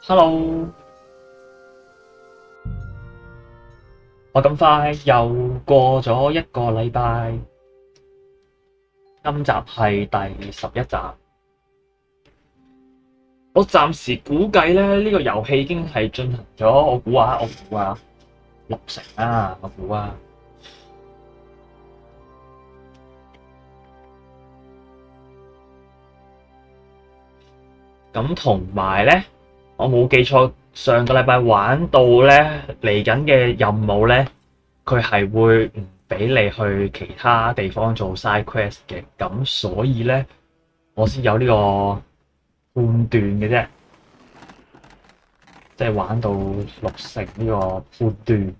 Hello，我咁快又過咗一個禮拜，今集係第11集。我暫時估計咧，呢個遊戲已經係進行咗，我估啊60%啊，我估啊。咁同埋咧，我冇記錯，上個禮拜玩到咧嚟緊嘅任務咧，佢係會唔俾你去其他地方做 side quest 嘅，咁所以咧我先有呢個判斷嘅啫，即係玩到60%呢個判斷。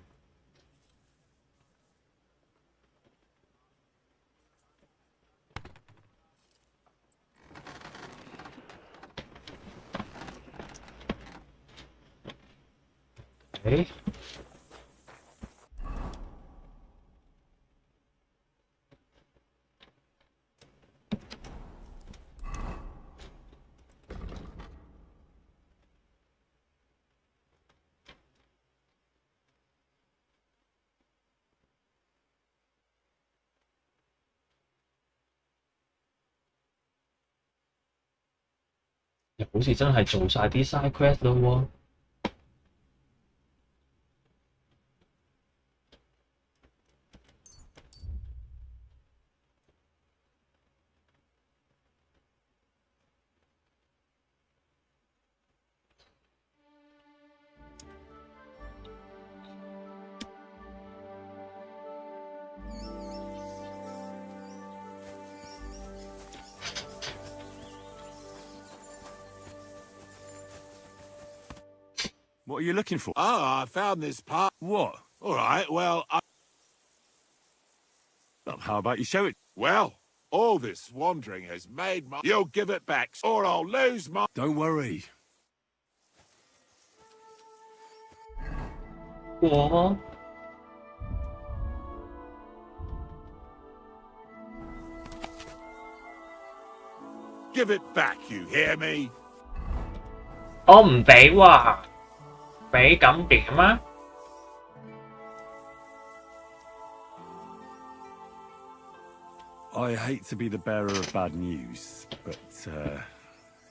誒，又好似真係做晒啲 side quest 咯喎。What are you looking for? Oh, I found this part. What? All right, well, Well, how about you show it? well, all this wandering has made my... You'll give it back, or I'll lose my... Don't worry. 我 Give it back, you hear me? 我唔俾喎，俾咁點啊？ I hate to be the bearer of bad news, but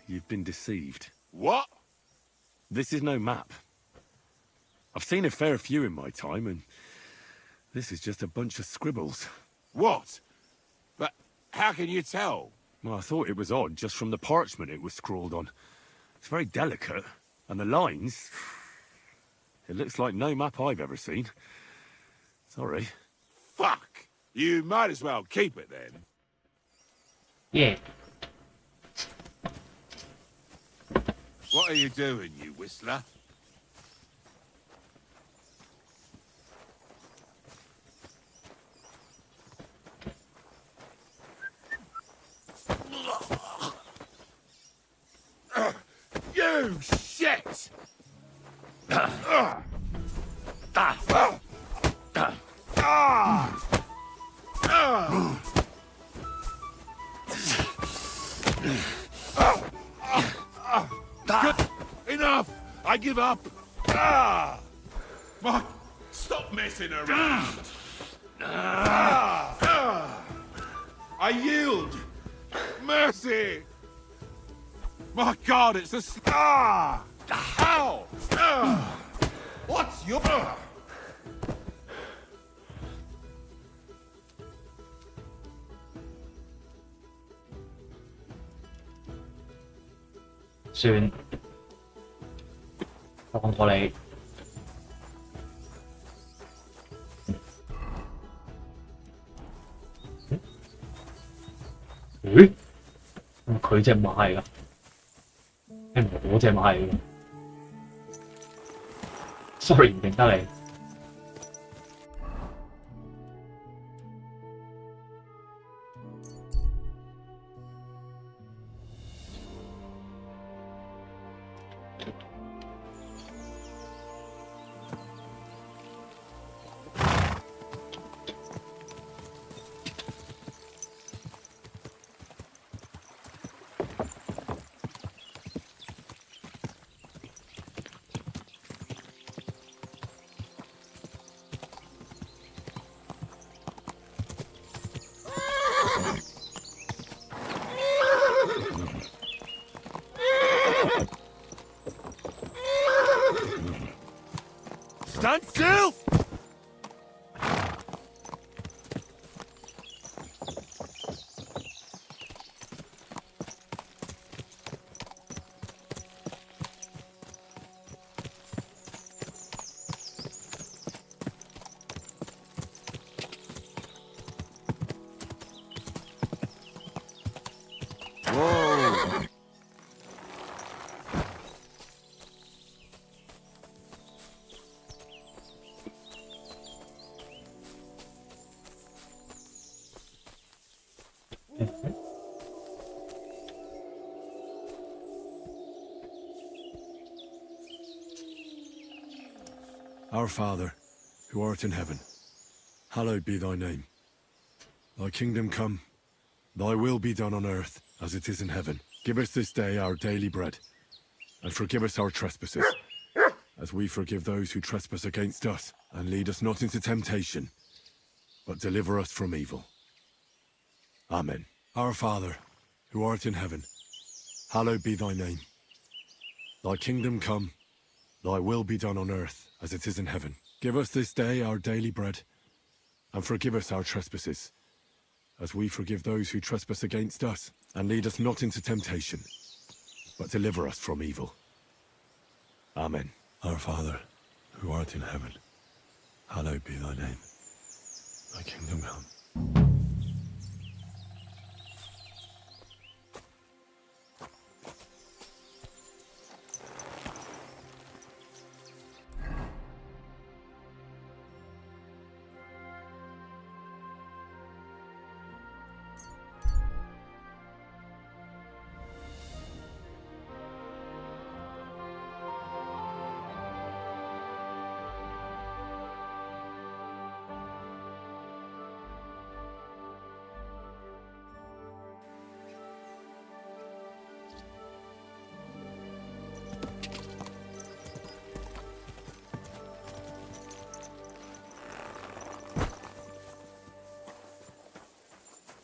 you've been deceived. What? This is no map. I've seen a fair few in my time, and this is just a bunch of scribbles. What? But how can you tell? Well, I thought it was odd just from the parchment it was scrawled on. It's very delicate, and the lines... It looks like no map I've ever seen. Sorry. Fuck! You might as well keep it then. Yeah. What are you doing, you whistler? You shit! Enough! I give up! Mark, stop messing around! I yield! Mercy! My God, it's a... Ow! What's your... 算，放過你。咦？係咪佢隻馬嚟㗎？係唔係我隻馬嚟㗎 ？Sorry， 唔認得你。Stand still! Whoa! Our Father, who art in heaven, hallowed be thy name. Thy kingdom come, thy will be done on earth as it is in heaven. Give us this day our daily bread, and forgive us our trespasses, as we forgive those who trespass against us. And lead us not into temptation, but deliver us from evil. Amen. Our Father, who art in heaven, hallowed be thy name. Thy kingdom come, thy will be done on earth as it is in heaven. Give us this day our daily bread, and forgive us our trespasses, as we forgive those who trespass against us. And lead us not into temptation, but deliver us from evil. Amen. Our Father, who art in heaven, hallowed be thy name. Thy kingdom come.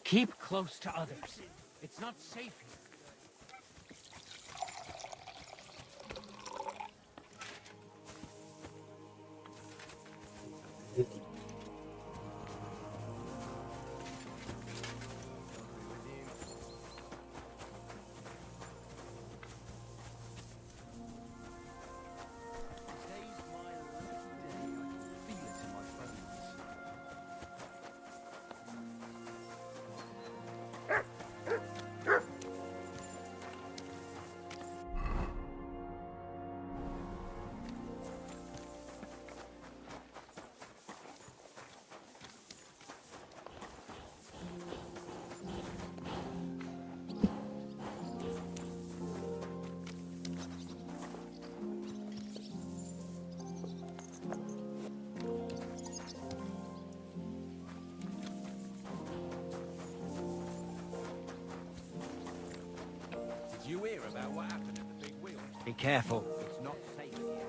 Keep close to others. It's not safe here. Today's my lucky day. I can feel it in my bones. Did you hear about what happened at the big wheel? Be careful. It's not safe here.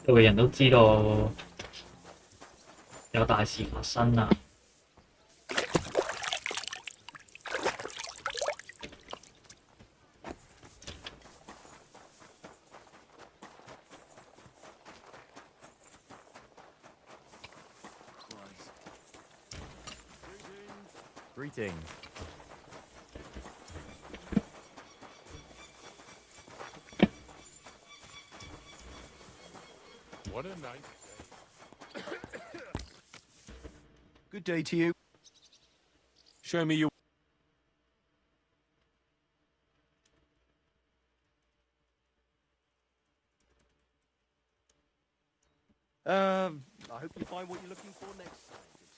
度嘅人都知道有大事發生啦。Greetings. What a nice day. Good day to you. Show me your... I hope you find what you're looking for next time, good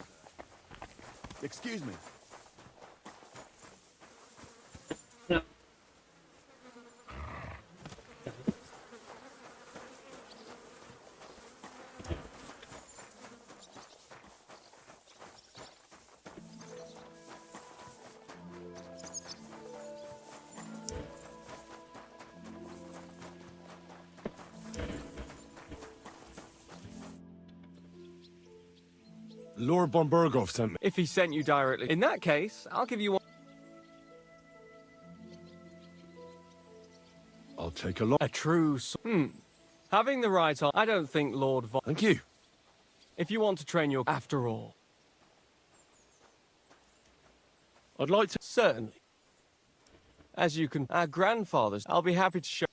sir. Excuse me. Lord Bombergov sent me. If he sent you directly. In that case, I'll give you one. I'll take a lot. A true Having the right on, I don't think Lord Von. Thank you. If you want to train your, after all, I'd like to. certainly. As you can, our grandfathers. I'll be happy to show.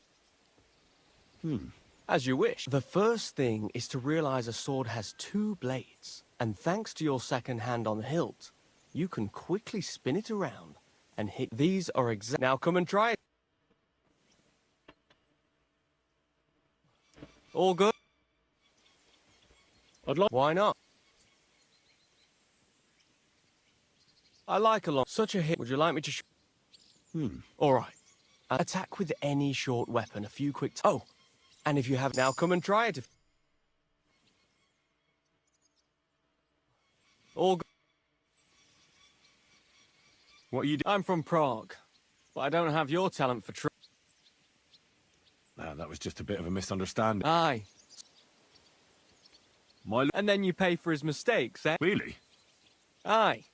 As you wish. The first thing is to realize a sword has 2 blades, and thanks to your second hand on the hilt, you can quickly spin it around and hit. These are exact. Now come and try it. All good? I'd like. Why not? I like a long. Such a hit. Would you like me to? All right. Attack with any short weapon. A few quick. Oh, and if you have now, come and try it. All good. What are you doing? I'm from Prague, but I don't have your talent for No, that was just a bit of a misunderstanding. Aye. My. And then you pay for his mistakes, eh? Really? Aye.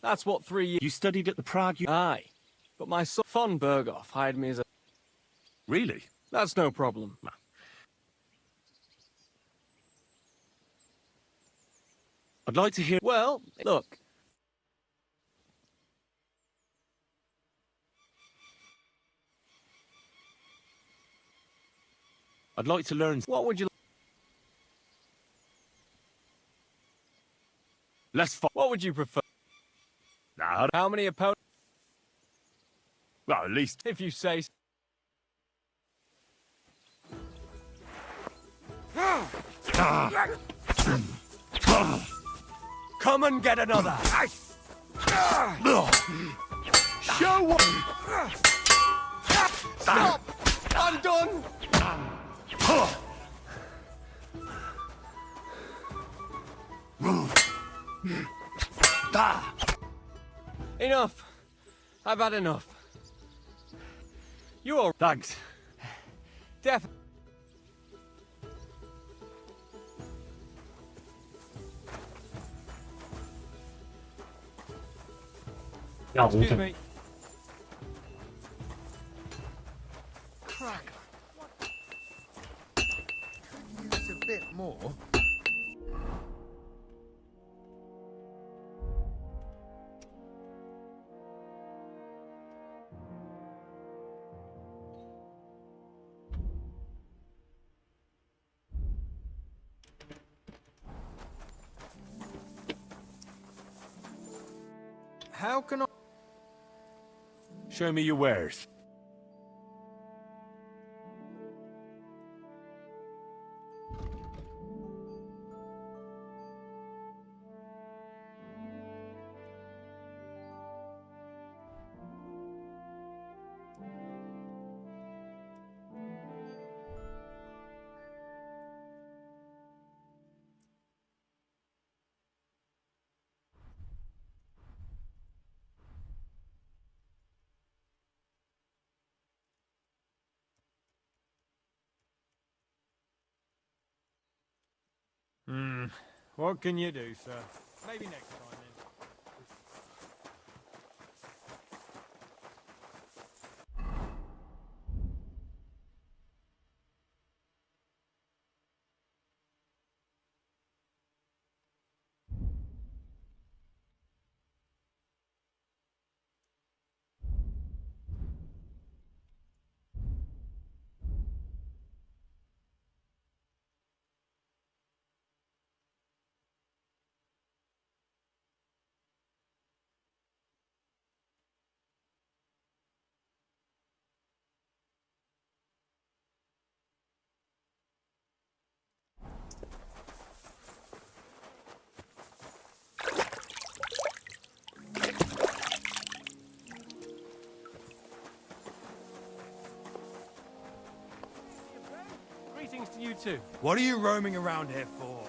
That's what 3 years. You studied at the Prague. Aye. But my son, Von Berghoff, hired me as a. Really? That's no problem. I'd like to hear. Well, look. I'd like to learn. What would you? Less fun. What would you prefer? Nah, How many opponents? well, at least. If you say. Come and get another. Show what. Stop! I'm done. Enough. I've had enough. You are Thanks. deaf. Excuse 有 me. Cracker. Could use a bit more. How can I? Show me your wares. What can you do, sir? Maybe next time then. Greetings to you too. What are you roaming around here for?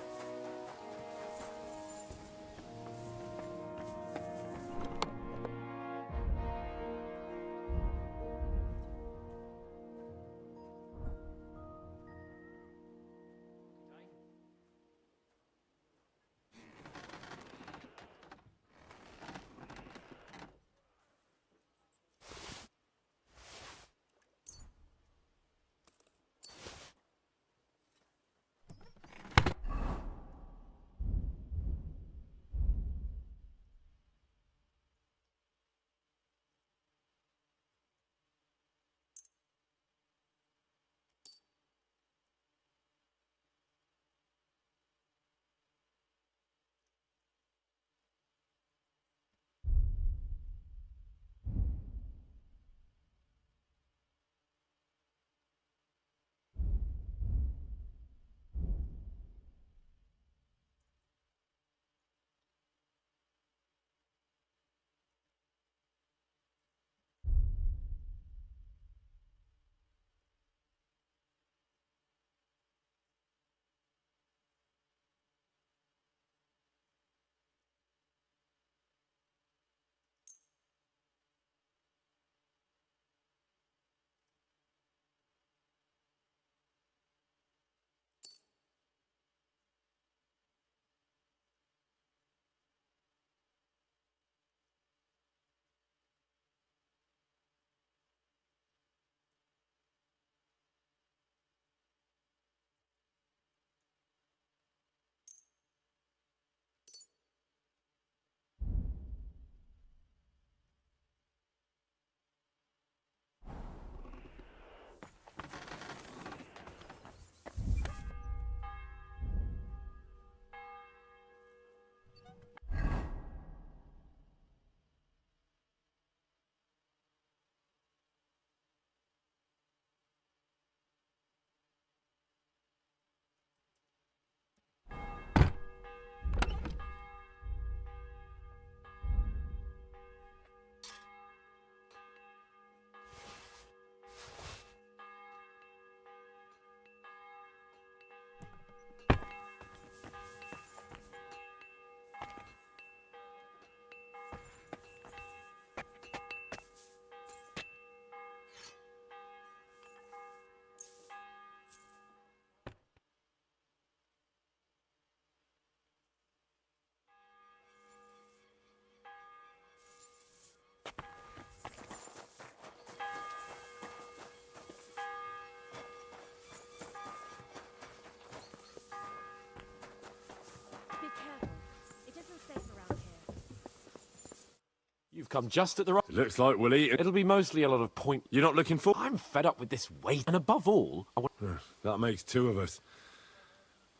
You've come just at the right... It looks like we'll eat it. It'll be mostly a lot of point... You're not looking for... I'm fed up with this wait. And above all, I want... That makes two of us.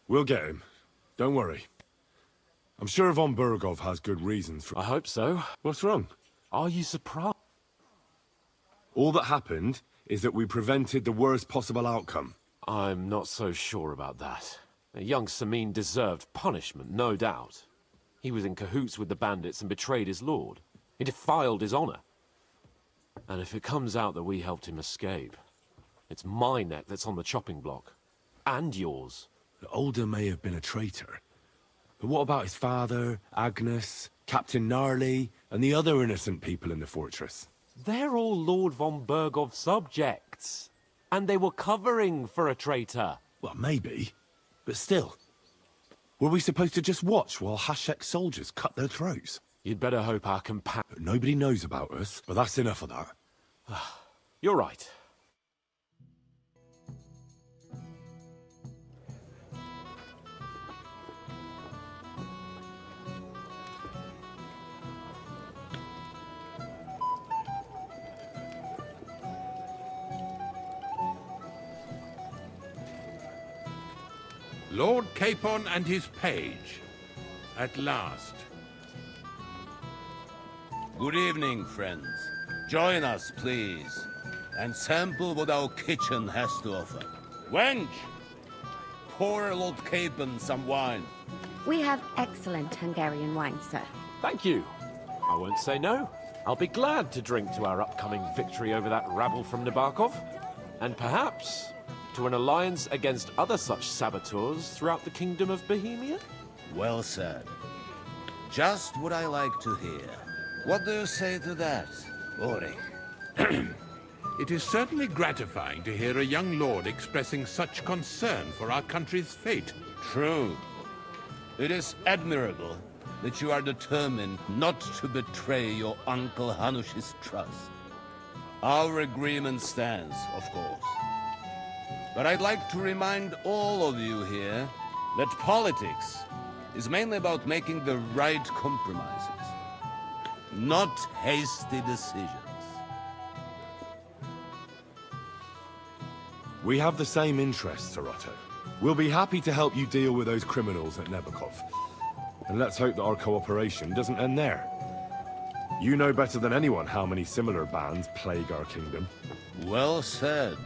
We'll get him. Don't worry. I'm sure Von Burgov has good reasons for... I hope so. What's wrong? Are you surprised? All that happened is that we prevented the worst possible outcome. I'm not so sure about that. Young Samin deserved punishment, no doubt. He was in cahoots with the bandits and betrayed his lord. He defiled his honor. And if it comes out that we helped him escape, it's my neck that's on the chopping block. And yours. Older may have been a traitor. But what about his father, Agnes, Captain Gnarly, and the other innocent people in the fortress? They're all Lord von Burgov's subjects. And they were covering for a traitor. Well, maybe. But still. Were we supposed to just watch while Hashek's soldiers cut their throats? You'd better hope our Nobody knows about us, but that's enough of that. You're right. Lord Capon and his page. At last. Good evening, friends. Join us, please, and sample what our kitchen has to offer. Wench, pour Lord Capon some wine. We have excellent Hungarian wine, sir. Thank you. I won't say no. I'll be glad to drink to our upcoming victory over that rabble from Nabokov. And perhaps to an alliance against other such saboteurs throughout the Kingdom of Bohemia? Well said. Just what I like to hear. What do you say to that, Ori? It is certainly gratifying to hear a young lord expressing such concern for our country's fate. True. It is admirable that you are determined not to betray your Uncle Hanush's trust. Our agreement stands, of course. But I'd like to remind all of you here that politics is mainly about making the right compromises, not hasty decisions. We have the same interests, Saroto. We'll be happy to help you deal with those criminals at Nebokov. And let's hope that our cooperation doesn't end there. You know better than anyone how many similar bands plague our kingdom. Well said.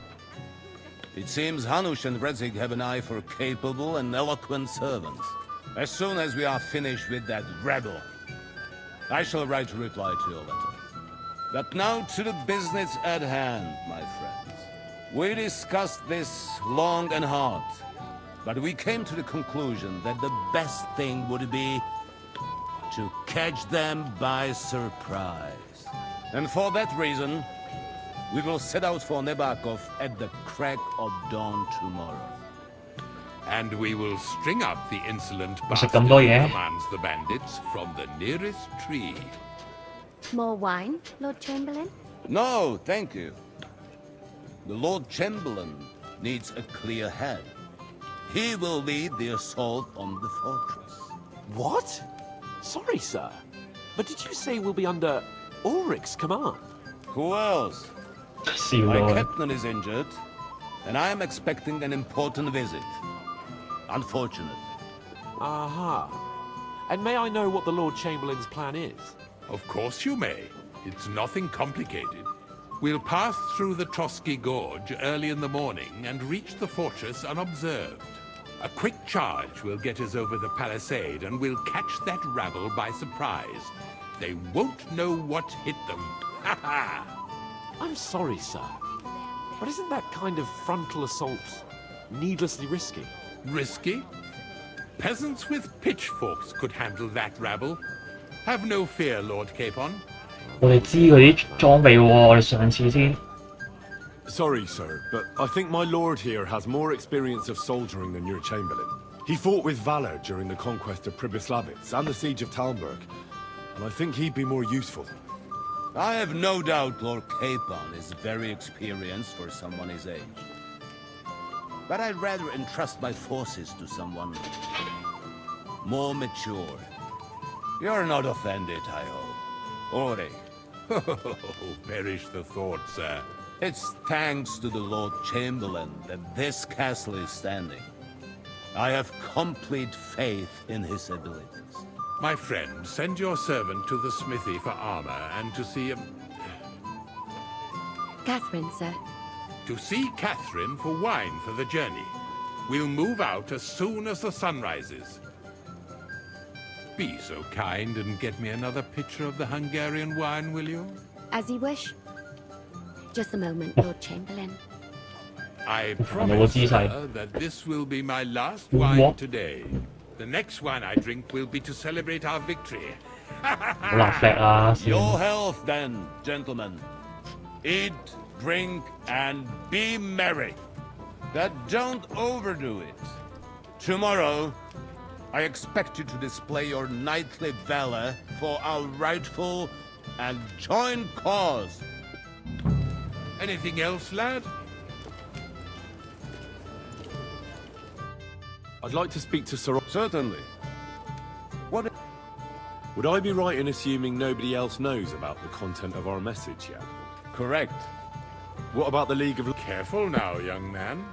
It seems Hanush and Redzig have an eye for capable and eloquent servants. As soon as we are finished with that rebel, I shall write a reply to your letter. But now to the business at hand, my friends. We discussed this long and hard, but we came to the conclusion that the best thing would be to catch them by surprise. And for that reason, we will set out for Nebakov at the crack of dawn tomorrow. And we will string up the insolent What's bastard it come to, who yeah? commands the bandits from the nearest tree. More wine, Lord Chamberlain? No, thank you. The Lord Chamberlain needs a clear head. He will lead the assault on the fortress. What? Sorry, sir. But did you say we'll be under Ulrich's command? Who else? See you, My Lord. captain is injured, and I am expecting an important visit. Unfortunate. Aha. And may I know what the Lord Chamberlain's plan is? Of course you may. It's nothing complicated. We'll pass through the Trotsky Gorge early in the morning and reach the fortress unobserved. A quick charge will get us over the palisade and we'll catch that rabble by surprise. They won't know what hit them. Ha ha! I'm sorry, sir. But isn't that kind of frontal assault needlessly risky? Risky? Peasants with pitchforks could handle that rabble. Have no fear, Lord Capon. 我哋知佢啲裝備喎，我哋上次先。 Sorry, sir, but I think my lord here has more experience of soldiering than your chamberlain. He fought with valor during the conquest of Pribyslavitz and the siege of Talmberg, and I think he'd be more useful. I have no doubt Lord Capon is very experienced for someone his age. But I'd rather entrust my forces to someone more mature. You're not offended, I hope. Ori, Oh, perish the thought, sir. It's thanks to the Lord Chamberlain that this castle is standing. I have complete faith in his abilities. My friend, send your servant to the smithy for armor and to see Catherine, sir. To see Catherine for wine for the journey. We'll move out as soon as the sun rises. Be so kind and get me another pitcher of the Hungarian wine, will you? As you wish. Just a moment, Lord Chamberlain. I 我個 promise 姿勢 sir, that this will be my last What? wine today. The next wine I drink will be to celebrate our victory. 好辣石啊！先 Your health, then, gentlemen. Eat, drink, and be merry. But don't overdo it. Tomorrow, I expect you to display your knightly valor for our rightful and joint cause. Anything else, lad? I'd like to speak to Sir. Certainly. What? Would I be right in assuming nobody else knows about the content of our message yet? Correct. What about the League of... Careful now, young man.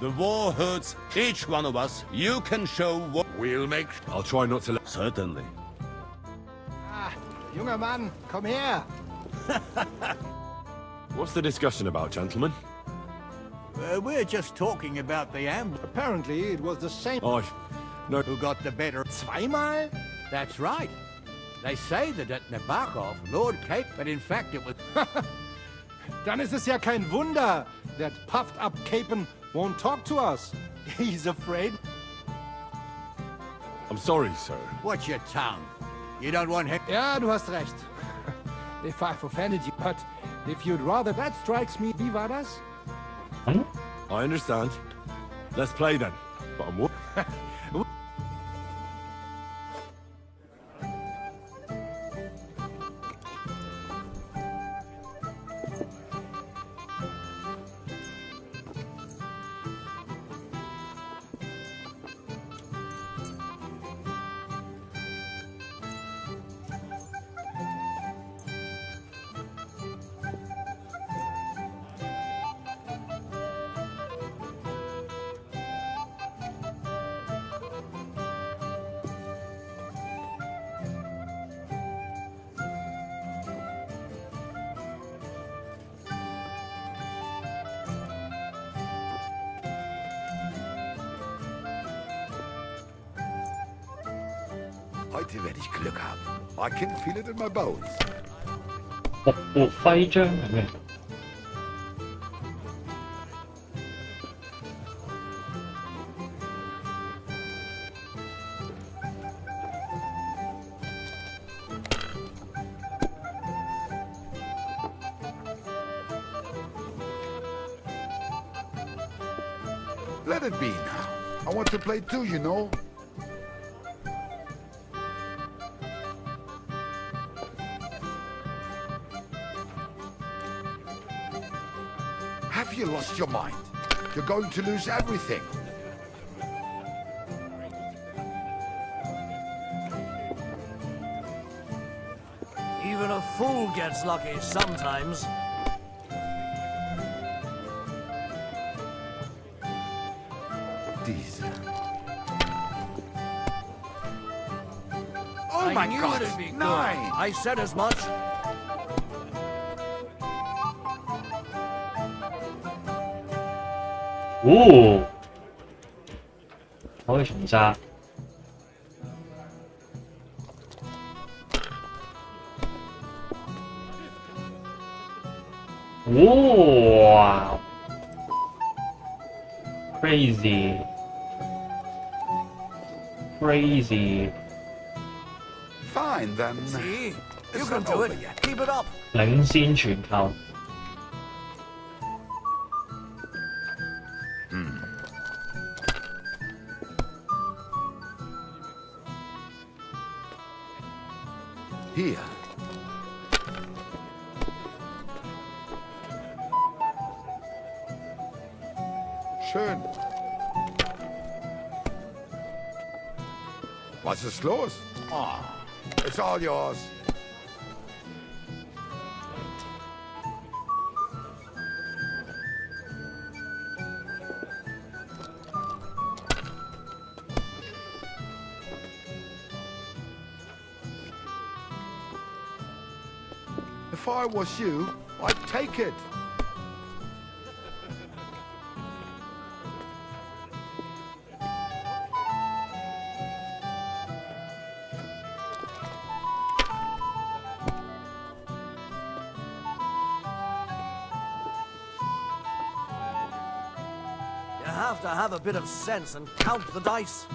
The war hurts each one of us. You can show what... We'll make I'll try not to let... Certainly. Junger Mann, komm her! What's the discussion about, gentlemen? We're just talking about the ambush. Apparently, it was the same No, who got the better. Zweimal? That's right. They say that at Nabokov, Lord Cape, but in fact it was... Dann ist es ja kein Wunder that puffed-up Capen won't talk to us. He's afraid. I'm sorry, sir. Watch your tongue. You don't want him... Ja, du hast recht. If I've offended you, but if you'd rather... That strikes me. Wie war das? I understand. Let's play then. But I'm... Heute werde ich Glück haben. I can feel it in my bones. 復活徽章係咩？ Let it be now. I want to play too, you know. Have you lost your mind? You're going to lose everything. Even a fool gets lucky sometimes. Diese. Oh my God! Nein! I said as much.可以重揸。哇 ！Crazy， crazy， Fine then. See? You It's can not do over it. yet. Keep it up. 領先全球。 Here. Schön. Was ist los? Ah, it's all yours. If I was you, I'd take it. You have to have a bit of sense and count the dice.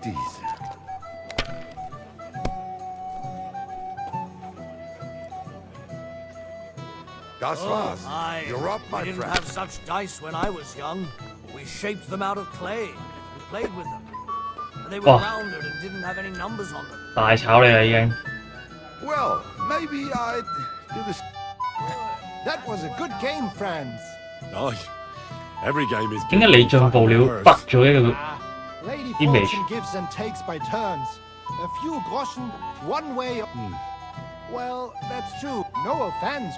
Diese. Das war's. You're up, my we didn't friend. have such dice when I was young. We shaped them out of clay. We played with them. And they were rounded and didn't have any numbers on them. 大炒你啦已經。 Well, maybe I'd do this. That was a good game, friends. Aye. Every game is 點解你進步了，北咗一個 Lady image？ Fortune gives and takes by turns. A few groschen, one way. Well, that's true. No offense.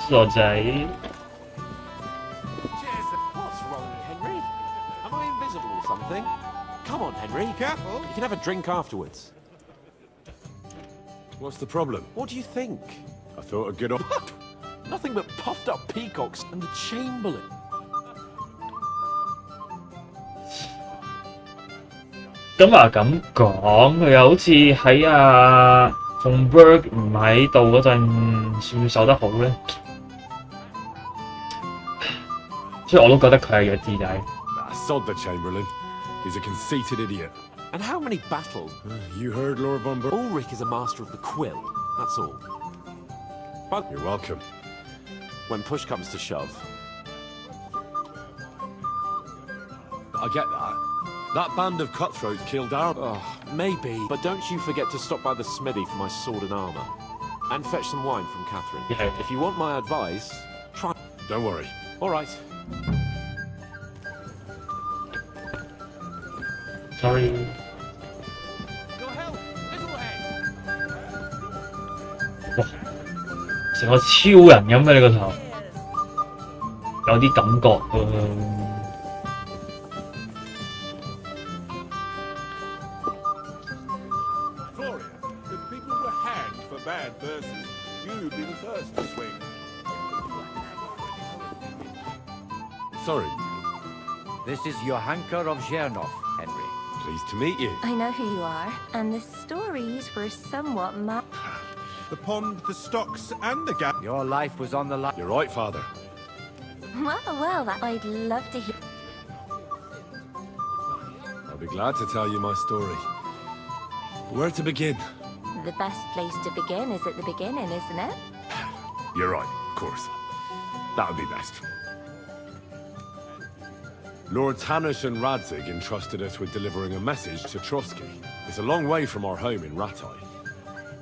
傻仔， What's wrong, Henry? Am I invisible or something? Come on, Henry. Careful. You can have a drink afterwards. What's the problem? What do you think? I thought a good. Nothing but puffed up peacocks and the Chamberlain. 咁啊咁講，佢又好似喺馮 Berg 唔喺度嗰陣，算唔算受得好咧？所以我都覺得佢係弱智仔。Nah, sod the Chamberlain. He's a conceited idiot. And how many battles? You heard Lord Von Berg? Ulrich is a master of the quill, that's all. But You're welcome. when push comes to shove, I get that. That band of cutthroats killed our... maybe. But don't you forget to stop by the smithy for my sword and armour. And fetch some wine from Catherine. Yeah. If you want my advice, try... Don't worry. All right. Sorry。 哇！成個超人咁嘅你個頭，有啲感覺Gloria, if people were hanged for bad verses, you'd be the first to swing. Sorry. This is Johanka of Zhernov, Henry. Pleased to meet you. I know who you are, and the stories were somewhat The pond, the stocks, and the gap. Your life was on the line. You're right, Father. well, I'd love to hear. I'll be glad to tell you my story. Where to begin? The best place to begin is at the beginning, isn't it? You're right, of course. That would be best. Lords Hanush and Radzig entrusted us with delivering a message to Trotsky. It's a long way from our home in Ratai.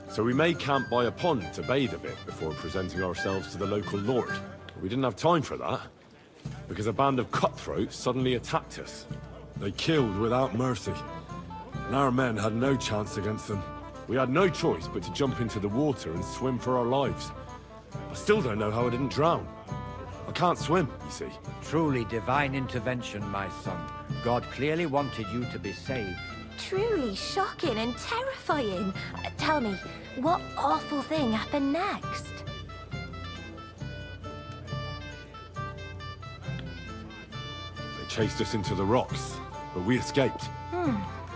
So we made camp by a pond to bathe a bit before presenting ourselves to the local lord. But we didn't have time for that, because a band of cutthroats suddenly attacked us. They killed without mercy, and our men had no chance against them. We had no choice but to jump into the water and swim for our lives. I still don't know how I didn't drown. I can't swim, you see. Truly divine intervention, my son. God clearly wanted you to be saved. Truly shocking and terrifying. Tell me, what awful thing happened next? They chased us into the rocks, but we escaped.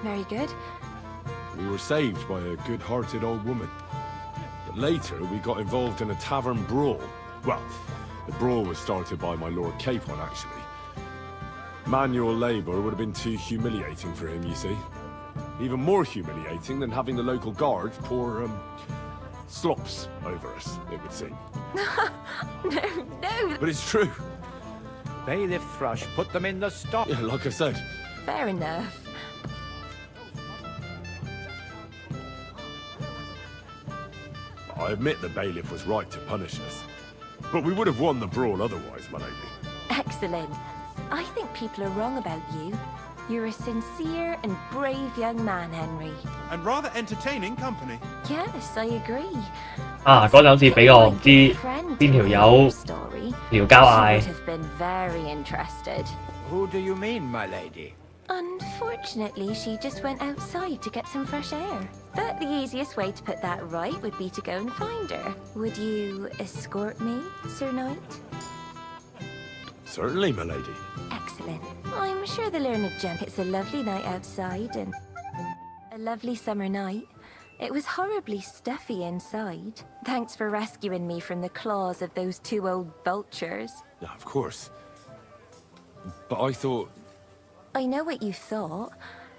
Very good. We were saved by a good-hearted old woman. But later, we got involved in a tavern brawl. Well, the brawl was started by my Lord Capon, actually. Manual labour would have been too humiliating for him, you see. Even more humiliating than having the local guards pour, slops over us, it would seem. No. But it's true. Bailiff Thrush put them in the stock. Yeah, like I said. Fair enough. I admit the bailiff was right to punish us. But we would have won the brawl otherwise, my lady. Excellent. I think people are wrong about you. You're a sincere and brave young man, Henry. And rather entertaining company. Yes, I agree. 嗰陣好似俾我唔知邊條友聊交嗌。 She would have been very interested. Who do you mean, my lady? Unfortunately, she just went outside to get some fresh air. But the easiest way to put that right would be to go and find her. Would you escort me, Sir Knight? Certainly, my lady. Excellent. I'm sure the learned it's a lovely night outside and a lovely summer night. It was horribly stuffy inside. Thanks for rescuing me from the claws of those two old vultures. Yeah, of course. But I thought... I know what you thought.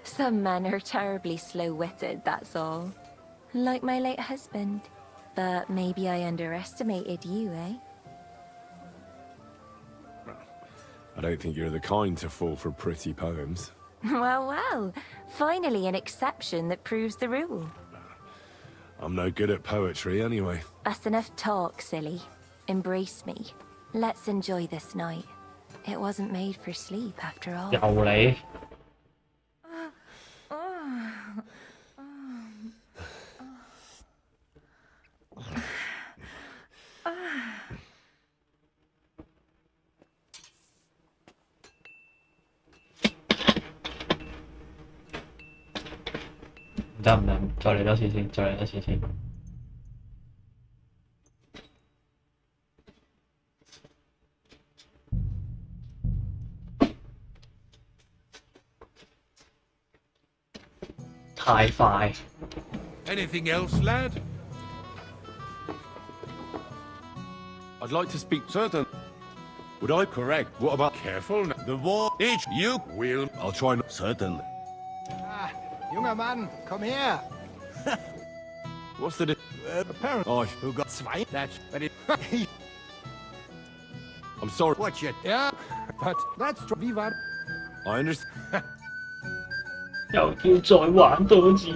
Some men are terribly slow-witted, that's all. Like my late husband. But maybe I underestimated you, eh? I don't think you're the kind to fall for pretty poems. Well, well. Finally an exception that proves the rule. I'm no good at poetry anyway. That's enough talk, silly. Embrace me. Let's enjoy this night. It wasn't made for sleep after all. 又嚟。唔得唔得，再嚟多次先，再嚟多次先。太快。Anything else, lad? I'd like to speak... Certain. Would I... Correct. What about... Careful now. The war... Each you... Will... I'll try not... Certainly. Ah, junger Mann, komm her. What's the... Apparently, Oh, who got zwei? That's... But it... I'm sorry. What you... Yeah, but that's... Wie war... I understand. 又要再玩多次。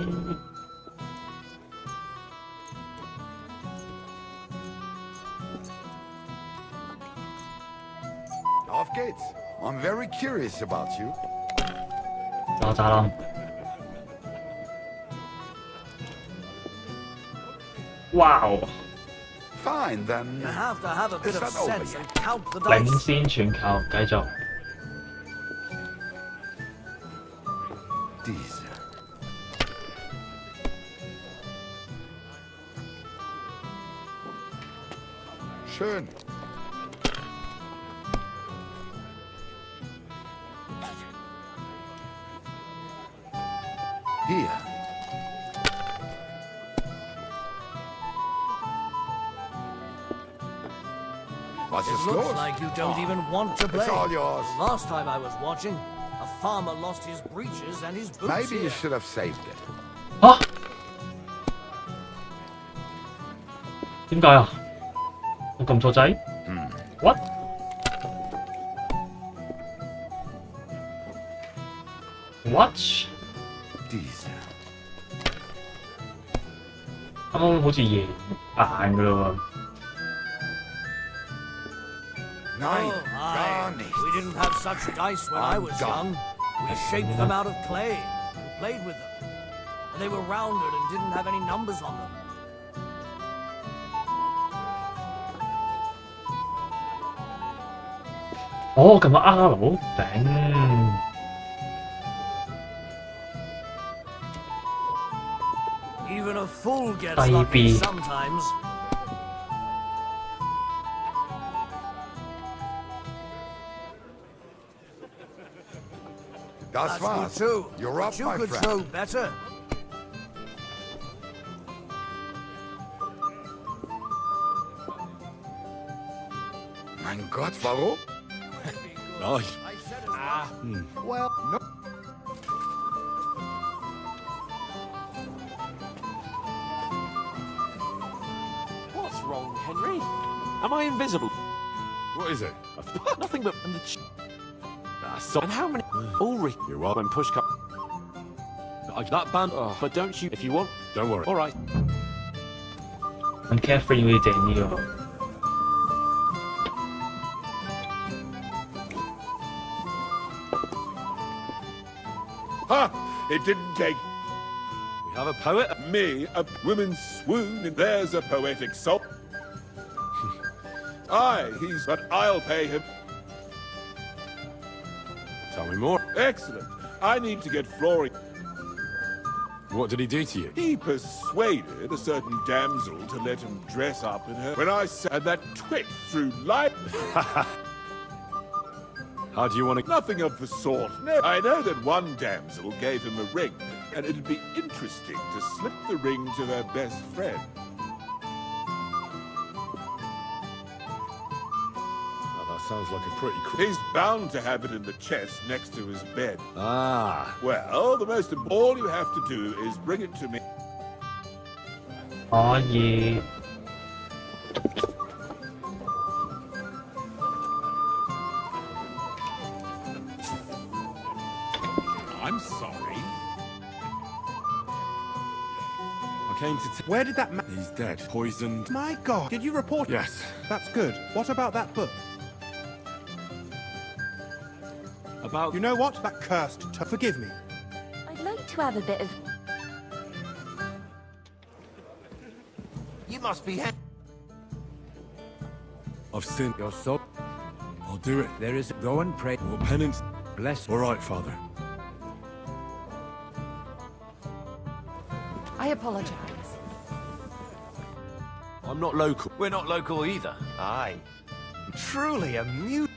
Auf geht's. I'm very curious about you. 渣渣啦！哇哦！ Fine, then. You have to have a bit Is of that over sense yet? and count the 領 dice. 先全球，繼續。 Diese. Schön. Hier. Was It ist looks los? like you don't even want to play. It's all yours. Last time I was watching, a farmer lost his breeches and his boots Maybe you here. should have saved it. 啊？點解啊？我撳錯掣？What？ What？ Diese. 啱啱好似贏硬㗎嘞喎。 Nein, Oh, gar aye. nicht. We didn't have such dice when I I'm was done. young. We shaped them out of clay and played with them. And they were rounded and didn't have any numbers on them. Oh, 撳個 R 頂。 Even a fool gets Baby. lucky sometimes. Das That's war's. good too. You're But up, you my could friend. throw better. Mein Gott, warum? Nice. Well, no. What's wrong, Henry? Am I invisible? What is it? Nothing but... So, and how many... Ulrich. You're right. When push comes... That band... Oh, but don't you... If you want... Don't worry. All right. 咁 Catherine 會正呢個。 Ha! It didn't take We have a poet. me a woman's swoon, and there's a poetic soul. Aye, but I'll pay him. Tell me more. Excellent. I need to get Florian. What did he do to you? He persuaded a certain damsel to let him dress up in her. When I said that twit through life. How do you want to... Nothing of the sort. No. I know that one damsel gave him a ring, and it'd be interesting to slip the ring to her best friend. Sounds like a pretty... He's bound to have it in the chest next to his bed. Ah. Well, all you have to do is bring it to me. 可以。I'm sorry. I came to... Where did that He's dead. Poisoned. My God, did you report? Yes. That's good. What about that book? About... You know what? That cursed forgive me. I'd like to have a bit of... You must be... I've sinned. Your soul. I'll do it. There is... Go and pray. What penance? Bless. All right, Father. I apologize. I'm not local. We're not local either. Aye. Truly amusing.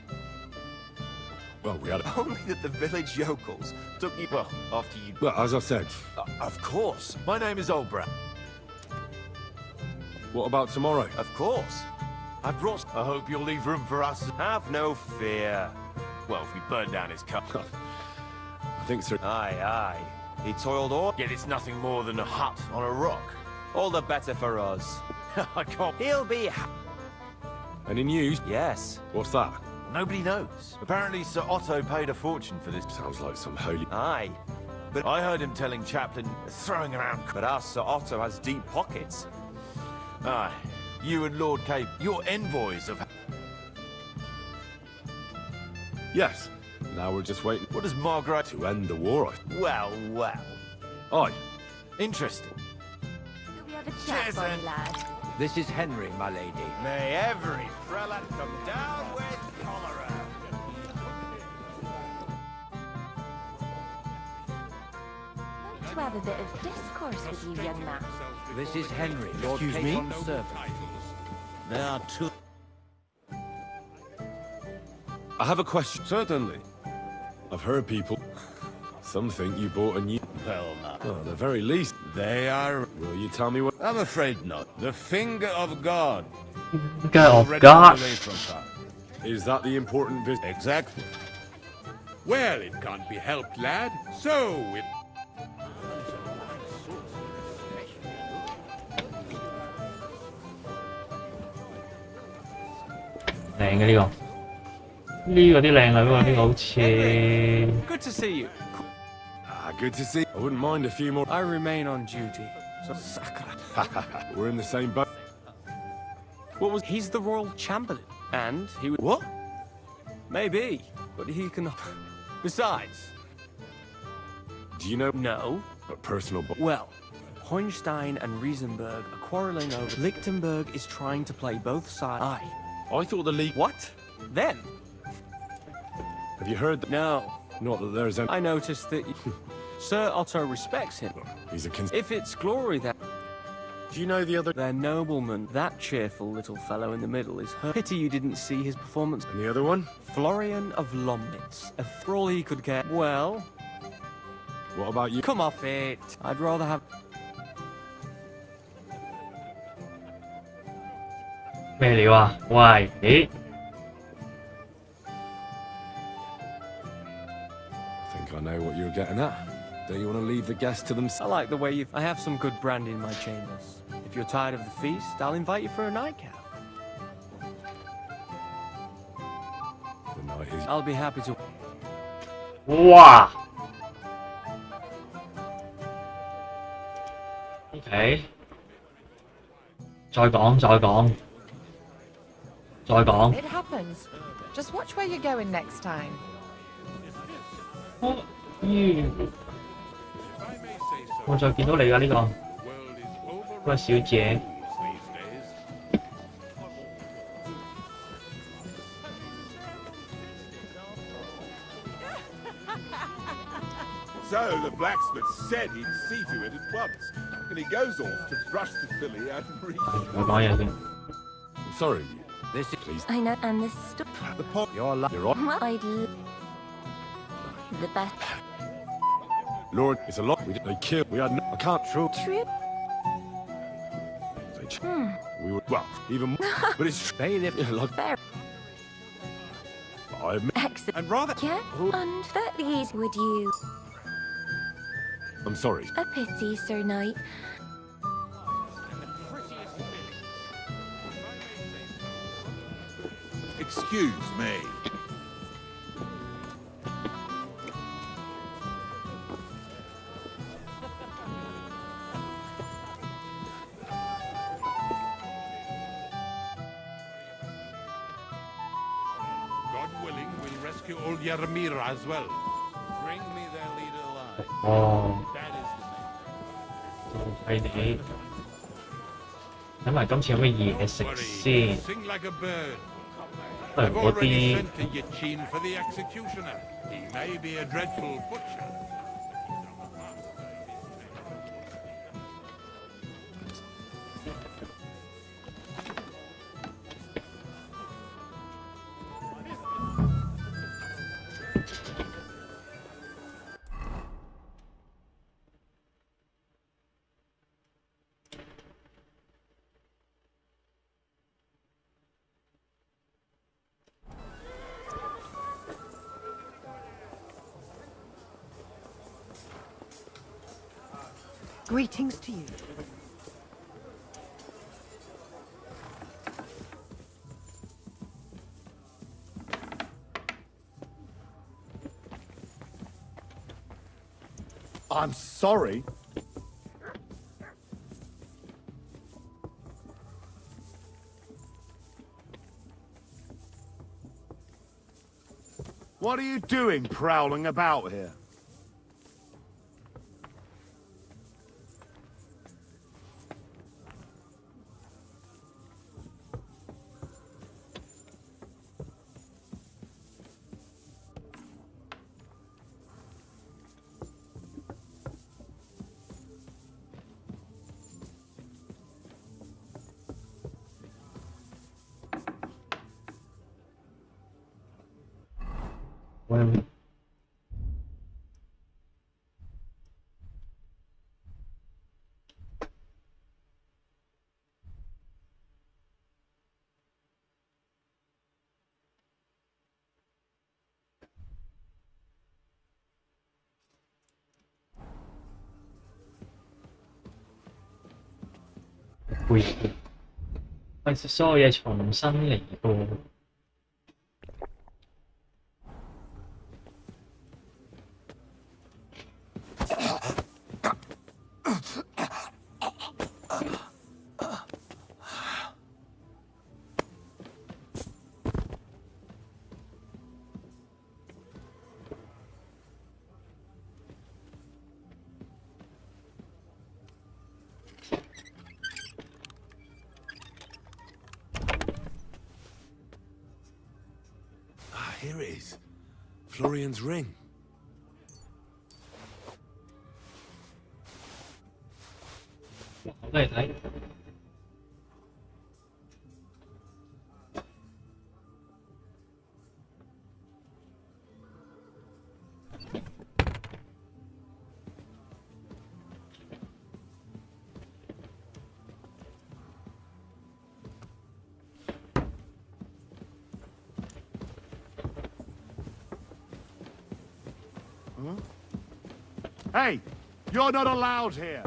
Well, we had... Only that the village yokels took you... Well, after you... Well, as I said... of course. My name is Olbra. What about tomorrow? Of course. I've brought... I hope you'll leave room for us. Have no fear. Well, if we burn down his car... I think so. Aye, aye. He toiled all... Yet it's nothing more than a hut on a rock. All the better for us. I can't... He'll be... Any news? Yes. What's that? Nobody knows. Apparently Sir Otto paid a fortune for this. Sounds like some holy... Aye. But I heard him telling Chaplain, throwing around... But our Sir Otto has deep pockets. Aye. You and Lord Cape, you're envoys of... Yes. Now we're just waiting... What does Margaret... To end the war, Well, well. Aye. Interesting. Shall we have a chat, Cheers, bonny then. lad? This is Henry, my lady. May every prelate come down with cholera. I'd like to have a bit of discourse with you, young man. This is Henry, Lord Excuse me? Capon's servant. There are two. I have a question. Certainly. I've heard people... Some think you bought a new... Well, now. Oh, at the very least. They are... Will you tell me what... I'm afraid not. The finger of God. Oh Already gosh. away from God. Is that the important business? Exactly. Well, it can't be helped, lad. So, it... 靚嘅呢個，呢個啲靚女喎，呢個好似 Good to see you. Ah, good to see. I wouldn't mind a few more... I remain on duty. So, We're in the same boat. what was... He's the royal chamberlain. And he would... What? Maybe. But he can... Besides... Do you know... No. A personal... Well, Hohenstein and Riesenberg are quarreling over... Lichtenberg is trying to play both sides. Aye. I thought the league... What? Then? Have you heard that... No. Not that there's any... I noticed that Sir Otto respects him. He's a... If it's glory that... Do you know the other... Their nobleman, that cheerful little fellow in the middle, is her. Pity you didn't see his performance. And the other one? Florian of Lomnitz. For all he could care. Well... What about you? Come off it. I'd rather have... 咩料啊？喂，咦？ I think I know what you're getting at. Don't you want to leave the guests to themselves? I like the way you... I have some good brandy in my chambers. If you're tired of the feast, I'll invite you for a nightcap. The night is... I'll be happy to... 哇！OK， 再講，再講，再講。 It happens. Just watch where you're going next time. 我再見到你㗎呢個，喂小姐。So the blacksmith said he'd see to it at once, and he goes off to brush the filly out and reach. 我講嘢先。I'm sorry. This is Please. I know, and this stuff. the point. You're on. I'd the best. Lord, it's a lot. They killed. We had no. I can't true. True. We were well, even more. But it's bailiff. yeah, like Fair. I admit. Excellent. And rather. Yeah. And that these would you. I'm sorry. A pity, Sir Knight. Excuse me. God willing, we'll rescue old Yarmira as well. Bring me their leader alive. 哦， That is the main. 睇你。睇埋今次有咩嘢食 Worry, 先？ sing like a bird. 都係 I've 嗰 already 啲 sent to Yachin for the executioner. He may be a dreadful butcher. Greetings to you. I'm sorry. What are you doing prowling about here? Well,背為所有嘢重新嚟過。Here it is. Florian's ring. Wow, 都嚟睇。Hey, you're not allowed here.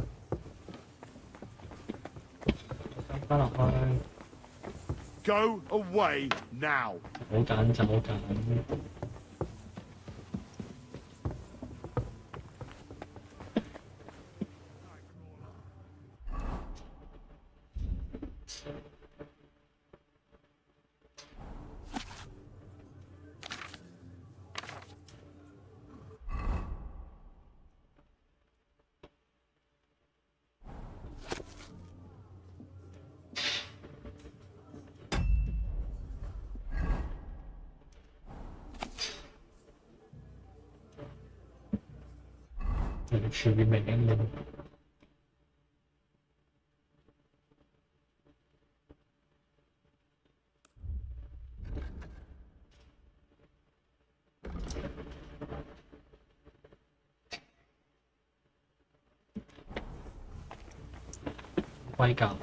翻落去， Go away now. 走緊走緊。完全明。龜甲。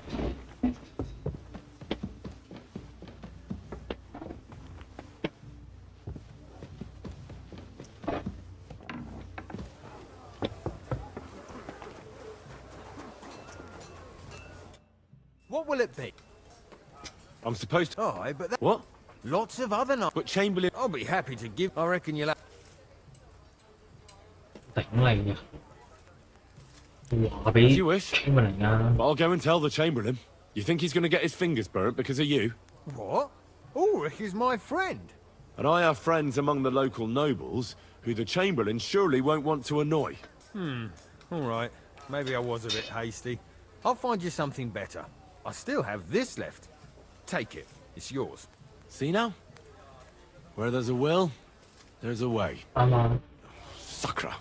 What will it be? I'm supposed to... Oh, but that... What? Lots of other nights. But Chamberlain... I'll be happy to give... I reckon you'll have... 頂你啊！話俾 As you wish. Chamberlain But I'll go and tell the Chamberlain. You think he's going to get his fingers burnt because of you? What? Ulrich is my friend. And I have friends among the local nobles who the Chamberlain surely won't want to annoy. All right. Maybe I was a bit hasty. I'll find you something better. I still have this left. Take it. It's yours. See now? Where there's a will, there's a way. 啱啊！ Sucker.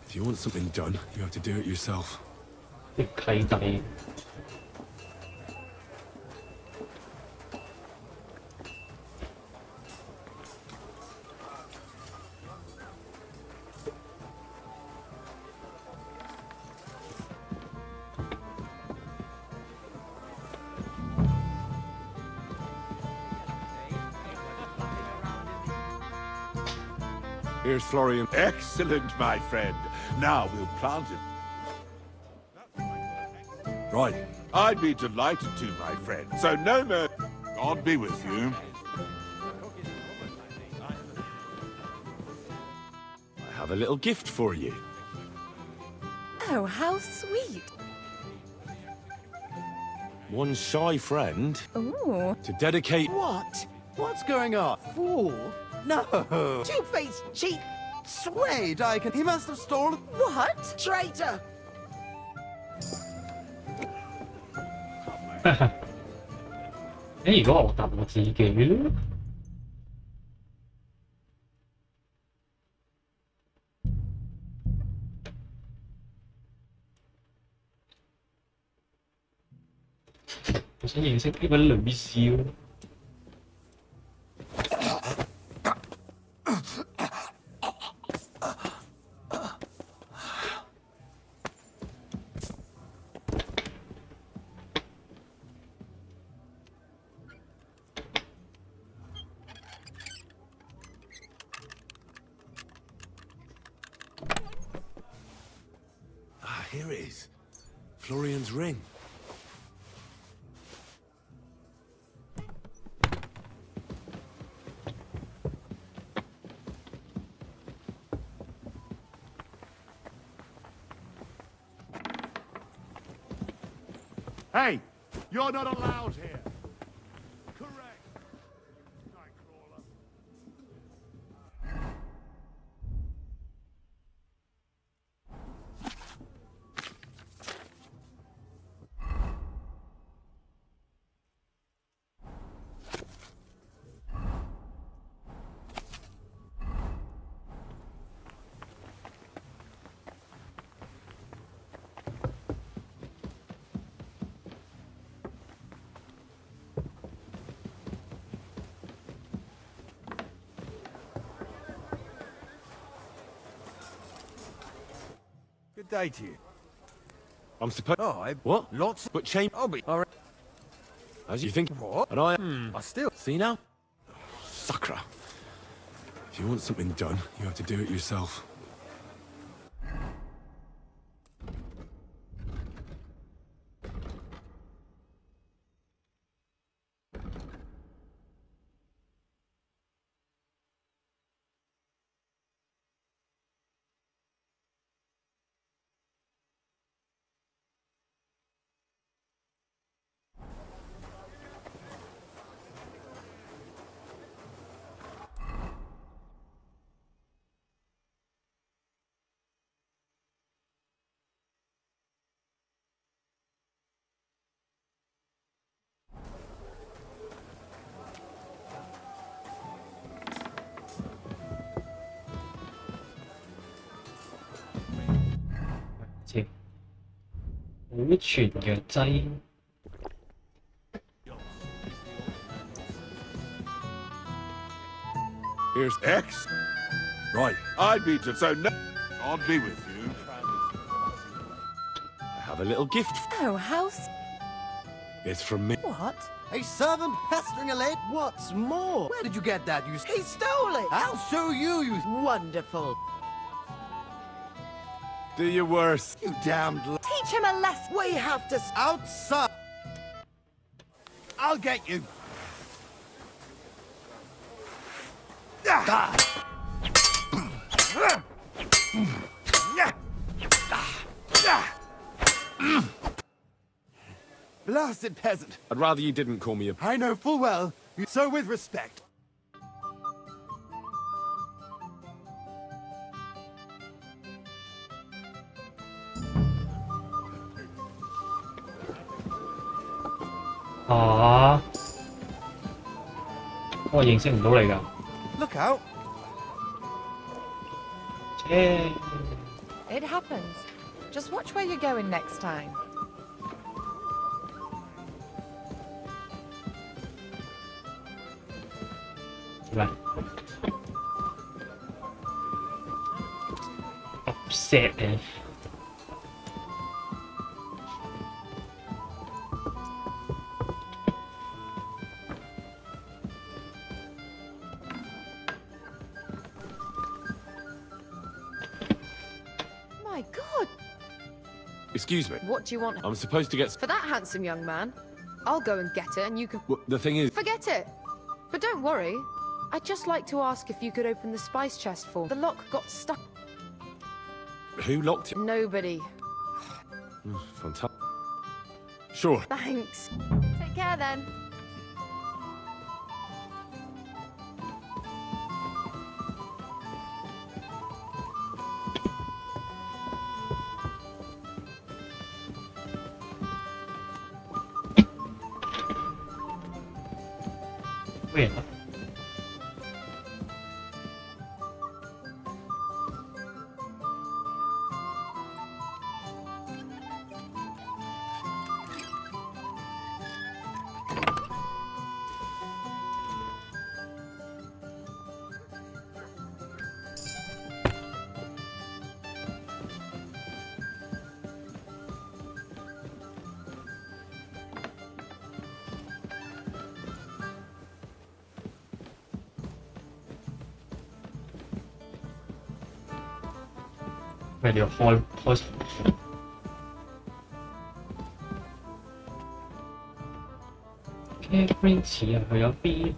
If you want something done, you have to do it yourself. 啲契弟。Here's Florian. Excellent, my friend. Now we'll plant it. Right. I'd be delighted to, my friend. So no more... God be with you. I have a little gift for you. Oh, how sweet. One shy friend Ooh. to dedicate... What? What's going on? Fool? No! Two-faced cheat! Swayed, I can... He must have stolen... What? Traitor! 誒，如果我答我自己咧？我想認識呢位女士。 Here it is. Florian's ring. Hey, you're not allowed here. Correct. Nightcrawler. Good day to you. I'm supposed... Oh, What? Lots... But Chamber... I'll be... All right. As you think... What? And I... I still... See now? Sucker. If you want something done, you have to do it yourself. 保存藥劑。Here's X. Right. I beat it, so no. I'll be with you. I have a little gift. Oh, how... It's from me. What? A servant pestering a lady? What's more? Where did you get that? He stole it! I'll show you, you... Wonderful. Do your worst. You damned... Teach him a lesson. We have to... Outside! I'll get you. Blasted peasant. I'd rather you didn't call me a... I know full well. So with respect.啊！我認識唔到你㗎。Look out. It happens. Just watch where you're going next time. Upset 咧。My God! Excuse me. What do you want? I'm supposed to get... For that handsome young man? I'll go and get it and you can... Well, the thing is... Forget it! But don't worry. I'd just like to ask if you could open the spice chest for me. The lock got stuck. Who locked it? Nobody. Fantastic. Sure. Thanks. Take care then. Wait. Wait, 你要開 Catherine 似啊，去咗邊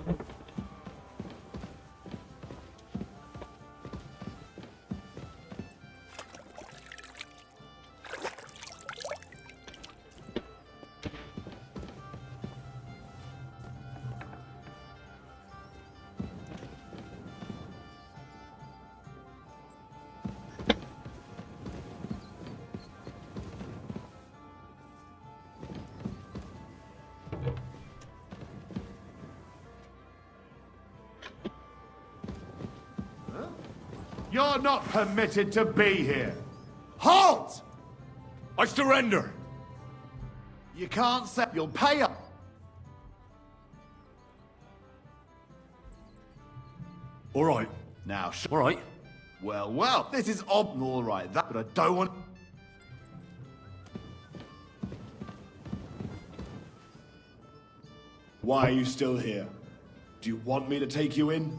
？You're not permitted to be here. Halt! I surrender. You can't say you'll pay up. All right. Now, All right. well, this is all right, that, but I don't want... Why are you still here? Do you want me to take you in?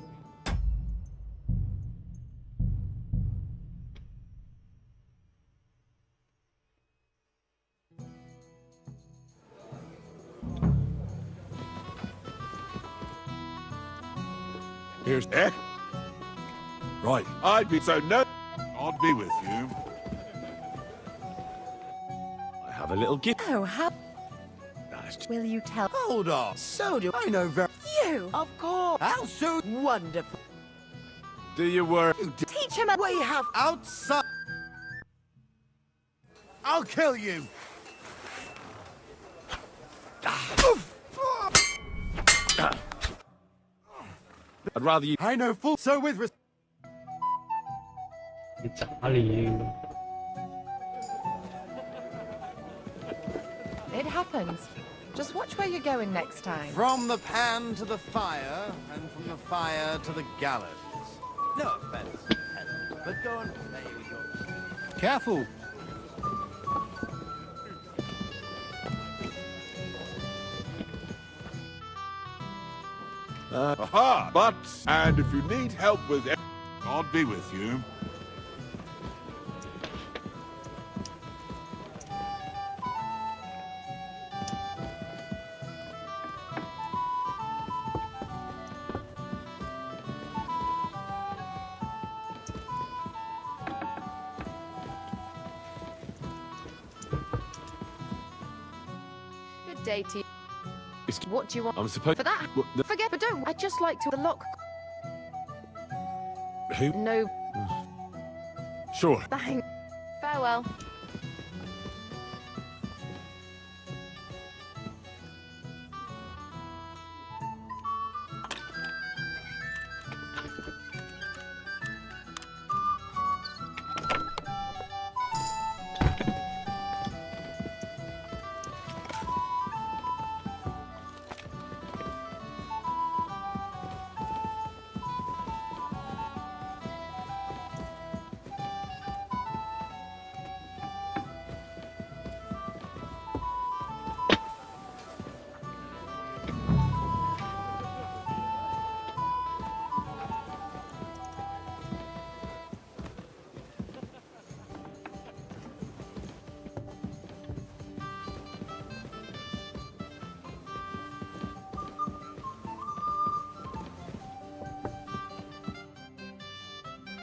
Here's X. Right. I'd be so no. I'll be with you. I have a little gift. Oh, how... Nice. Will you tell... Hold on. So do I know very... You! Of course. I'll show... Wonderful. Do your work. Teach him a... We have outside... I'll kill you. I'd rather you... I know full... So with respect... 你渣了。It happens. Just watch where you're going next time. From the pan to the fire, and from the fire to the gallows. No offense, Helen, but go and play with your... Careful! Aha! But, and if you need help with it, God be with you. Good day to you. It's- What do you want I'm supposed... for that? What, the- Forget, but don't. I just like to the lock. Who? No, Sure. thanks. Farewell.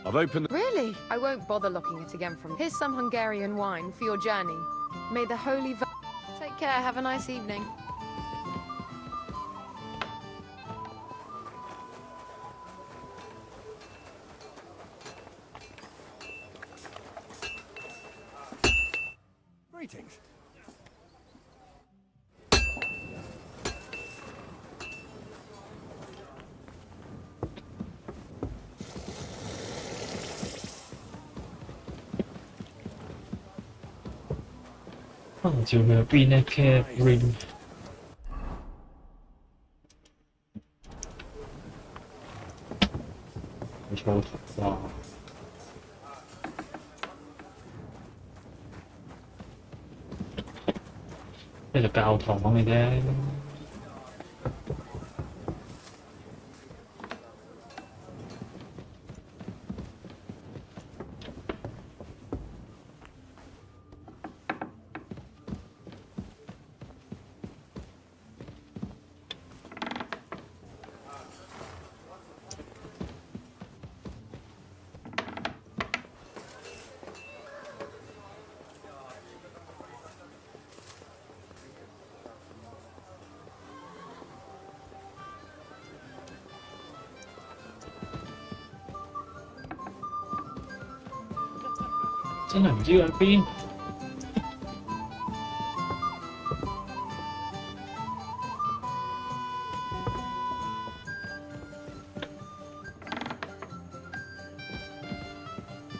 I've opened... Really? I won't bother looking it again from. Here's some Hungarian wine for your journey. May the holy. Take care. Have a nice evening. Greetings. 可能照佢邊咧 care ring。冇錯哇！呢就教堂嘅啫。真係唔知佢喺邊。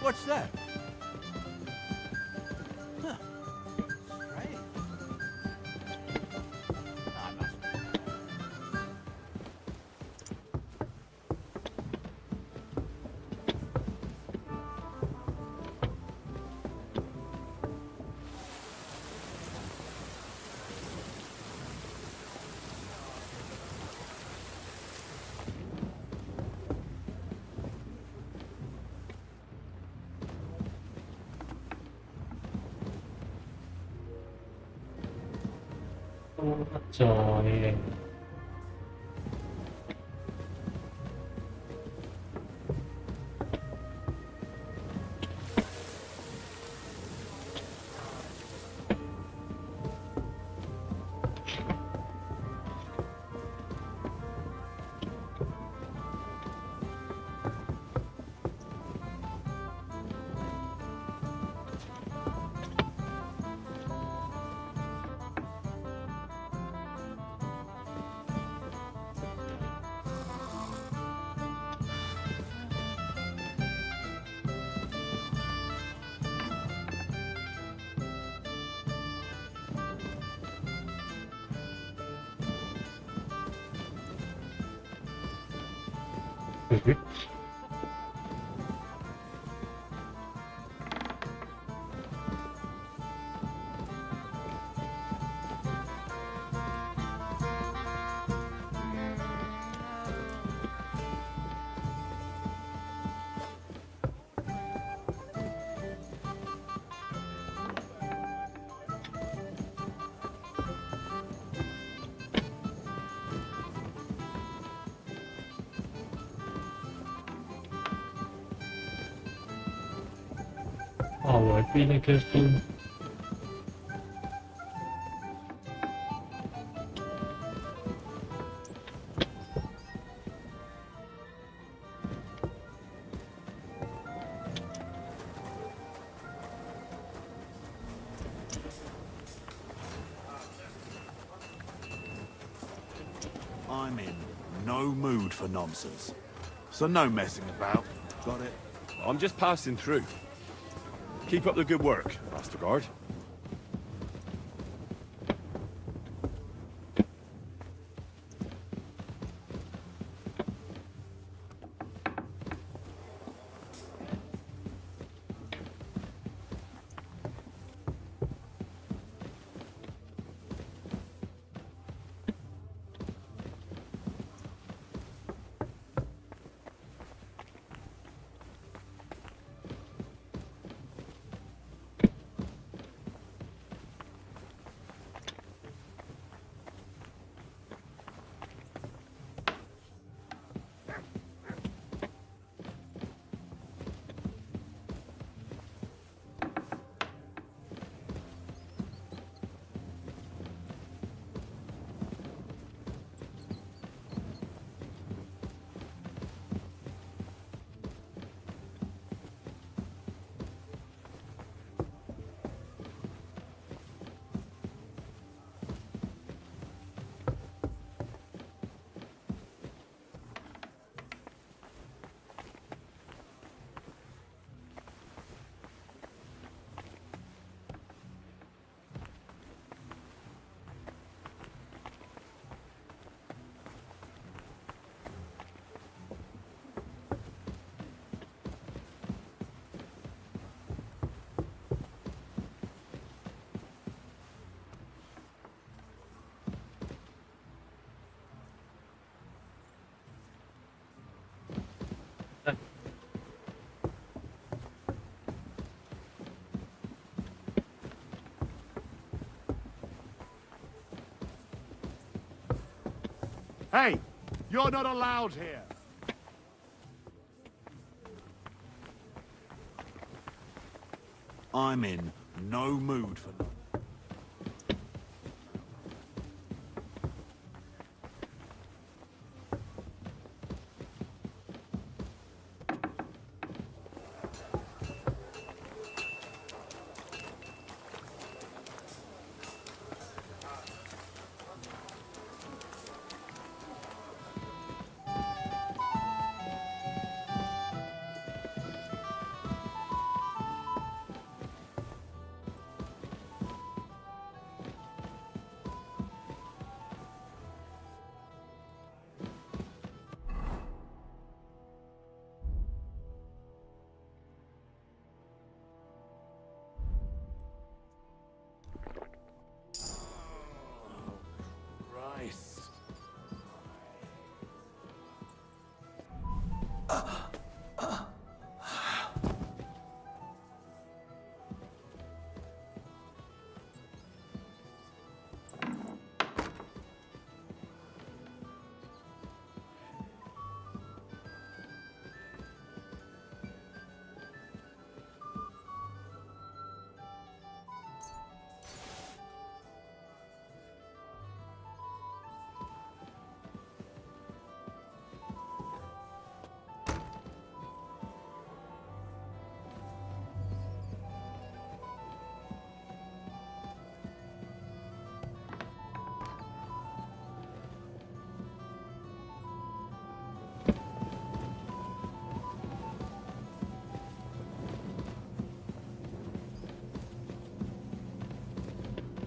What's that? Huh. Strange. I must be. 都不在。哦，我对那棵树。I'm in no mood for nonsense. So no messing about. Got it? I'm just passing through. Keep up the good work, Master Guard. Hey! You're not allowed here! I'm in no mood for nonsense. Christ.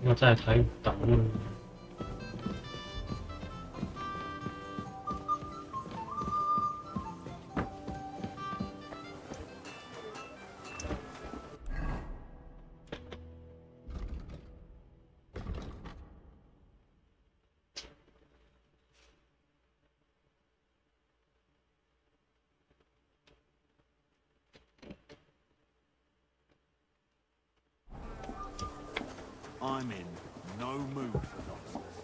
我真係睇唔到啊！ I'm in no mood for nonsense,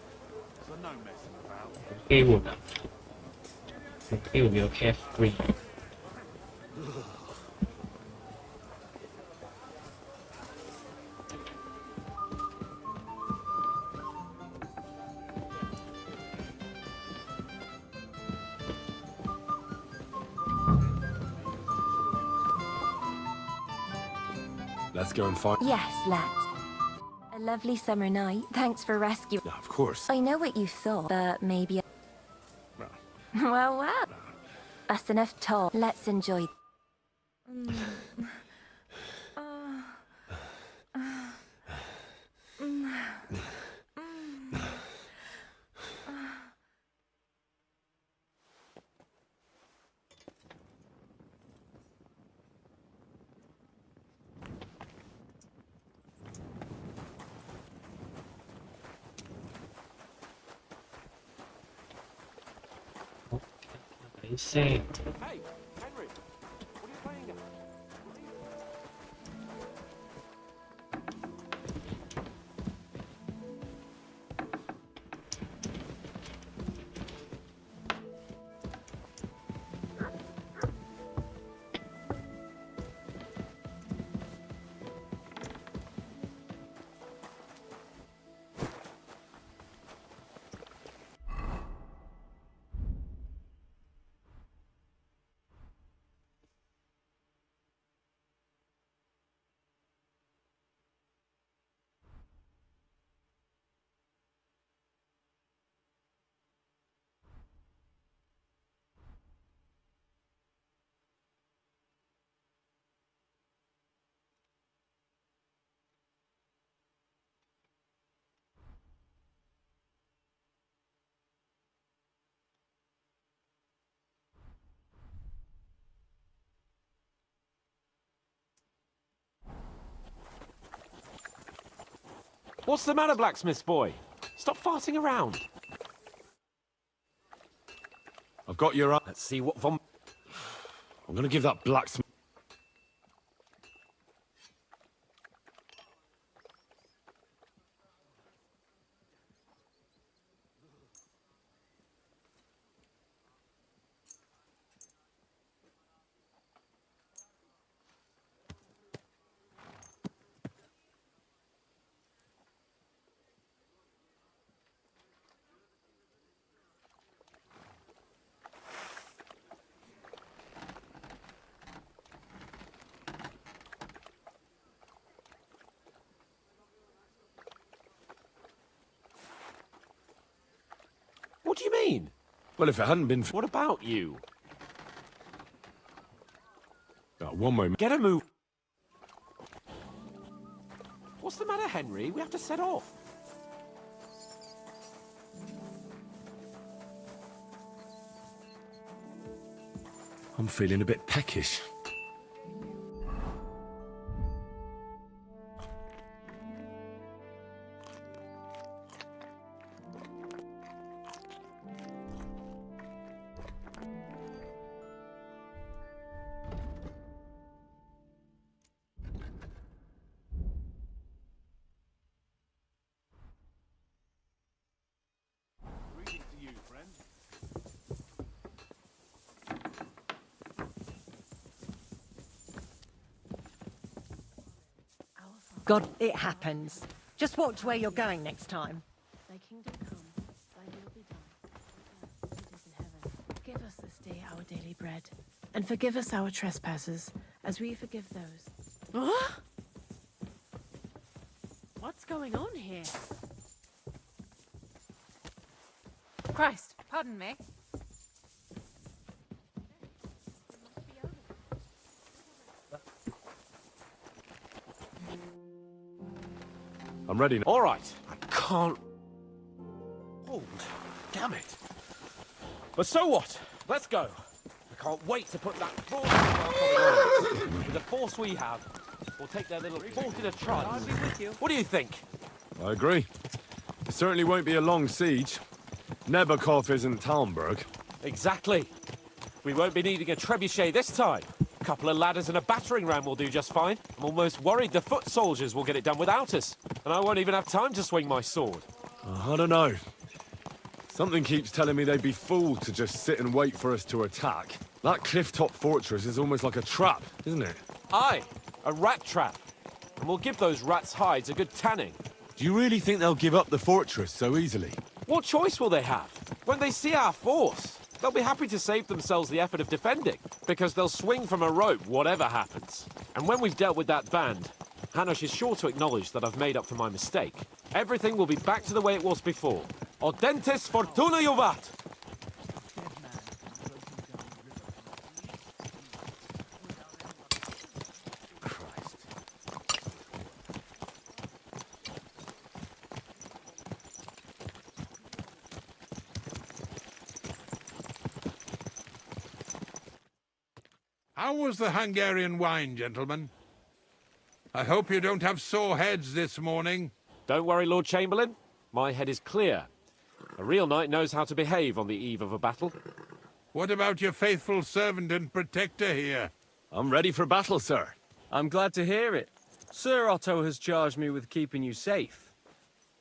so no messing about. 機會啊，機會叫 carefree。Let's go and find... Yes, let's. A lovely summer night. Thanks for rescuing. Yeah, of course. I know what you thought, but maybe... well. That's enough talk. Let's enjoy. Hey, Henry, what are you playing at? What's the matter, blacksmith's boy? Stop farting around. I've got your... Let's see what vom... I'm gonna give that blacksmith... What do you mean? Well, if it hadn't been for... What about you? One moment. Get a move. What's the matter, Henry? We have to set off. I'm feeling a bit peckish. God, it happens. Just watch where you're going next time. Thy kingdom come, thy will be done, as it is in heaven. Give us this day our daily bread, and forgive us our trespasses, as we forgive those. What's going on here? Christ, pardon me. I'm ready now. All right. I can't... Hold. Damn it. But so what? Let's go. I can't wait to put that force on. With the force we have, we'll take their little fort in a trice. I'll be with you. What do you think? I agree. It certainly won't be a long siege. Nebuchadnezzar isn't Talmberg. Exactly. We won't be needing a trebuchet this time. couple of ladders and a battering ram will do just fine. I'm almost worried the foot soldiers will get it done without us, and I won't even have time to swing my sword. I don't know. Something keeps telling me they'd be fooled to just sit and wait for us to attack. That cliff-top fortress is almost like a trap, isn't it? Aye, a rat trap. And we'll give those rats' hides a good tanning. Do you really think they'll give up the fortress so easily? What choice will they have? When they see our force, they'll be happy to save themselves the effort of defending, because they'll swing from a rope whatever happens. And when we've dealt with that band, Hanush is sure to acknowledge that I've made up for my mistake. Everything will be back to the way it was before. Audentes fortuna juvat! How was the Hungarian wine, gentlemen? I hope you don't have sore heads this morning. Don't worry, Lord Chamberlain. My head is clear. A real knight knows how to behave on the eve of a battle. What about your faithful servant and protector here? I'm ready for battle, sir. I'm glad to hear it. Sir Otto has charged me with keeping you safe.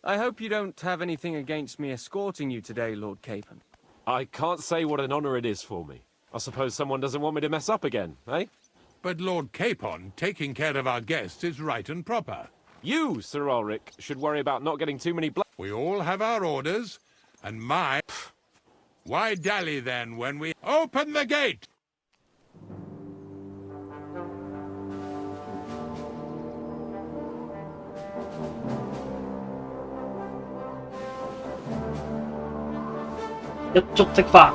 I hope you don't have anything against me escorting you today, Lord Capon. I can't say what an honor it is for me. I suppose someone doesn't want me to mess up again, eh? But Lord Capon, taking care of our guests is right and proper. You, Sir Ulrich, should worry about not getting too many We all have our orders, and my... Why dally then when we... Open the gate!一觸即發。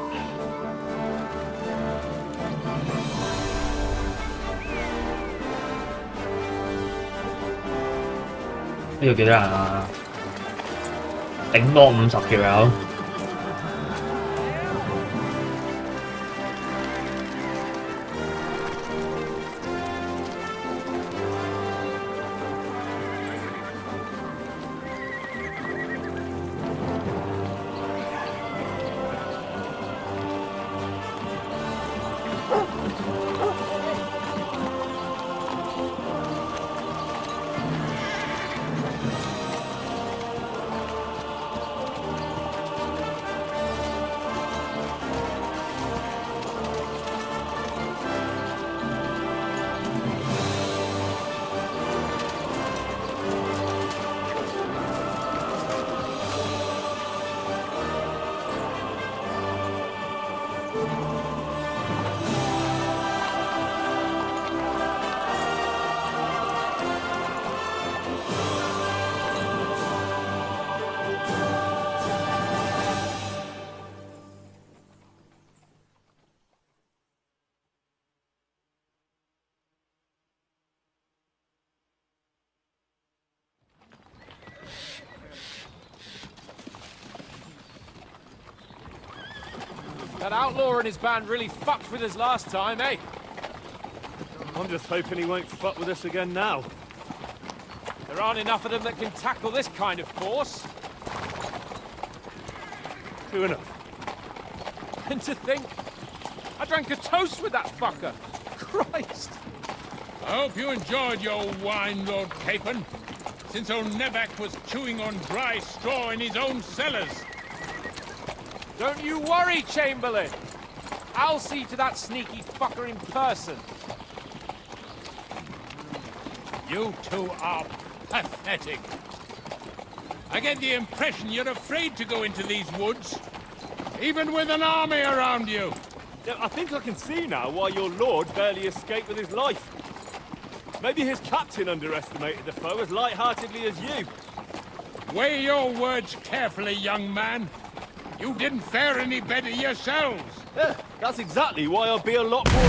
呢度幾多人啊？頂多50條友。That outlaw and his band really fucked with us last time, eh? I'm just hoping he won't fuck with us again now. There aren't enough of them that can tackle this kind of force. True enough. And to think, I drank a toast with that fucker. Christ! I hope you enjoyed your wine, Lord Capon, since old Nevak was chewing on dry straw in his own cellars. Don't you worry, Chamberlain. I'll see to that sneaky fucker in person. You two are pathetic. I get the impression you're afraid to go into these woods, even with an army around you. I think I can see now why your lord barely escaped with his life. Maybe his captain underestimated the foe as light-heartedly as you. Weigh your words carefully, young man. You didn't fare any better yourselves. Yeah, that's exactly why I'll be a lot more...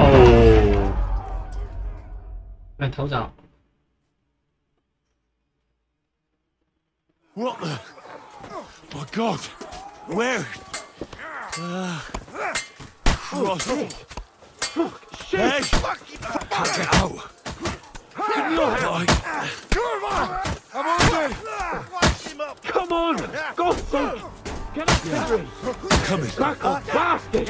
Oh， 俾人偷襲。 What the... My God! Where... Shit! Hey! Can't get out! Give me your hand! I'm wounded! Come on! God's sake! Get up, Henry! Coming. Back up, bastard!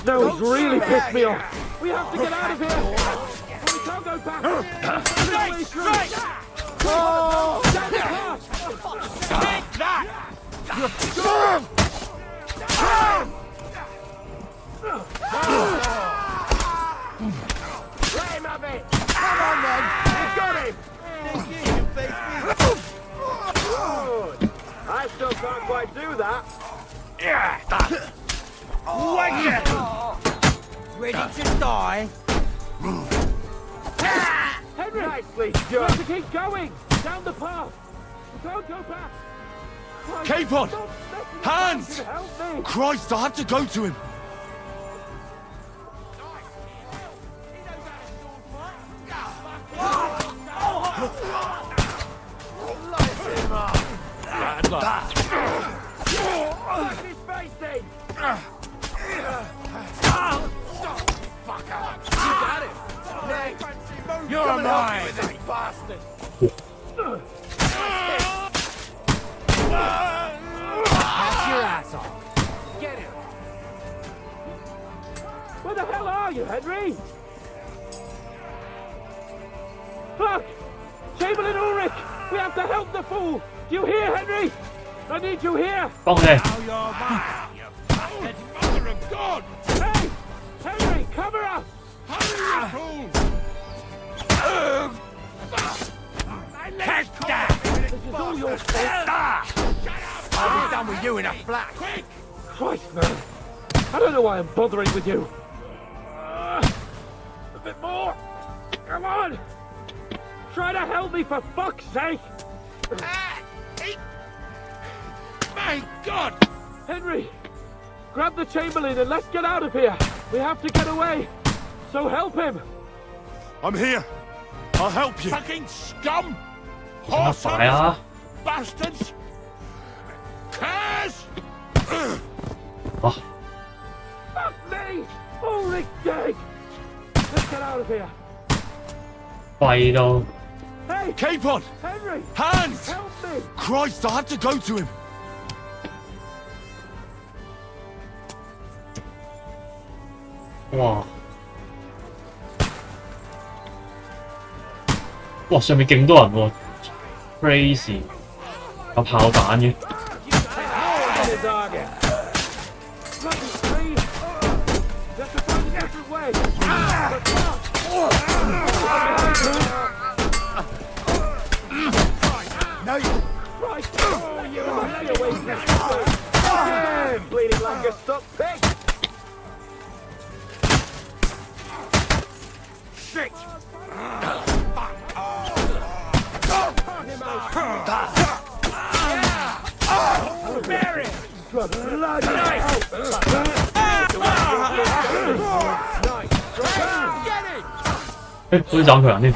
Now he's really pissed me off! We have to get out of here! We can't go back! Straight! Oh! Take that! Let him have it! Come on then! You got him! You can face me! Good. I still can't quite do that. Wake it! Ready to die? Henry! Nicely done! We have to keep going! Down the path! We can't go back! Capon! Hands! Help me! Christ, I have to go to him! Bad luck. Look his face in! Fuck up! You got it! Next! You're mine! With this bastard! Pass your ass off! Get him! Where the hell are you, Henry? Look! Chamberlain Ulrich! We have to help the fool! Do you hear, Henry? I need you here! Now you're mine, you bastard! Mother of God! Hey! Henry, cover us! Hurry, you fool! Catch that! This is all your fault! I'll be done with you in a flash! Quick! Christ, man! I don't know why I'm bothering with you! A bit more! Come on! Try to help me, for fuck's sake! My God! Henry! Grab the Chamberlain and let's get out of here! We have to get away! So help him! I'm here! I'll help you! Fucking scum! 快啊！ Bastards! Curse! Oh. Fuck me! Ulrich dead! Let's get out of here! 廢到 Hey! Capon! Henry! Hands! Help me! Christ, I have to go to him! 哇！哇！上面勁多人喎 ，crazy 有炮彈嘅。 No, you... Christ! Oh, you lay away from this way! Damn! Bleeding like a stuck pig! Shit! Bury him! Bloody knife! Get it! 誒，好似斬佢人添。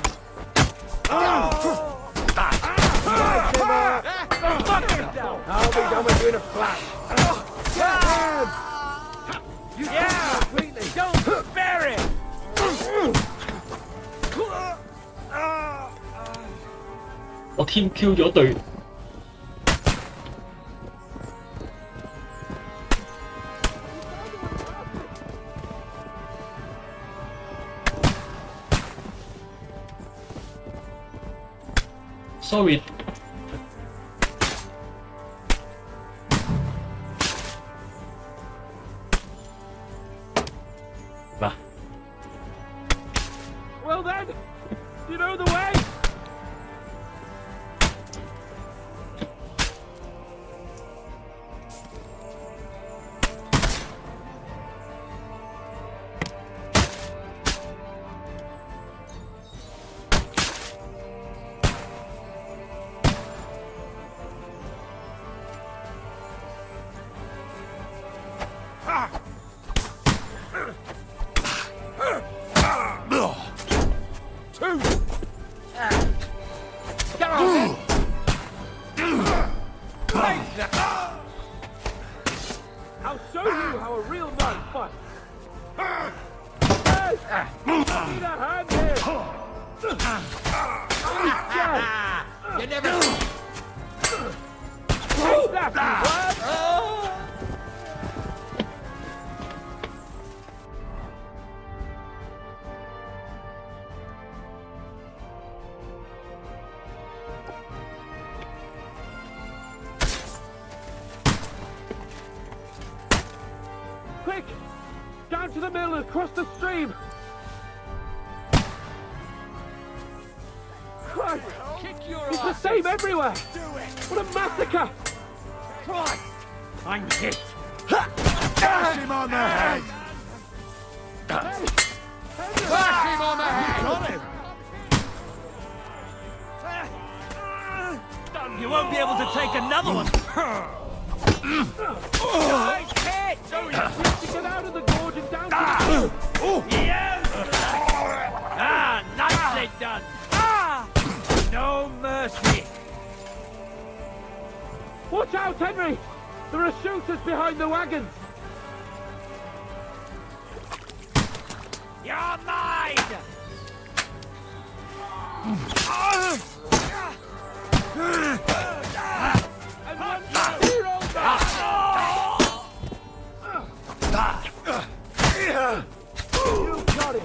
I'll be done with you in a flash. Yeah, completely. Don't bury it. 我天 Q 咗隊。Sorry。 Well then, you know the way? You never... Take that, Quick! Down to the mill and across the stream! Christ! It's the same everywhere! What a massacre! Christ! I'm hit! Bash him on the head! Bash him on the head! Got him! You won't be able to take another one! Nice hit! So we have to get out of the gorge and down to the Yes! Nicely done! No mercy! Watch out, Henry! There are shooters behind the wagons! You're mine! And one hero back! You got it!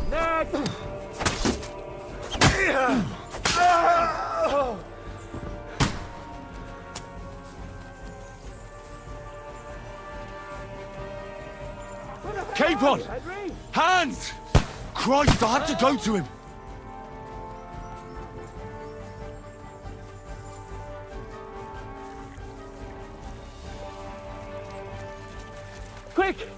Next! Capon! Hands! Christ, I have to go to him! Quick!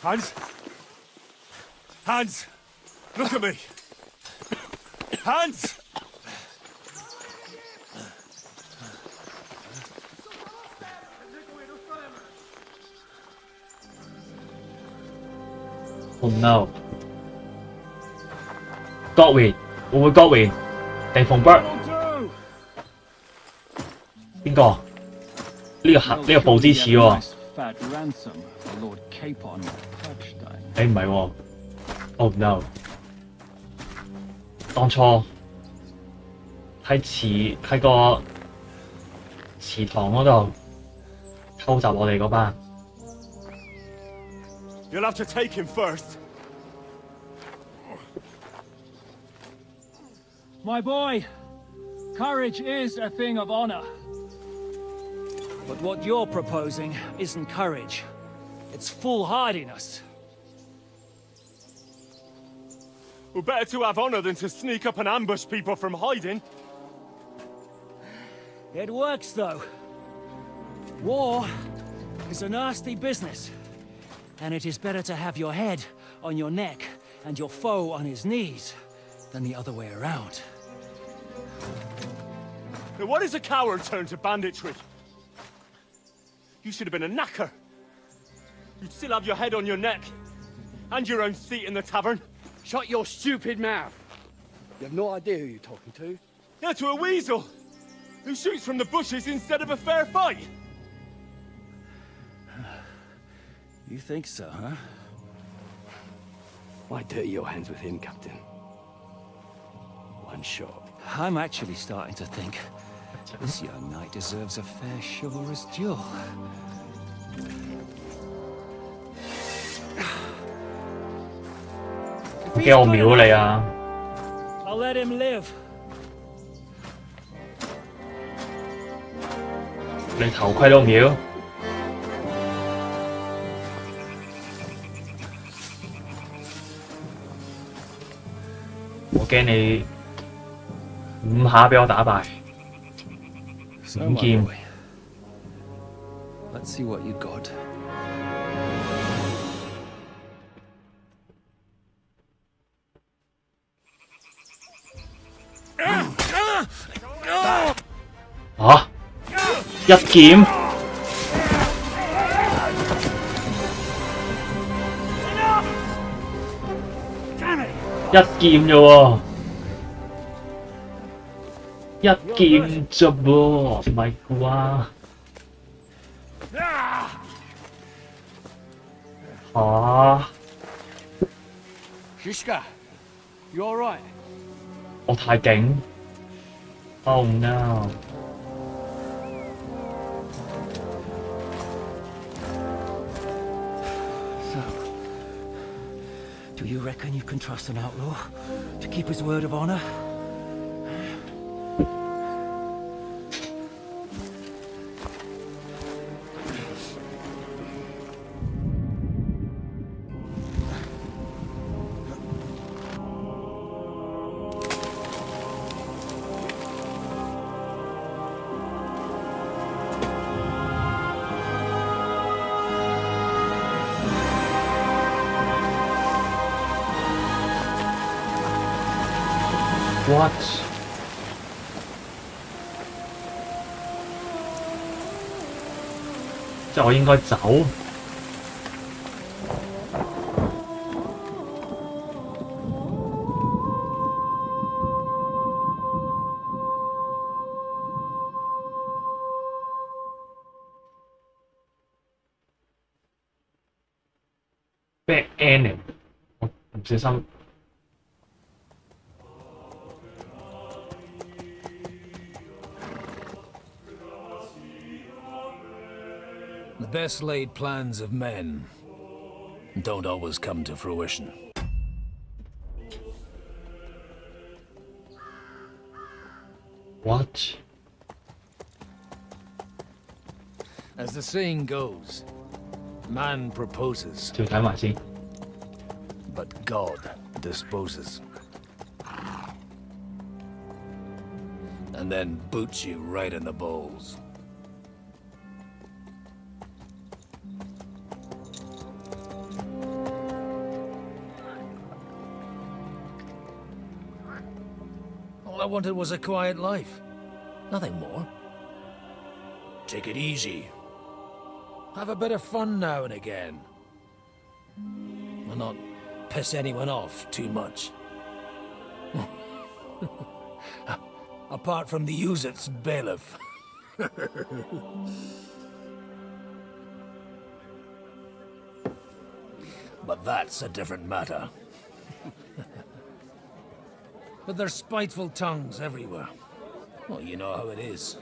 Hans? Hans! Look at me! Hans! Oh no！國元會唔會國元？定馮伯？邊個？呢個報紙似喎。誒唔係喎。Oh no！當初喺個祠堂嗰度偷襲我哋嗰班。You'll have to take him first. My boy, courage is a thing of honor. But what you're proposing isn't courage. It's foolhardiness. Well, better to have honor than to sneak up and ambush people from hiding. It works, though. War is a nasty business. And it is better to have your head on your neck and your foe on his knees than the other way around. Now, what is a coward turn to banditry? You should have been a knacker. You'd still have your head on your neck and your own seat in the tavern. Shut your stupid mouth. You have no idea who you're talking to. Yeah, to a weasel who shoots from the bushes instead of a fair fight. You think so, huh? Why dirty your hands with him, Captain? One shot. I'm actually starting to think this young knight deserves a fair chivalrous duel. I'll let him live. 你頭盔都秒？我驚你5下俾我打敗，5劍。Let's see what you got. 啊！一劍。一劍啫喎。一劍啫噃，唔係啩？嚇！ Shishka, you all right? 我太勁 ！Oh no！ Do you reckon you can trust an outlaw to keep his word of honor? What？ 即係我應該走？咩 ending？ 我唔小心。 The best laid plans of men don't always come to fruition. What? As the saying goes, man proposes, 照睇埋先。 but God disposes. And then boots you right in the balls. All I wanted was a quiet life. Nothing more. Take it easy. Have a bit of fun now and again. And not piss anyone off too much. Apart from the Uzit's bailiff. But that's a different matter. But there's spiteful tongues everywhere. Well, you know how it is.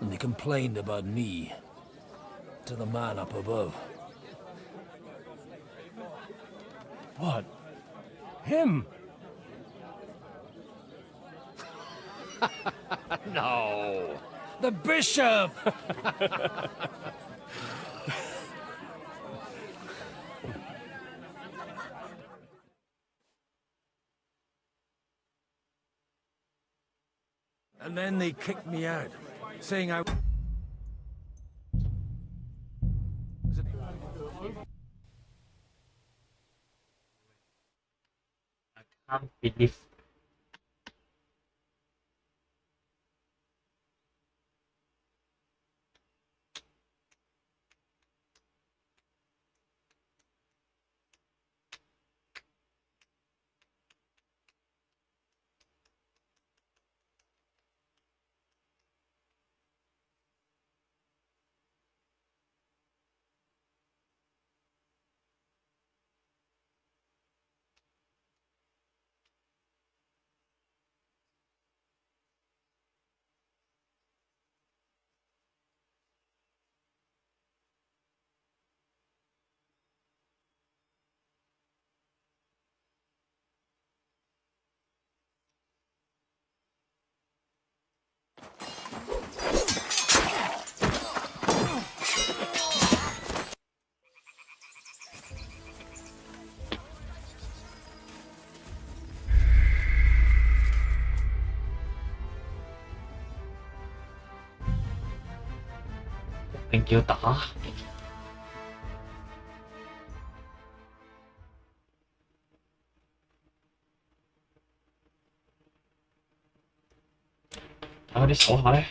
And they complained about me to the man up above. What? Him? No! The bishop! And then they kicked me out, saying I... can't believe定叫打。睇下啲手下咧。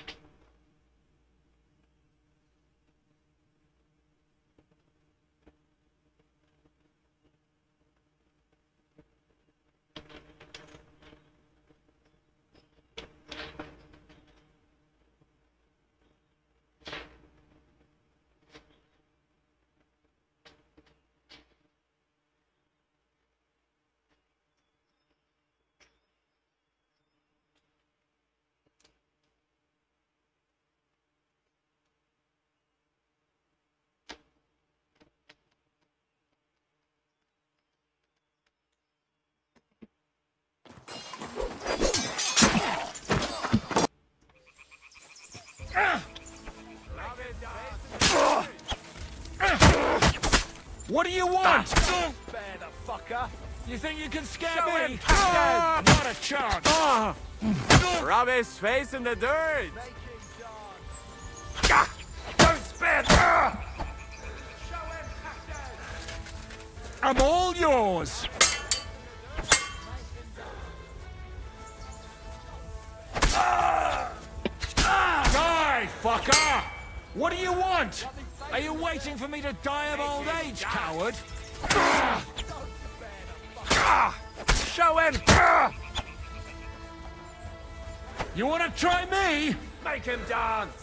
What do you want? Spare the fucker! You think you can scare Show me? him, Captain! Not a chance! Rub his face in the dirt! Don't spare the... I'm all yours! Die, fucker! What do you want? Are you waiting for me to die of old age, coward? Show him! You want to try me? Make him dance!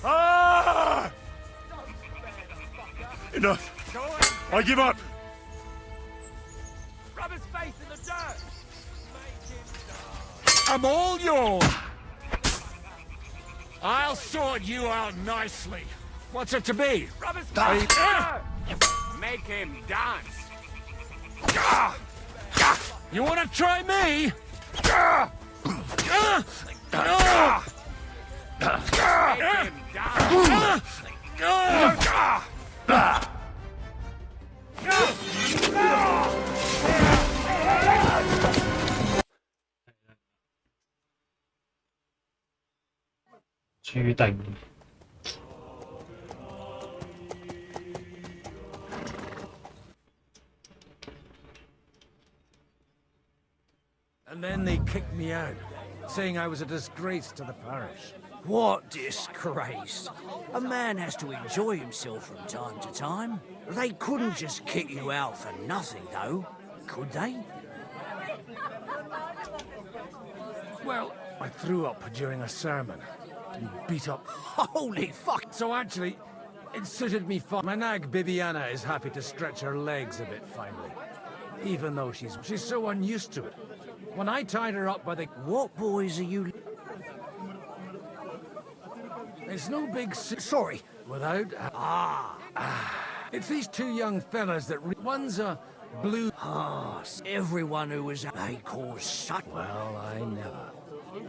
Enough! I give up! Rub his face in the dirt! I'm all yours! I'll sort you out nicely. What's it to be? Rub his face in the dirt! Make him dance! You want to try me? Make him dance!注定 And then they kicked me out, saying I was a disgrace to the parish. What disgrace? A man has to enjoy himself from time to time. They couldn't just kick you out for nothing, though, could they? Well, I threw up during a sermon. And beat up. Holy fuck! So actually, it suited me fine. My nag Bibiana is happy to stretch her legs a bit finally. Even though she's so unused to it. When I tied her up by the... What boys are you... It's no big... Sorry. Without... It's these two young fellas that... One's a blue... everyone who was... They cause such... Well, I never...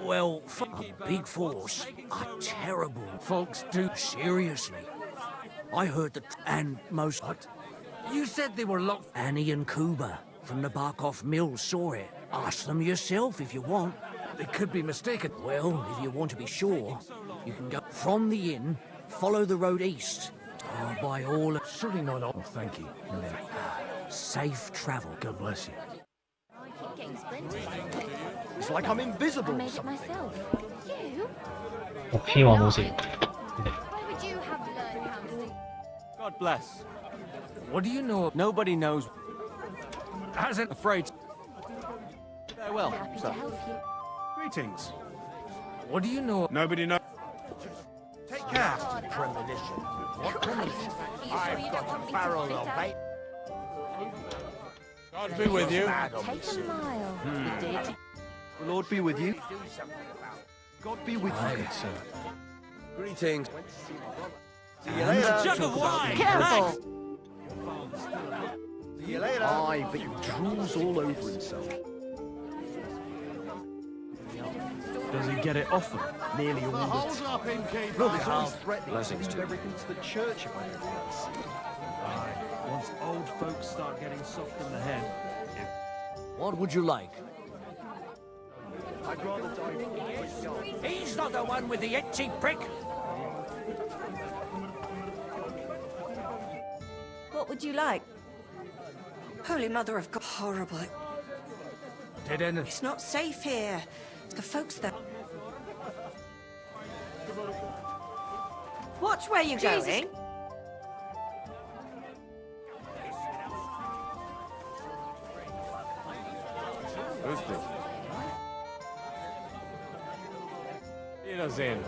Well, a big force are terrible. Folks do... Seriously. I heard that... And most... What? You said they were locked... Annie and Kuba from the Barkov Mill saw it. Ask them yourself if you want. They could be mistaken. Well, if you want to be sure, you can go from the inn, follow the road east. Oh, by all... Surely not all, thank you. And then... Safe travel. God bless you. I keep getting sprinted. It's like I'm invisible. I made it myself. You? 我希望冇事。 Why would you have learned how to do? God bless. What do you know? Nobody knows. Hasn't... Afraid. Farewell, Happy to sir. help you. Greetings. What do you know? Nobody knows. Take care. Premonition. What premonition? I've got a barrel of bait. God be with you. Take a mile. We did. The Lord be with you. God be with you. Aye, sir. Greetings. See you later. Jug of wine! Careful! See you later. Aye, but he drools all over himself. Does he get it often? Nearly all the time. Up in Look, he's threatening to Blessings leave to everything to the church if I ever else. Aye, once old folks start getting soft in the head. What would you like? I'd rather die. He's not the one with the itchy prick! What would you like? Holy Mother of God, horrible. Dead end. It's not safe here. The folks that... Watch where you're going. Who's this? Let us in.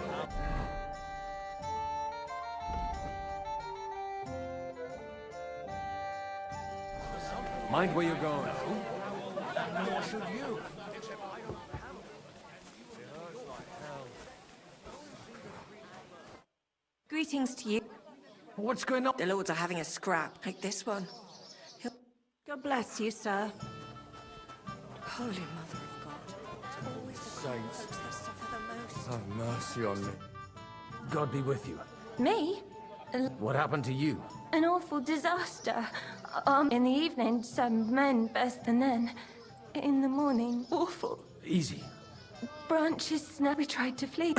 Mind where you're going. Nor should you. Greetings to you. What's going on? The lords are having a scrap, like this one. God bless you, sir. Holy Mother of God. Always the Saints. folks that suffer the most. Have mercy on me. God be with you. Me? What happened to you? An awful disaster. In the evening, some men burst, and then, in the morning, awful. Easy. Branches snapped. We tried to flee.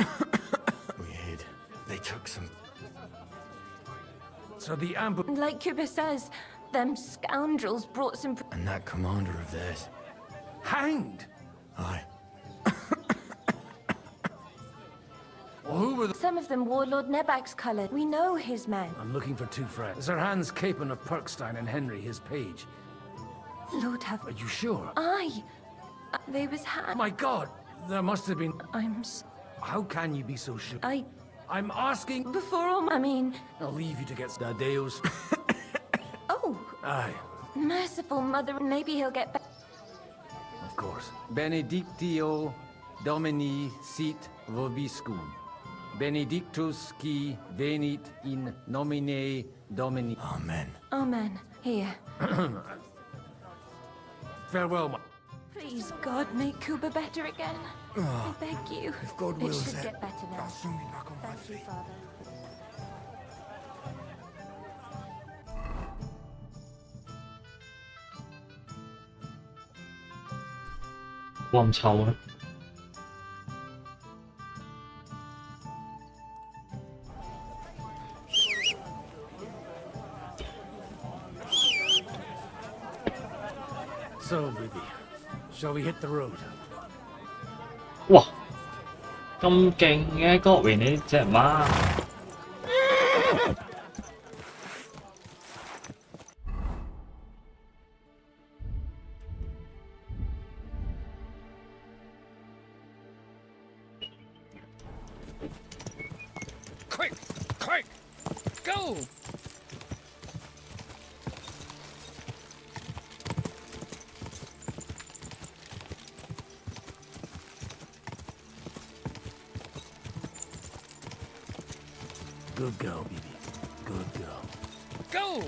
We hid. They took some... So the ambush... Like Cuba says, them scoundrels brought some... And that commander of theirs... Hanged? Aye. Well, who were the... Some of them Warlord Nebak's colour. We know his men. I'm looking for two friends. Sir Hans Capon of Perkstein and Henry, his page. Lord have... Are you sure? Aye. They was hanged. My God! There must have been... I'm... How can you be so sure? I'm asking... Before all... I mean... I'll leave you to get... Deus. Oh! Aye. Merciful mother. Maybe he'll get back. Of course. Benedictio Domini sit vobiscum. Benedictus qui venit in nomine Domini. Amen. Amen. Here. Farewell, my... Please, God, make Cuba better again. I beg you. If God It wills should it, get better now. I'll soon be back on my Thank you, feet. Father.哇咁臭啊！ So, baby, shall we hit the road? 哇！咁勁嘅郭榮呢只馬， Quick! Quick! Go! Good girl, baby. Good girl. Go!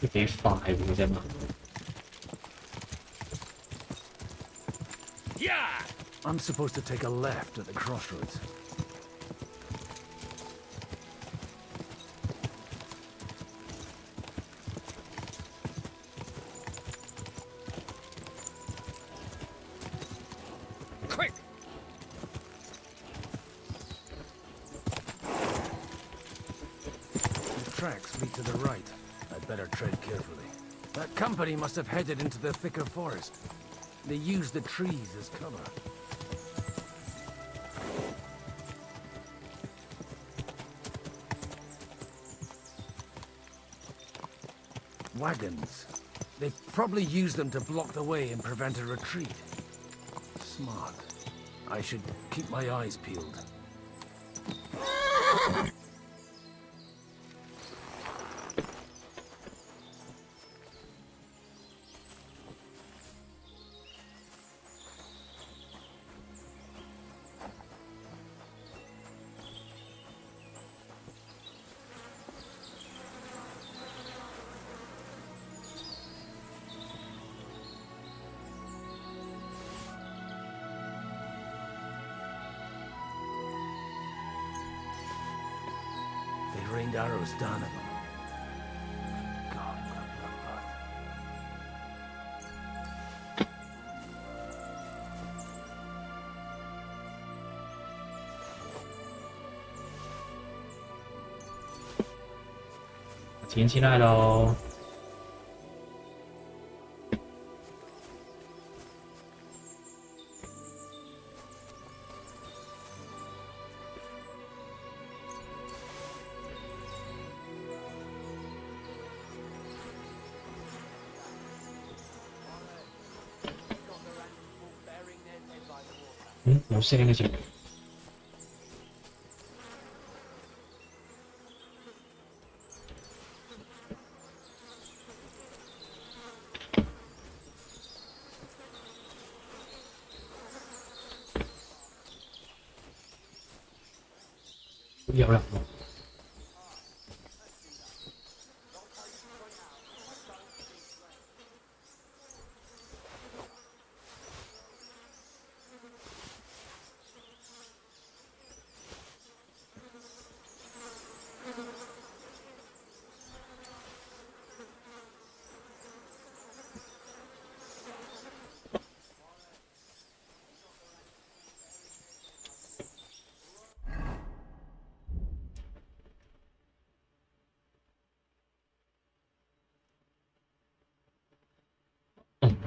都幾快嘅啫嘛。 Yeah! I'm supposed to take a left at the crossroads. Quick! The tracks lead to the right. I'd better tread carefully. That company must have headed into the thicker forest. They use the trees as cover. Wagons. They probably use them to block the way and prevent a retreat. Smart. I should keep my eyes peeled. They rained arrows down at them. God, what a bloodbath. Có錢先啦喺度。 冇聲嘅啫。有人喎。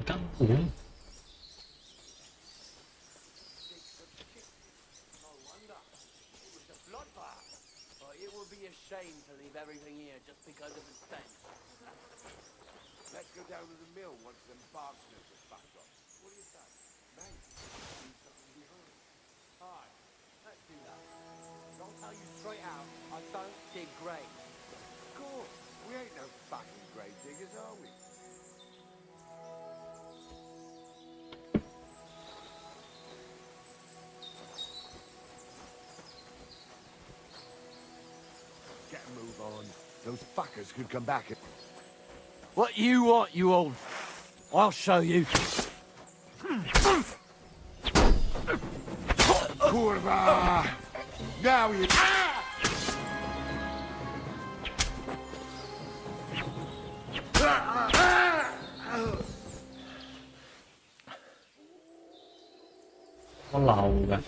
根本 It would be a shame to leave everything here just because of the stench. Let's go down to the mill once them bastards are back up. What do you say? Maybe leave something behind. Aye, let's do that. I'll tell you straight out, I don't dig graves. Of course, we ain't no fucking grave diggers, are we? Get a move on. Those fuckers could come back and... What you want, you old... I'll show you. Kurva! Now you... có lầu kìa.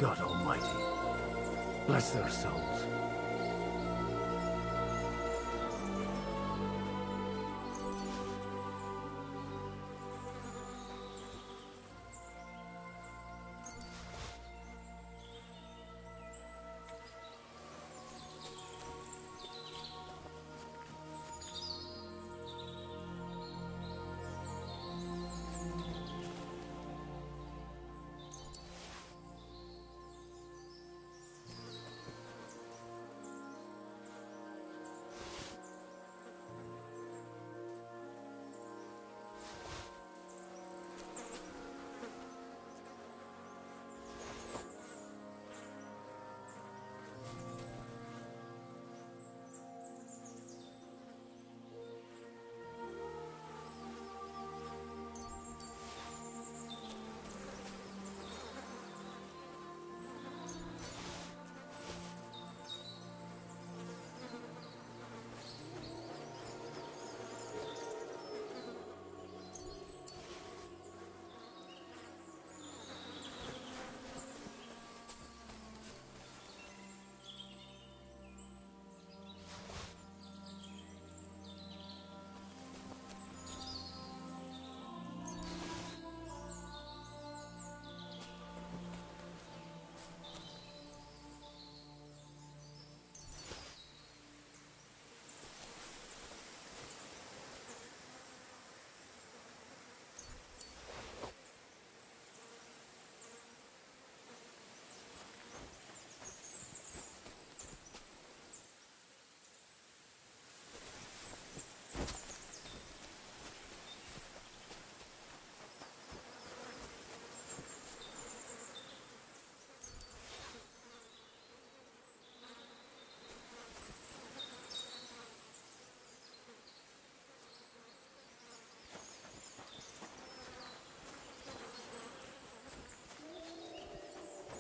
God Almighty, bless their souls.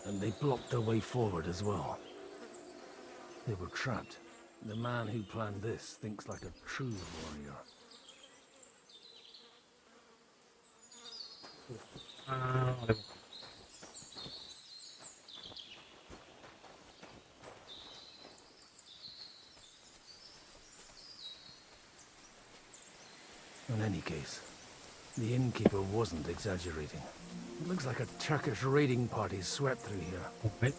And they blocked their way forward as well. They were trapped. The man who planned this thinks like a true warrior. In any case, the innkeeper wasn't exaggerating. It looks like a Turkish raiding party swept through here.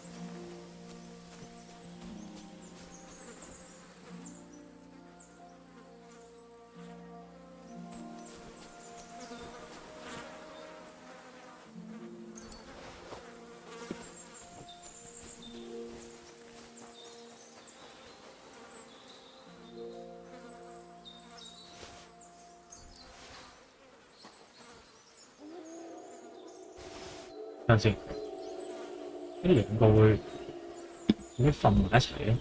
等陣先，呢兩個會點解瞓埋一齊嘅？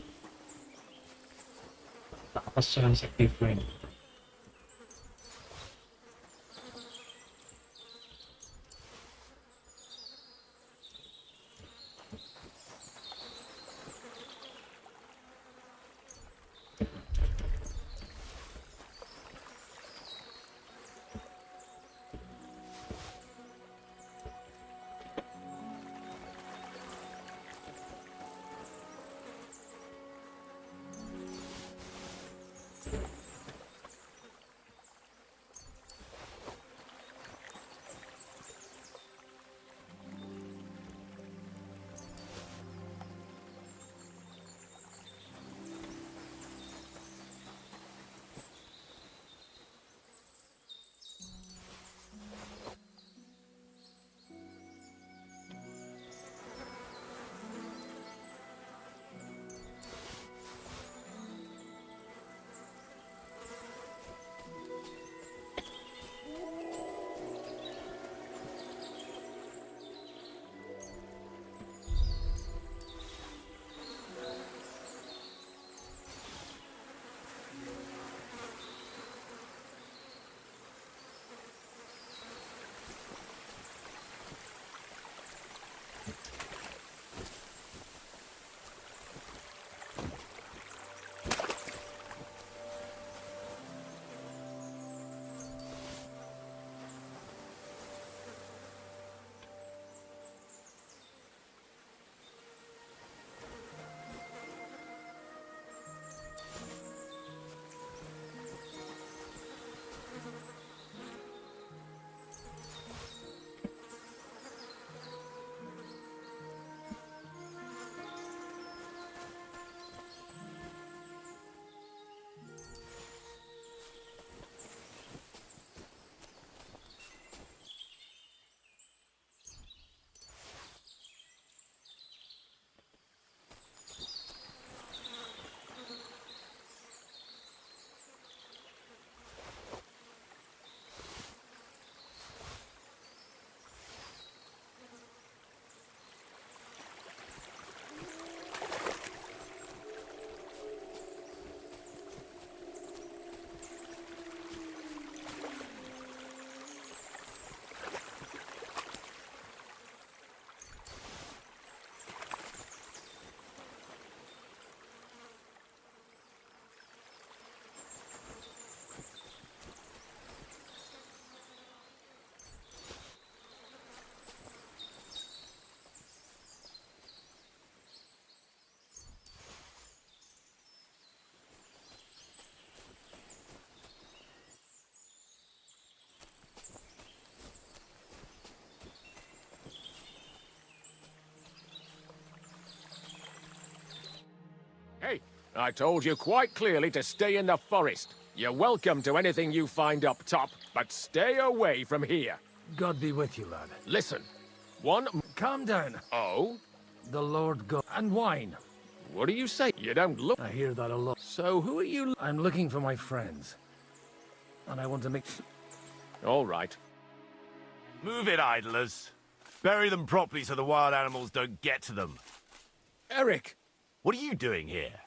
打不相識啲 friend。Hey, I told you quite clearly to stay in the forest. You're welcome to anything you find up top, but stay away from here. God be with you, lad. Listen, one... Calm down. Oh? The Lord God... And wine. What do you say? You don't look... I hear that a lot. So who are you... I'm looking for my friends. And I want to make... All right. Move it, idlers. Bury them properly so the wild animals don't get to them. Eric! What are you doing here?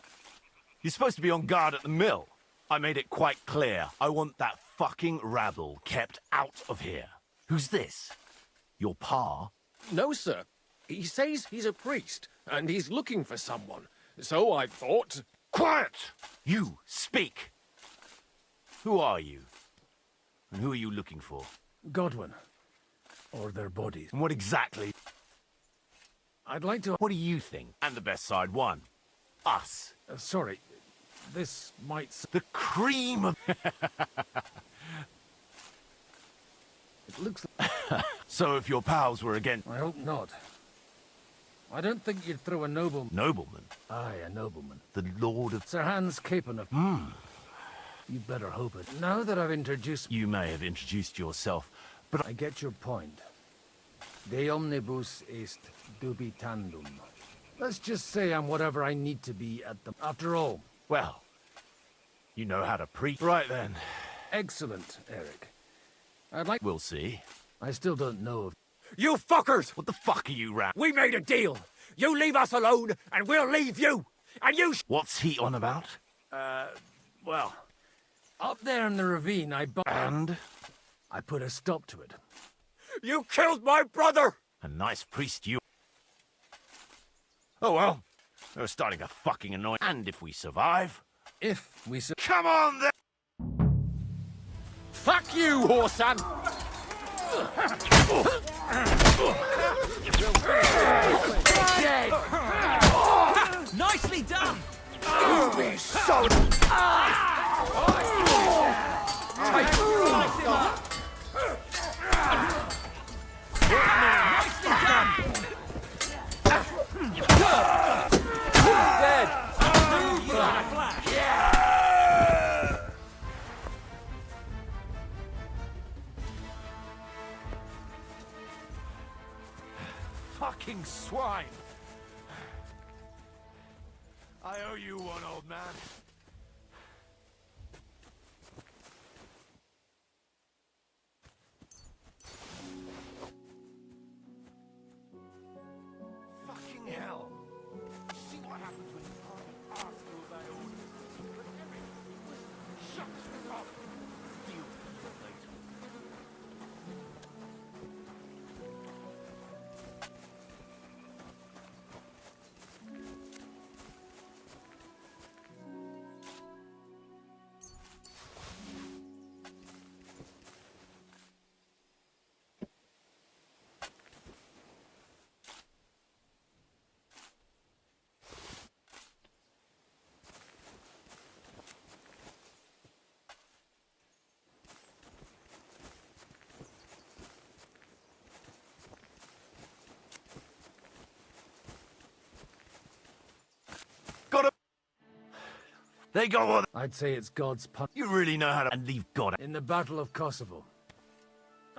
You're supposed to be on guard at the mill. I made it quite clear. I want that fucking rabble kept out of here. Who's this? Your pa? No, sir. He says he's a priest, and he's looking for someone. So I thought... Quiet! You, speak! Who are you? And who are you looking for? Godwin. Or their bodies. And what exactly? I'd like to... What do you think? And the best side won. Us. Sorry. This might... The cream of... It looks like... So if your pals were against... I hope not. I don't think you'd throw a nobleman... Nobleman? Aye, a nobleman. The Lord of... Sir Hans Capon of... You'd better hope it. Now that I've introduced... You may have introduced yourself, but... I get your point. De omnibus est dubitandum. Let's just say I'm whatever I need to be at the... After all... Well, you know how to preach. Right then. Excellent, Eric. I'd like... We'll see. I still don't know if... You fuckers! What the fuck are you, Ram? We made a deal. You leave us alone, and we'll leave you. And you... What's he on about? Well... Up there in the ravine, And? I put a stop to it. You killed my brother! A nice priest you... Oh well. We're starting to fucking annoy... And if we survive... If we Come on then! Fuck you, whoreson! Dead! Nicely done! You be so... Dead! Fucking swine! I owe you one, old man. Fucking hell! See what happens when you can't ask to obey orders. But Eric, shut up! Deal with you later. They go on. I'd say it's God's pun. You really know how to... And leave God... In the Battle of Kosovo.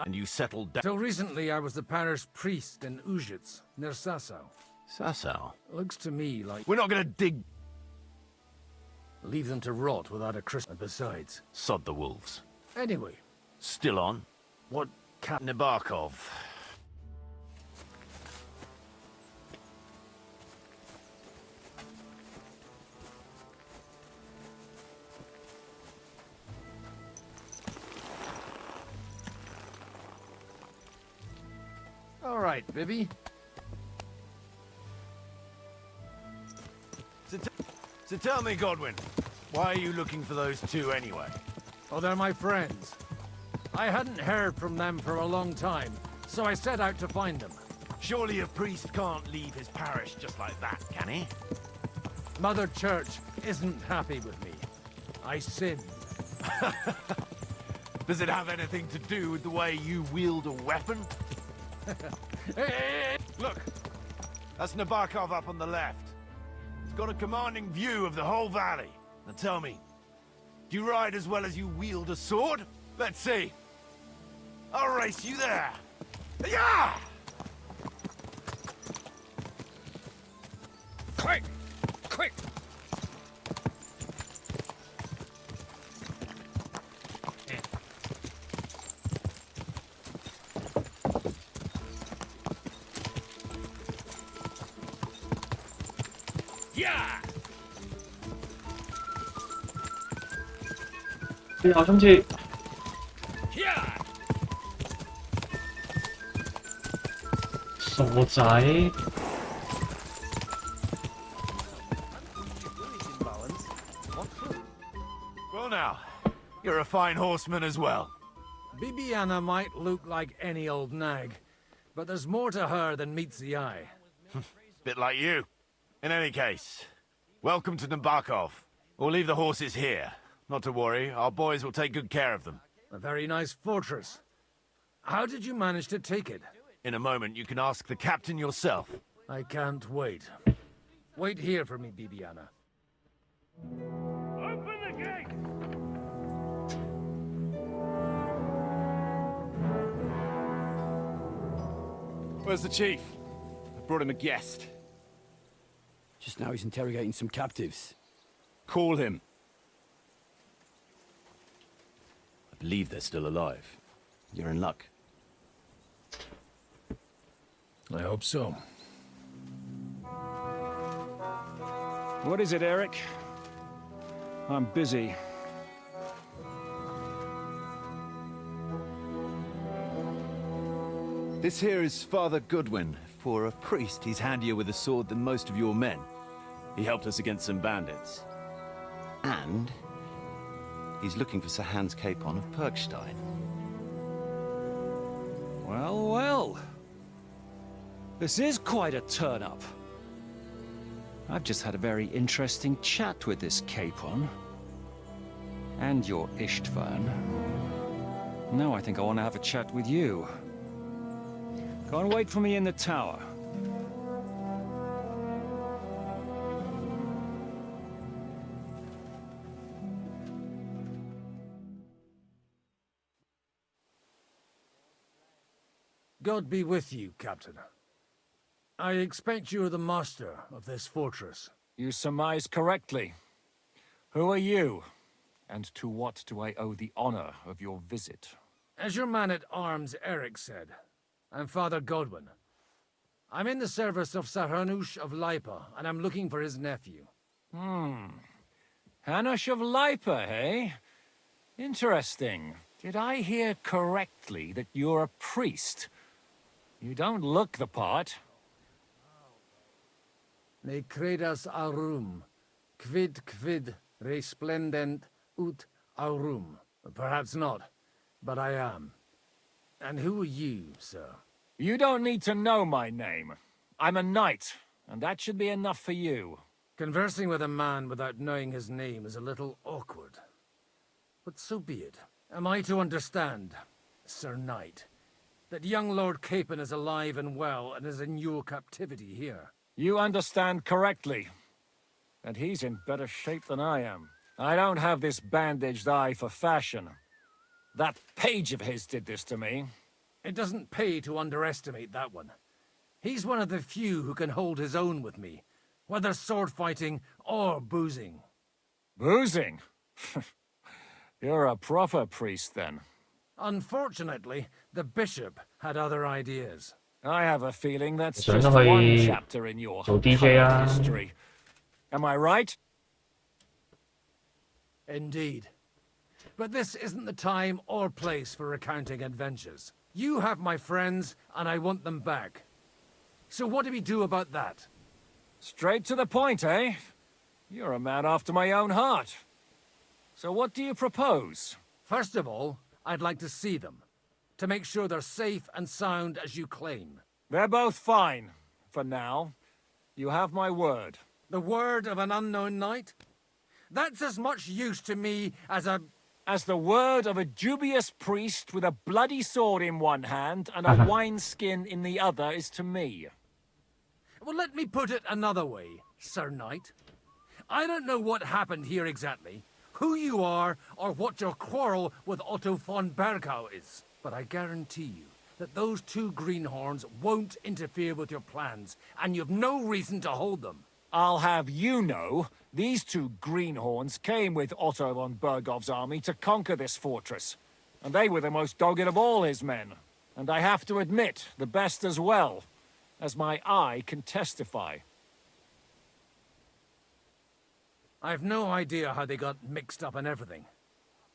And you settled down... Till recently, I was the parish priest in Ujits, near Sasau. Sasau? Looks to me like... We're not gonna dig... Leave them to rot without a Christmas. And besides... Sod the wolves. Anyway. Still on? What... Nabokov. All right, Bibby. So tell me, Godwin, why are you looking for those two anyway? Oh, they're my friends. I hadn't heard from them for a long time, so I set out to find them. Surely a priest can't leave his parish just like that, can he? Mother Church isn't happy with me. I sinned. Does it have anything to do with the way you wield a weapon? Hey! Look, that's Nabokov up on the left. He's got a commanding view of the whole valley. Now tell me, do you ride as well as you wield a sword? Let's see. I'll race you there. Yeah! Quick! Quick! Yeah! 最後今次 Yeah! 傻仔。Well now, you're a fine horseman as well. Bibiana might look like any old nag, but there's more to her than meets the eye. Bit like you. In any case, welcome to Nabokov. We'll leave the horses here. Not to worry, our boys will take good care of them. A very nice fortress. How did you manage to take it? In a moment, you can ask the captain yourself. I can't wait. Wait here for me, Bibiana. Open the gate! Where's the chief? I brought him a guest. Just now he's interrogating some captives. Call him. I believe they're still alive. You're in luck. I hope so. What is it, Eric? I'm busy. This here is Father Goodwin. For a priest, he's handier with a sword than most of your men. He helped us against some bandits. And he's looking for Sir Hans Capon of Perkstein. Well, well. This is quite a turn-up. I've just had a very interesting chat with this Capon. And your Istvan. Now I think I want to have a chat with you. Go and wait for me in the tower. God be with you, Captain. I expect you're the master of this fortress. You surmise correctly. Who are you? And to what do I owe the honor of your visit? As your man-at-arms Eric said, I'm Father Godwin. I'm in the service of Sahanush of Lipa, and I'm looking for his nephew. Hanush of Lipa, eh? Interesting. Did I hear correctly that you're a priest? You don't look the part. Ne credas aurum, quid resplendent ut aurum. Perhaps not, but I am. And who are you, sir? You don't need to know my name. I'm a knight, and that should be enough for you. Conversing with a man without knowing his name is a little awkward. But so be it. Am I to understand, Sir Knight, that young Lord Capon is alive and well and is in your captivity here? You understand correctly. And he's in better shape than I am. I don't have this bandaged eye for fashion. That page of his did this to me. It doesn't pay to underestimate that one. He's one of the few who can hold his own with me, whether sword fighting or boozing. Boozing? You're a proper priest, then. Unfortunately, the bishop had other ideas. I have a feeling that's 想 just 去 one chapter in your 做 DJ 啊 history. Am I right? Indeed. But this isn't the time or place for recounting adventures. You have my friends, and I want them back. So what do we do about that? Straight to the point, eh? You're a man after my own heart. So what do you propose? First of all, I'd like to see them, to make sure they're safe and sound as you claim. They're both fine, for now. You have my word. The word of an unknown knight? That's as much use to me as the word of a dubious priest with a bloody sword in one hand and a wineskin in the other is to me. Well, let me put it another way, Sir Knight. I don't know what happened here exactly, who you are, or what your quarrel with Otto von Bergau is. But I guarantee you that those two greenhorns won't interfere with your plans, and you've no reason to hold them. I'll have you know, these two greenhorns came with Otto von Bergov's army to conquer this fortress. And they were the most dogged of all his men. And I have to admit, the best as well, as my eye can testify. I've no idea how they got mixed up in everything.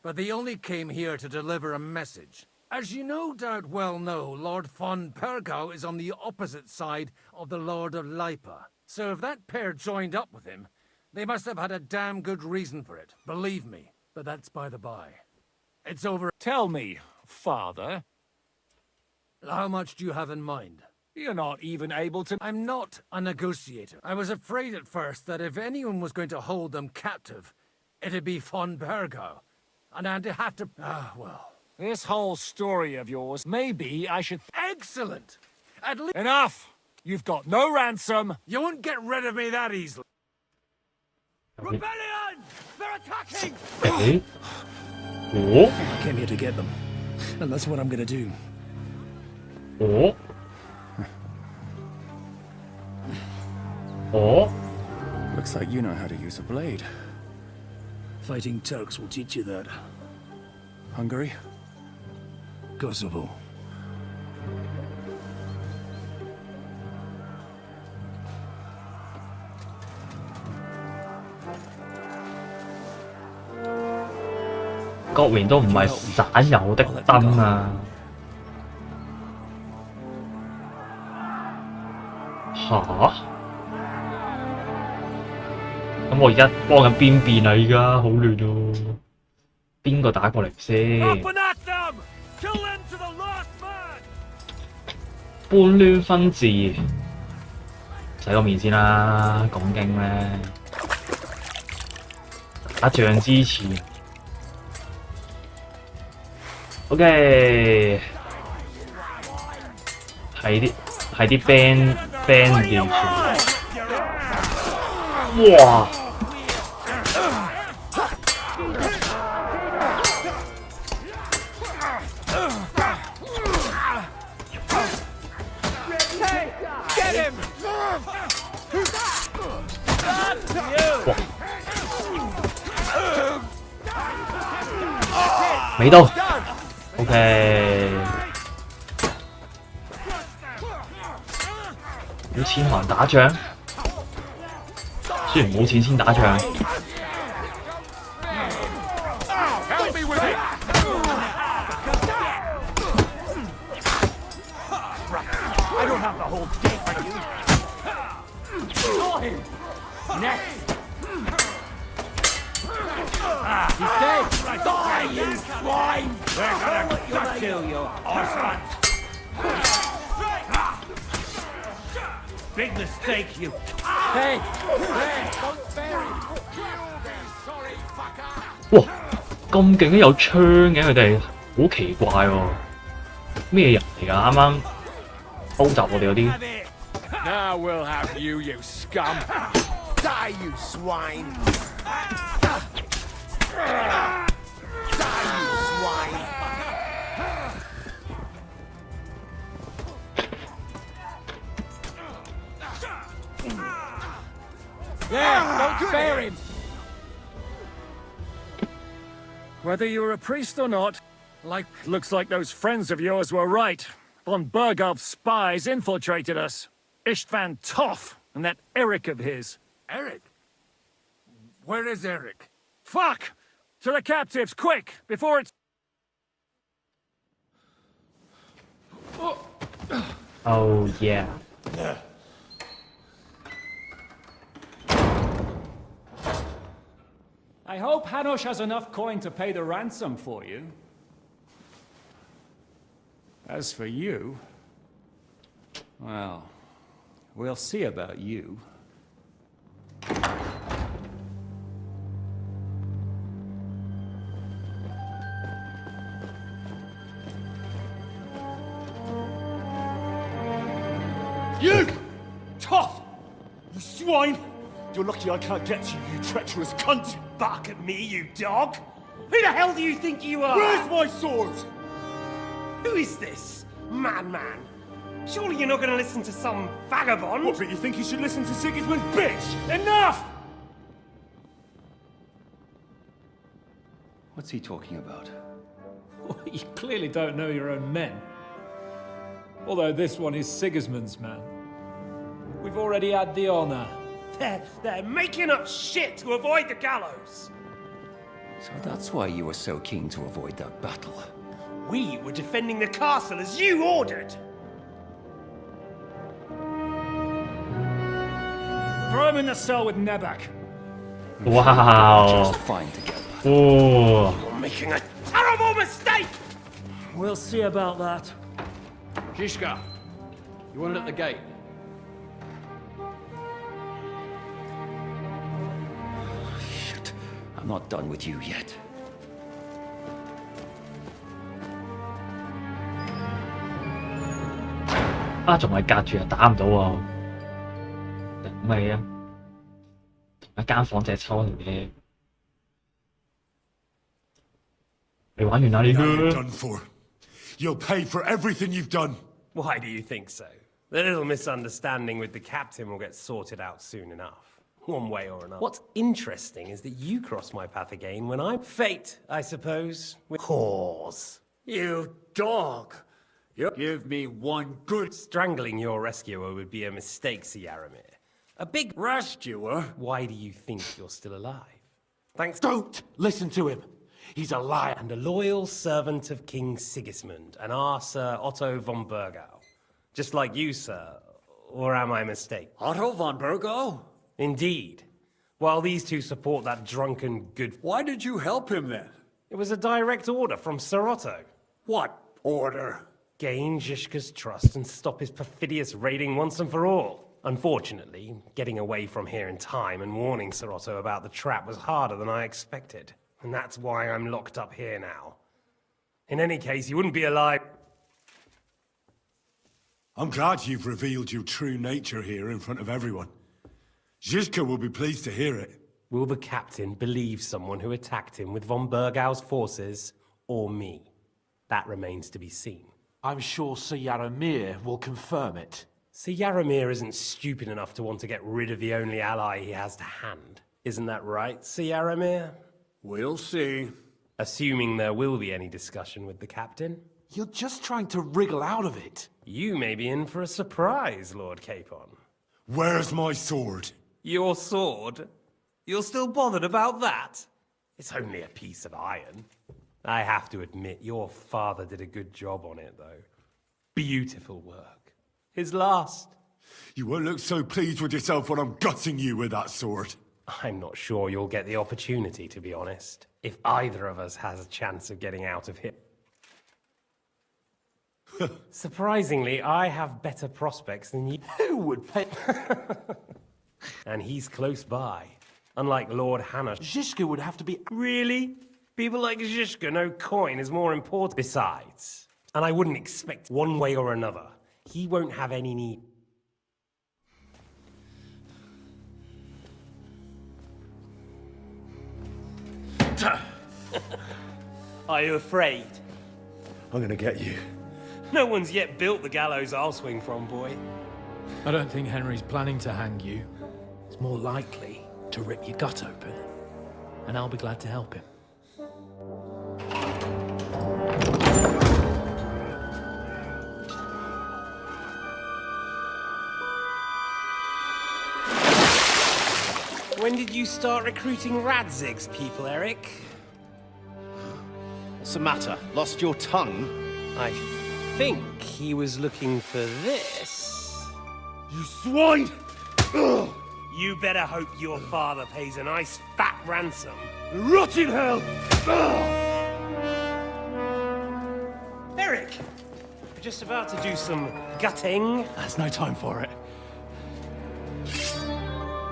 But they only came here to deliver a message. As you no doubt well know, Lord von Pergau is on the opposite side of the Lord of Lipa. So if that pair joined up with him, they must have had a damn good reason for it. Believe me. But that's by the by. It's over. Tell me, father. How much do you have in mind? You're not even able to... I'm not a negotiator. I was afraid at first that if anyone was going to hold them captive, it'd be von Pergau. And I'd have to... well... This whole story of yours, maybe I should... Excellent! At least... Enough! You've got no ransom. You won't get rid of me that easily. Rebellion! They're attacking! Oh. I came here to get them. And that's what I'm gonna do. Oh. Oh. Looks like you know how to use a blade. Fighting Turks will teach you that. Hungary? Kosovo.國園都唔係省油的燈啊！吓？咁我而家幫緊邊邊啊？而家好亂喎，邊個打過嚟先？搬亂分治，洗個面先啦，講經咩？打仗之前。OK， 係啲 band 嘅，哇！未到 ，OK。冇錢還打仗，雖然冇錢先打仗。He's dead! Die, you swine! We're gonna kill you, Osman! Big mistake, you... Hey! Hey! Don't bury him! Sorry, fucker! 哇！咁勁都有槍嘅佢哋，好奇怪喎！咩人嚟㗎？啱啱偷襲我哋嗰啲。Now we'll have you, you scum! Die, you swine! Yeah, don't spare him! Whether you're a priest or not, looks like those friends of yours were right. Von Bergov's spies infiltrated us. Istvan Toff and that Eric of his. Eric? Where is Eric? Fuck! To the captives, quick, before it's... Oh, yeah. I hope Hanush has enough coin to pay the ransom for you. As for you... well, we'll see about you. You! Tough! You swine! You're lucky I can't get to you, you treacherous cunt! Bark at me, you dog! Who the hell do you think you are? Where's my sword? Who is this? Madman! Surely you're not going to listen to some vagabond? What, but you think you should listen to Sigismund's bitch? Enough! What's he talking about? You clearly don't know your own men. Although this one is Sigismund's man. We've already had the honor. They're making up shit to avoid the gallows! So that's why you were so keen to avoid that battle. We were defending the castle as you ordered. Throw him in the cell with Nebak. Wow. Just fine together. Oh. You're making a terrible mistake! We'll see about that. Zizka, you want it at the gate? Shit. I'm not done with you yet. Ah, 仲係隔住啊，打唔到喎，頂你啊！同一間房隻抽嚟嘅，你玩完啦呢 Now you're 個。 done for. You'll pay for everything you've done. Why do you think so? The little misunderstanding with the captain will get sorted out soon enough. One way or another. What's interesting is that you cross my path again when I'm fate, I suppose. With whores. You dog! You give me one good... Strangling your rescuer would be a mistake, Yaramir. A big rescuer? Why do you think you're still alive? Thanks. Don't listen to him. He's a liar. And a loyal servant of King Sigismund and our Sir Otto von Burgau. Just like you, sir. Or am I mistaken? Otto von Burgau? Indeed. While these two support that drunken good... Why did you help him then? It was a direct order from Sir Otto. What order? Gain Zizka's trust and stop his perfidious raiding once and for all. Unfortunately, getting away from here in time and warning Sir Otto about the trap was harder than I expected. And that's why I'm locked up here now. In any case, you wouldn't be alive... I'm glad you've revealed your true nature here in front of everyone. Zizka will be pleased to hear it. Will the captain believe someone who attacked him with von Burgau's forces, or me? That remains to be seen. I'm sure Sir Yaramir will confirm it. Sir Yaramir isn't stupid enough to want to get rid of the only ally he has to hand. Isn't that right, Sir Yaramir? We'll see. Assuming there will be any discussion with the captain. You're just trying to wriggle out of it. You may be in for a surprise, Lord Capon. Where's my sword? Your sword? You're still bothered about that? It's only a piece of iron. I have to admit, your father did a good job on it, though. Beautiful work. His last. You won't look so pleased with yourself when I'm gutting you with that sword. I'm not sure you'll get the opportunity, to be honest. If either of us has a chance of getting out of here. Surprisingly, I have better prospects than you. Who would pay? And he's close by. Unlike Lord Hannah. Zizka would have to be... Really? People like Zizka know coin is more important. Besides, and I wouldn't expect one way or another, he won't have any need. Are you afraid? I'm gonna get you. No one's yet built the gallows I'll swing from, boy. I don't think Henry's planning to hang you. It's more likely to rip your gut open. And I'll be glad to help him. When did you start recruiting Radzig's people, Eric? What's the matter? Lost your tongue? I think he was looking for this. You swine! Ugh. You better hope your father pays a nice fat ransom. Rot in hell! Eric! We're just about to do some gutting. There's no time for it.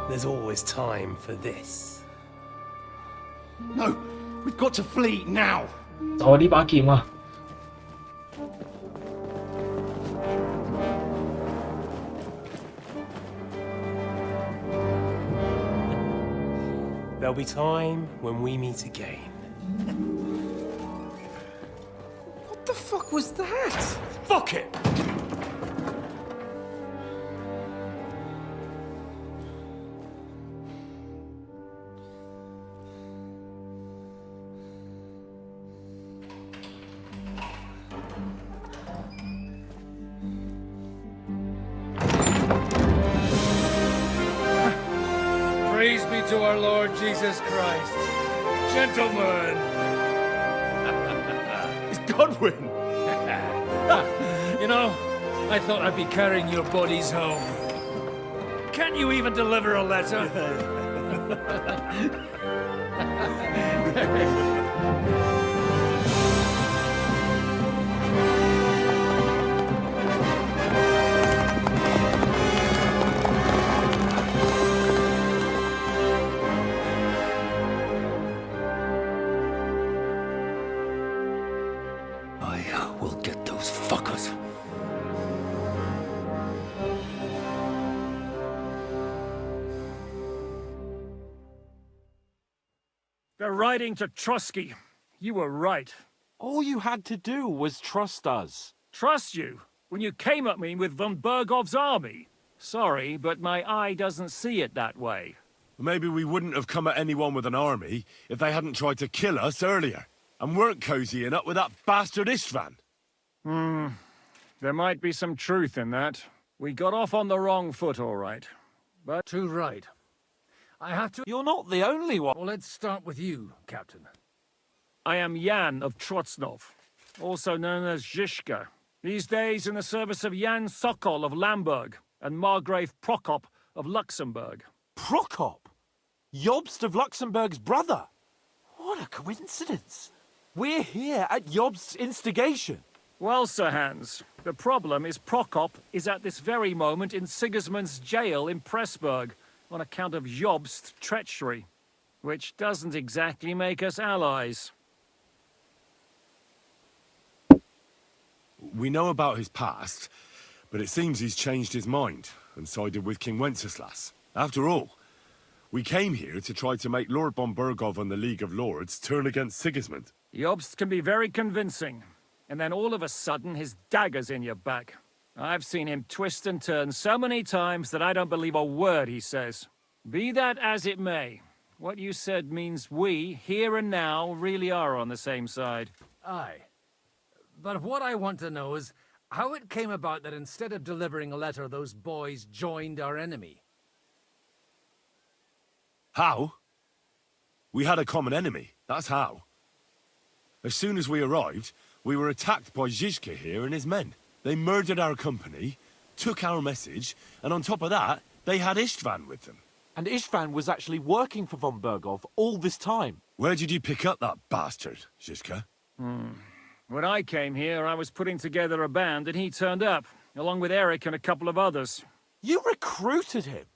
There's always time for this. No, we've got to flee now. 就係呢把劍啊！ There'll be time when we meet again. What the fuck was that? Fuck it! Praise be to our Lord Jesus Christ. Gentlemen! It's Godwin! You know, I thought I'd be carrying your bodies home. Can't you even deliver a letter? I will get those fuckers. They're riding to Trusky. You were right. All you had to do was trust us. Trust you? When you came at me with von Bergov's army? Sorry, but my eye doesn't see it that way. Maybe we wouldn't have come at anyone with an army if they hadn't tried to kill us earlier, and weren't cozying up with that bastard Istvan. There might be some truth in that. We got off on the wrong foot, all right. But Too right. I have to... You're not the only one. Well, let's start with you, Captain. I am Jan of Trotsnov, also known as Zhishka. These days in the service of Jan Sokol of Lamberg and Margrave Prokop of Luxembourg. Prokop? Jobst of Luxembourg's brother? What a coincidence. We're here at Jobst's instigation. Well, Sir Hans, the problem is Prokop is at this very moment in Sigismund's jail in Pressburg on account of Jobst's treachery, which doesn't exactly make us allies. We know about his past, but it seems he's changed his mind and sided with King Wenceslas. After all, we came here to try to make Lord von Bergov and the League of Lords turn against Sigismund. Jobst can be very convincing, and then all of a sudden his dagger's in your back. I've seen him twist and turn so many times that I don't believe a word he says. Be that as it may, what you said means we, here and now, really are on the same side. Aye. But what I want to know is how it came about that instead of delivering a letter, those boys joined our enemy. How? We had a common enemy, that's how. As soon as we arrived, we were attacked by Zhizka here and his men. They murdered our company, took our message, and on top of that, they had Istvan with them. And Istvan was actually working for von Bergov all this time. Where did you pick up that bastard, Zhizka? When I came here, I was putting together a band and he turned up, along with Eric and a couple of others. You recruited him?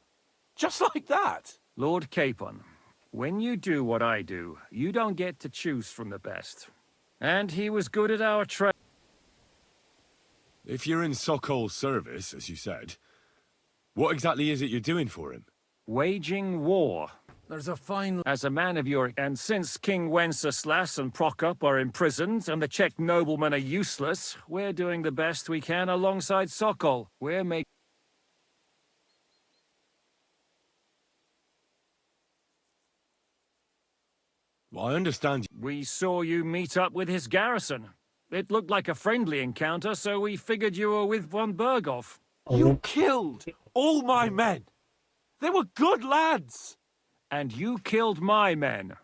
Just like that? Lord Capon, when you do what I do, you don't get to choose from the best. And he was good at our trade. If you're in Sokol's service, as you said, what exactly is it you're doing for him? Waging war. There's a fine... As a man of your... And since King Wenceslas and Prokop are imprisoned and the Czech noblemen are useless, we're doing the best we can alongside Sokol. We're making... Well, I understand. We saw you meet up with his garrison. It looked like a friendly encounter, so we figured you were with von Bergov. You killed all my men. They were good lads. And you killed my men.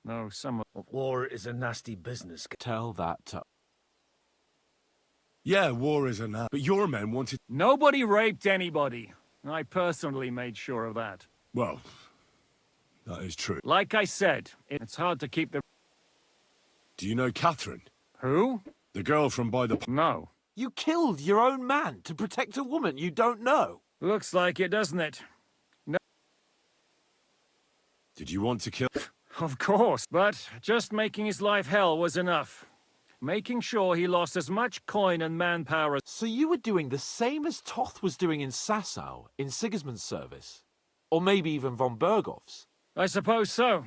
No, some... War is a nasty business. Tell that to... Yeah, war is enough, but your men wanted... Nobody raped anybody. I personally made sure of that. Well, that is true. Like I said, it's hard to keep the... Do you know Catherine? Who? The girl from by the... No. You killed your own man to protect a woman you don't know. Looks like it, doesn't it? No. Did you want to kill... Of course, but just making his life hell was enough. Making sure he lost as much coin and manpower as... So you were doing the same as Toth was doing in Sasau, in Sigismund's service? Or maybe even von Bergov's? I suppose so.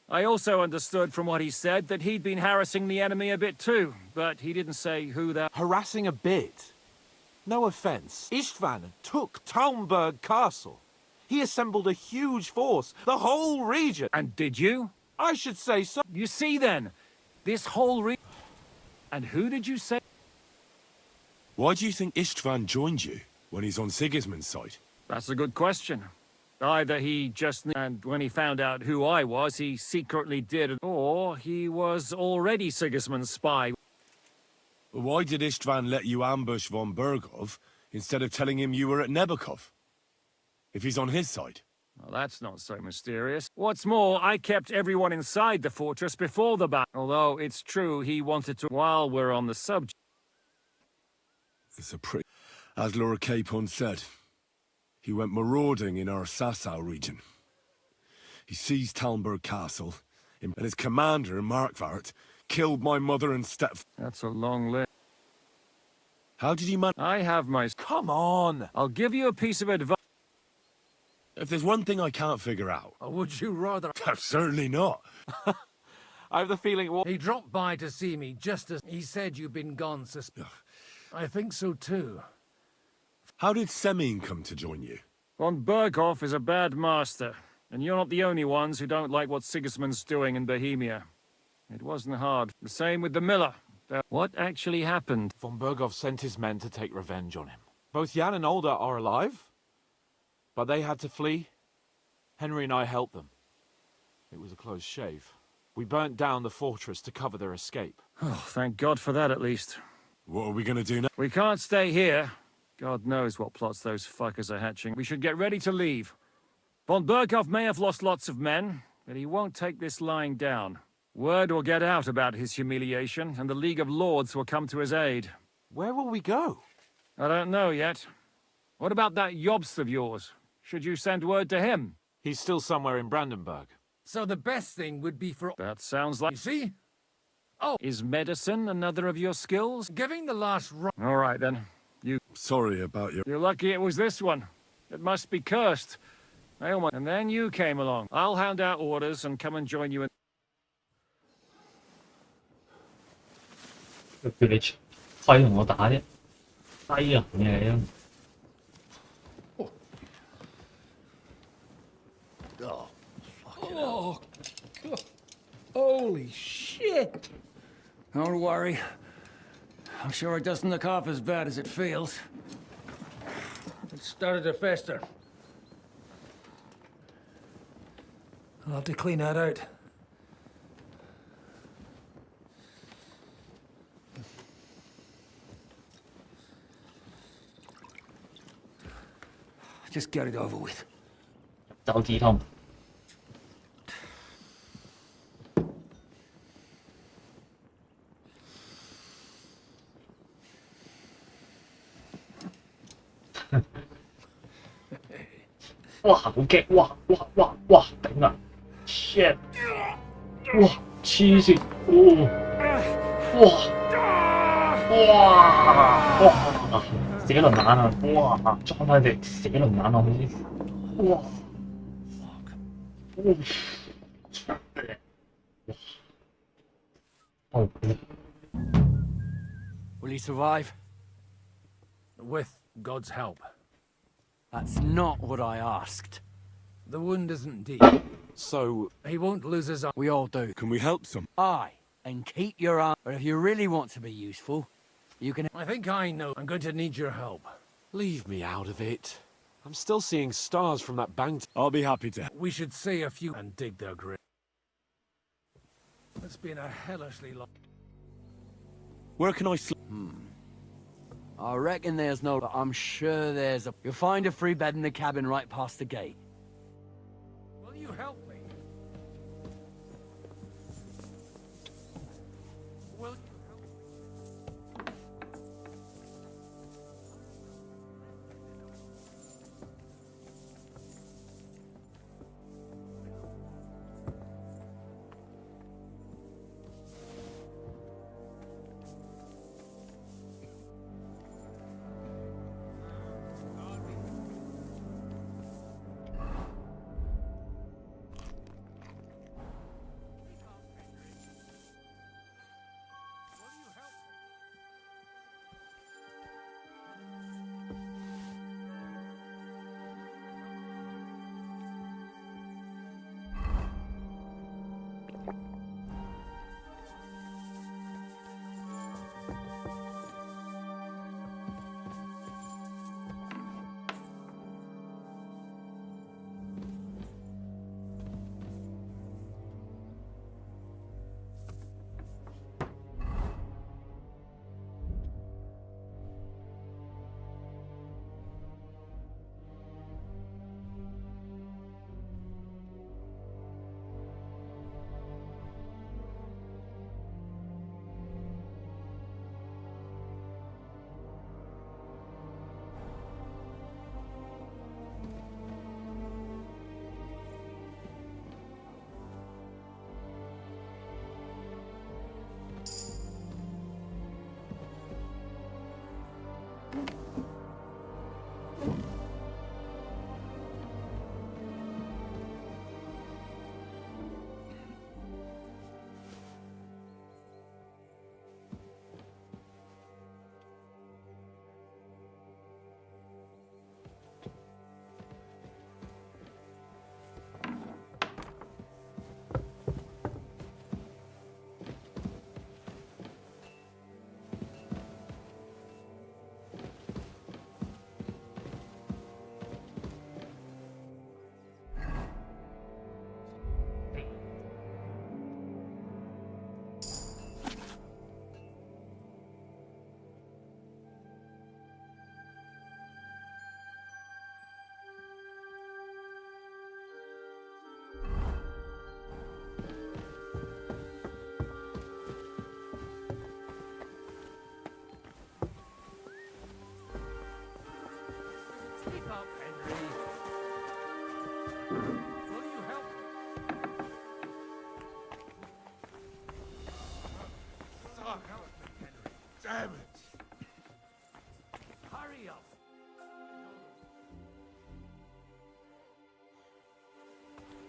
I also understood from what he said that he'd been harassing the enemy a bit too, but he didn't say who that... Harassing a bit? No offense. Istvan took Talmberg Castle. He assembled a huge force, the whole region. And did you? I should say so. You see then, this whole region... And who did you say... Why do you think Istvan joined you when he's on Sigismund's side? That's a good question. Either he just knew, and when he found out who I was, he secretly did, or he was already Sigismund's spy. Why did Istvan let you ambush von Bergov instead of telling him you were at Nebukov? If he's on his side. Well, that's not so mysterious. What's more, I kept everyone inside the fortress before the battle. Although it's true he wanted to while we're on the subject. It's a pretty... As Lord Capon said, he went marauding in our Sasau region. He seized Talmberg Castle, and his commander, Markvart, killed my mother and That's a long list. How did you manage? I have my... Come on! I'll give you a piece of advice. If there's one thing I can't figure out... Or would you rather... Certainly not. I have the feeling... He dropped by to see me just as he said you'd been gone, I think so too. How did Semyon come to join you? Von Berghoff is a bad master, and you're not the only ones who don't like what Sigismund's doing in Bohemia. It wasn't hard. The same with the miller. What actually happened? Von Bergov sent his men to take revenge on him. Both Jan and Olda are alive, but they had to flee. Henry and I helped them. It was a close shave. We burnt down the fortress to cover their escape. Oh, thank God for that at least. What are we gonna do now? We can't stay here. God knows what plots those fuckers are hatching. We should get ready to leave. Von Berghoff may have lost lots of men, but he won't take this lying down. Word will get out about his humiliation, and the League of Lords will come to his aid. Where will we go? I don't know yet. What about that Jobst of yours? Should you send word to him? He's still somewhere in Brandenburg. So the best thing would be for... That sounds like... You see? Oh! Is medicine another of your skills? Giving the last... All right, then. Sorry about your... You're lucky it was this one. It must be cursed. And then you came along. I'll hand out orders and come and join you in... 佢叫你揮同我打啫，低人嘅你都。Oh, God. Holy shit! Don't worry. I'm sure it doesn't look half as bad as it feels. It started to fester. I'll have to clean that out. Just get it over with. 手指痛。哇，好驚！哇，頂啊 ！shit！ 哇，黐線！哇！寫輪眼啊！哇，裝翻隻寫輪眼落去先。哇！哦。Will he survive? With God's help. That's not what I asked. The wound isn't deep. So... He won't lose his arm. We all do. Can we help some? Aye, and keep your arm. But if you really want to be useful, you can... I think I know. I'm going to need your help. Leave me out of it. I'm still seeing stars from that bank. I'll be happy to. We should say a few and dig their grave. It's been a hellishly long... Where can I sleep? I reckon there's no... But I'm sure there's a... You'll find a free bed in the cabin right past the gate. Will you help me? Will you help me?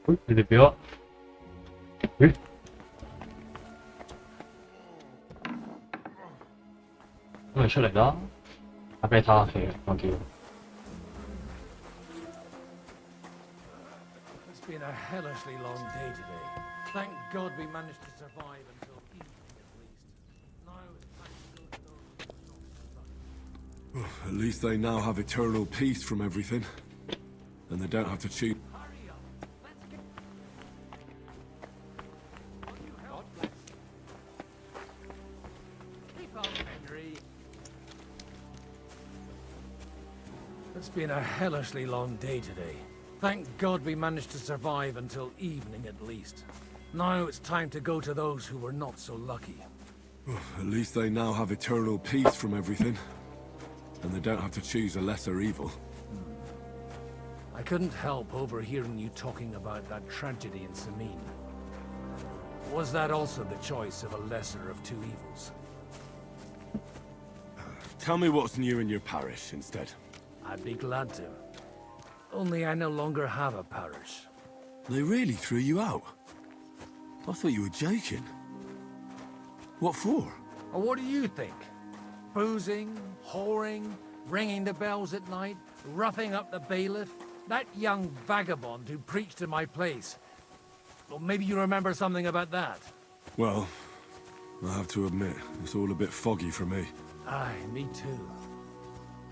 喂，你哋俾我，咦？咁咪出嚟啦！打俾你睇下戲啊，我叫。It's been a hellishly long day today. Thank God we managed to survive until evening at least. Now it's time to go to those. At least they now have eternal peace from everything. And they don't have to choose. It's been a hellishly long day today. Thank God we managed to survive until evening at least. Now it's time to go to those who were not so lucky. At least they now have eternal peace from everything. And they don't have to choose a lesser evil. I couldn't help overhearing you talking about that tragedy in Sameen. Was that also the choice of a lesser of two evils? Tell me what's new in your parish instead. I'd be glad to. Only I no longer have a parish. They really threw you out? I thought you were joking. What for? Or what do you think? Boozing, whoring, ringing the bells at night, roughing up the bailiff? That young vagabond who preached in my place. Well, maybe you remember something about that. Well, I have to admit, it's all a bit foggy for me. Aye, me too.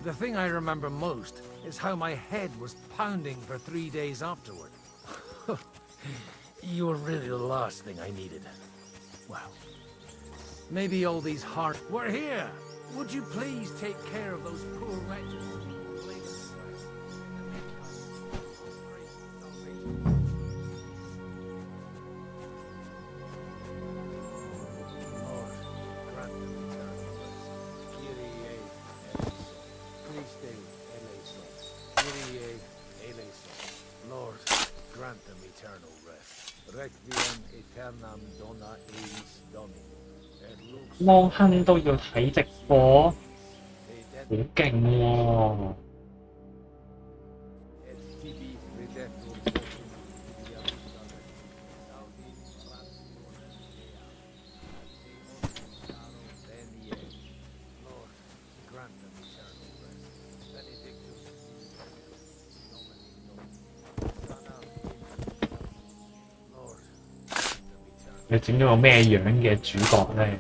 The thing I remember most is how my head was pounding for 3 days afterward. You were really the last thing I needed. Well, maybe all these hearts... We're here! Would you please take care of those poor wretches? Lord, grant them eternal rest. Requiem aeternam dona eis Domini. Et lux 汪亨都要睇直播，好勁喎！ et tibi redemptor votum Jerusalem. Saudin Lord, grant them eternal rest. Benedictus Lord, 你整咗個咩樣嘅主角咧？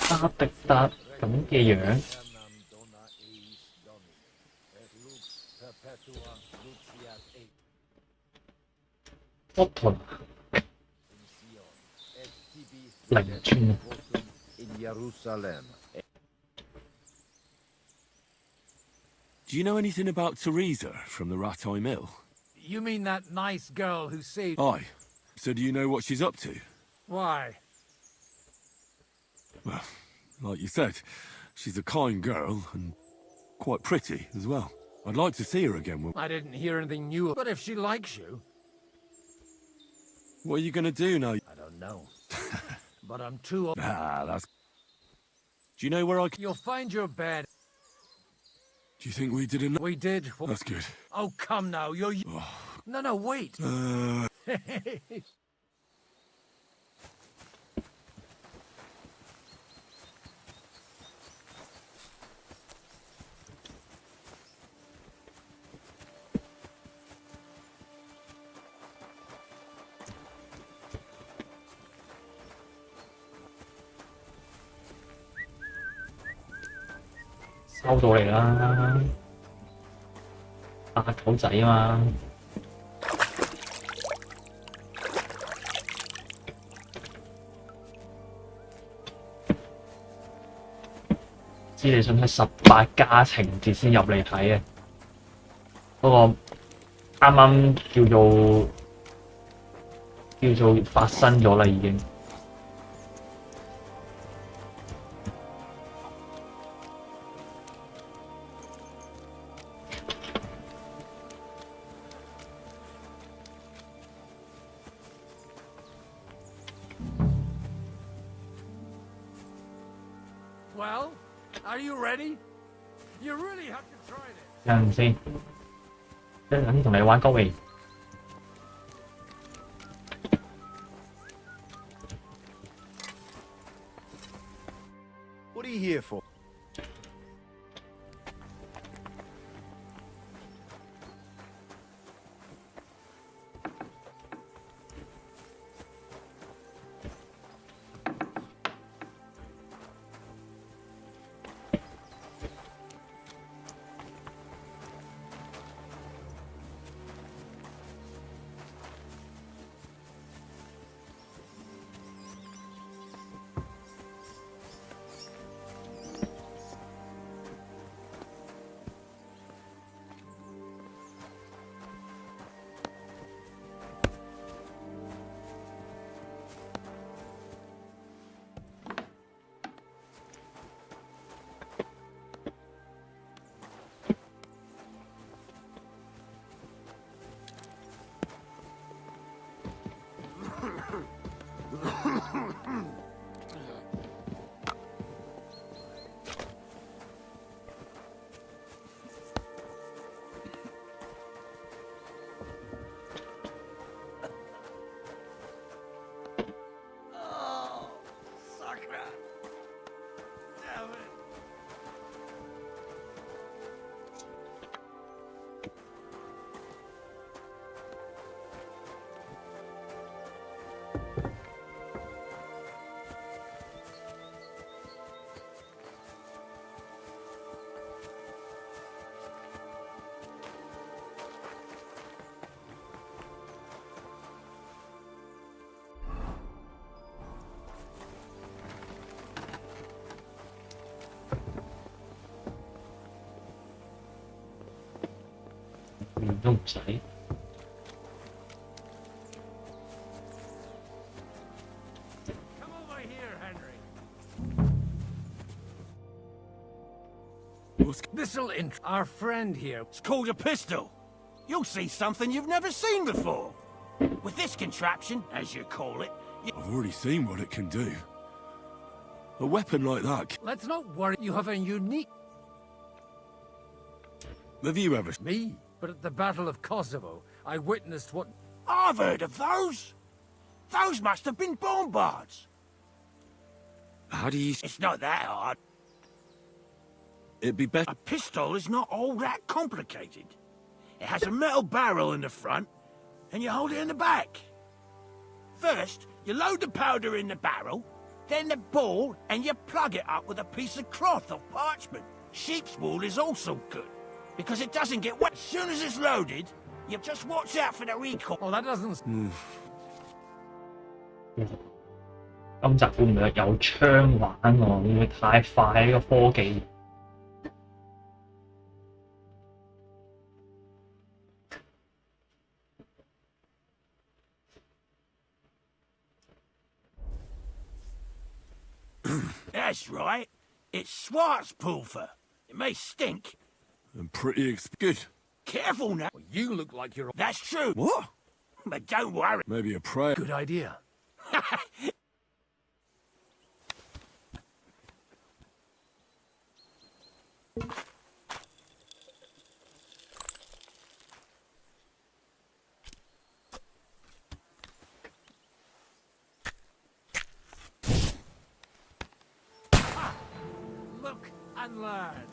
阿迪達咁嘅樣，屈屯靈尊。 Do you know anything about Teresa from the Rattay Mill? You mean that nice girl who saved... Aye. So do you know what she's up to? Why? Well, like you said, she's a kind girl and quite pretty as well. I'd like to see her again. I didn't hear anything new. But if she likes you... What are you going to do now? I don't know. But I'm too old. Ah, that's... Do you know where I can... You'll find your bed. Do you think we did enough? We did. That's good. Oh, come now. You're... No, wait. 收到嚟啦，8狗仔啊嘛。知你想睇18加情節先入嚟睇嘅。不過啱啱叫做發生咗啦，已經。Well, are you ready? You really have to try this. 有陣先，一陣同你玩高位。What are you here for?都唔使。This'll our friend here. It's called a pistol. You'll see something you've never seen before. With this contraption, as you call it, I've already seen what it can do. A weapon like that. Let's not worry. You have a unique. Have you ever? Me? But at the Battle of Kosovo, I witnessed what. I've heard of those. Those must have been bombards. How do you? It's not that hard. It'd be better. A pistol is not all that complicated. It has a metal barrel in the front, and you hold it in the back. First, you load the powder in the barrel, then the ball, and you plug it up with a piece of cloth or parchment. Sheep's wool is also good, because it doesn't get wet. As soon as it's loaded, you just watch out for the recoil. Oh, that doesn't... 今集會唔會有槍玩喎？會唔會太快呢個科技？That's right. It's Schwarzpulver. It may stink. And pretty good. Careful now. Well, you look like you're... That's true. What? But don't worry. Maybe a prayer. Good idea. Look and learn.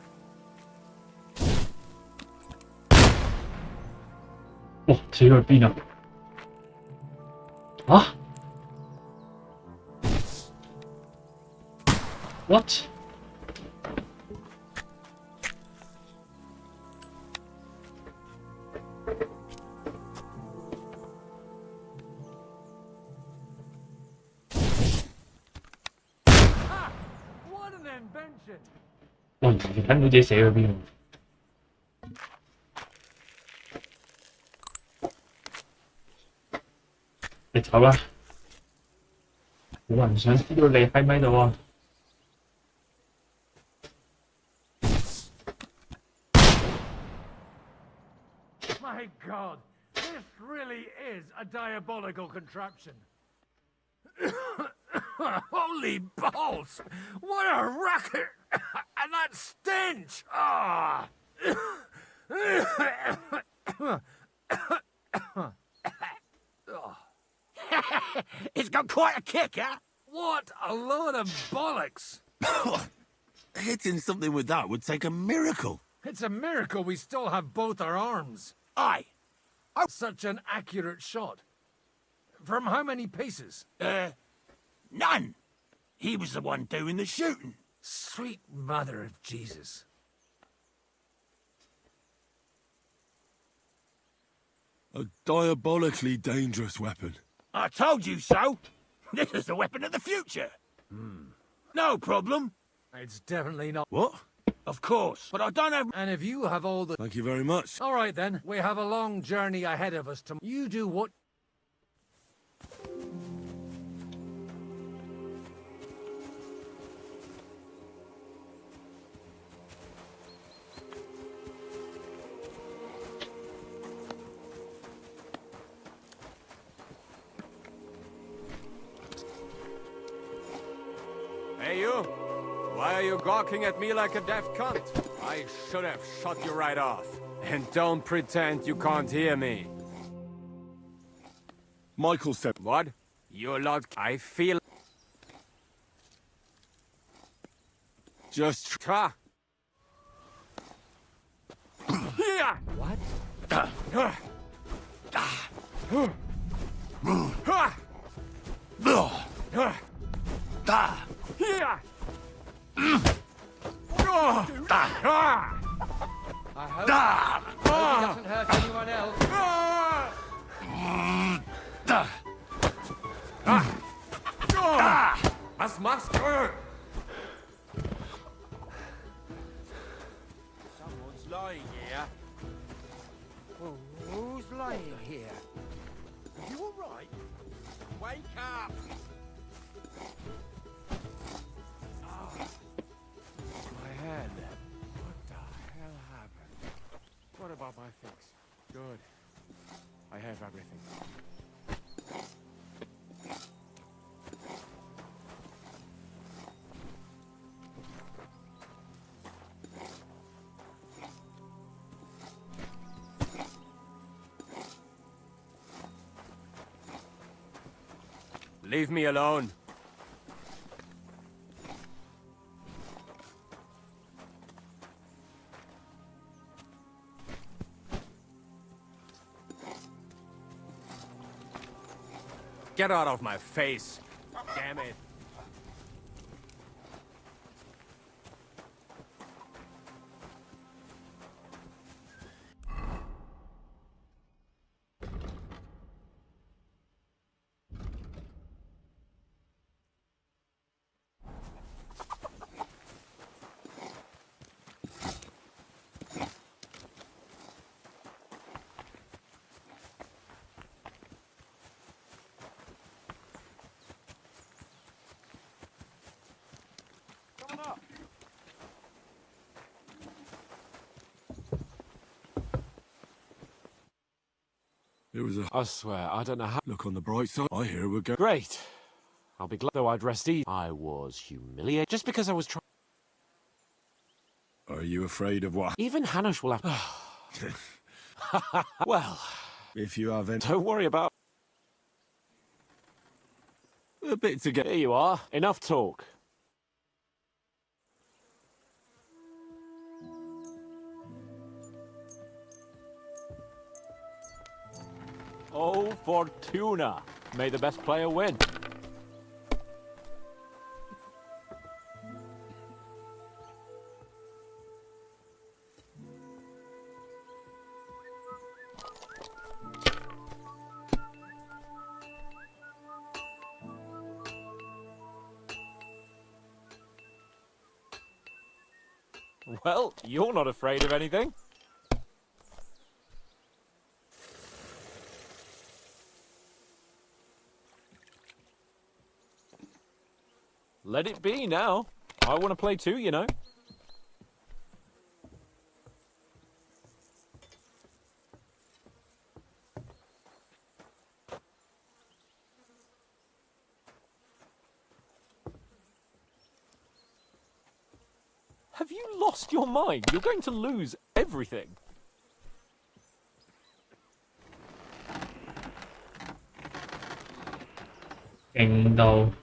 Wow, 死去邊啊？啊 ？What？ What an invention! 我完全睇唔到自己死喺邊喎。你走啦！冇人想知道你喺咪度啊！My God, this really is a diabolical contraption. Holy balls! What a racket! And that stench! Ah! It's got quite a kick, huh? What a load of bollocks! Hitting something with that would take a miracle. It's a miracle we still have both our arms. Aye. Such an accurate shot. From how many paces? None. He was the one doing the shooting. Sweet mother of Jesus. A diabolically dangerous weapon. I told you so. This is the weapon of the future. No problem. It's definitely not. What? Of course, but I don't have... And if you have all the... Thank you very much. All right, then. We have a long journey ahead of us to... You do what... Hey, you! Why are you gawking at me like a deaf cunt? I should have shot you right off. And don't pretend you can't hear me. Michael said... What? You lot... I feel... Just... Tra. What? I hope he doesn't hurt anyone else. Was machst du? Someone's lying here. Who's lying here? Are you all right? Wake up! My head. What the hell happened? What about my things? Good. I have everything. Leave me alone. Get out of my face. Damn it. It was a... I swear, I don't know how... Look on the bright side. I hear we're going... Great. I'll be glad though I'd rest easy. I was humiliated just because I was trying... Are you afraid of what... Even Hanush will have... Well... If you have any... Don't worry about... A bit to get... Here you are. Enough talk. Oh, Fortuna. May the best player win. Well, you're not afraid of anything. Let it be now. I want to play too, you know. Have you lost your mind? You're going to lose everything. Kingdom.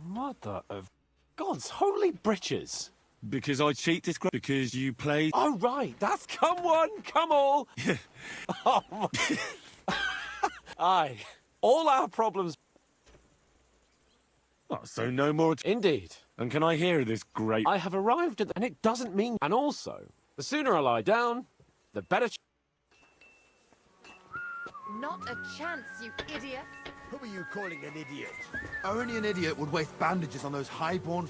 Mother of God's holy britches. Because I cheat this because you played. Oh, right. That's come one, come all. Oh, aye. All our problems. Oh, so no more. Indeed. And can I hear this great? I have arrived at, and it doesn't mean. And also, the sooner I lie down, the better. Not a chance, you idiots. Who are you calling an idiot? Only an idiot would waste bandages on those highborn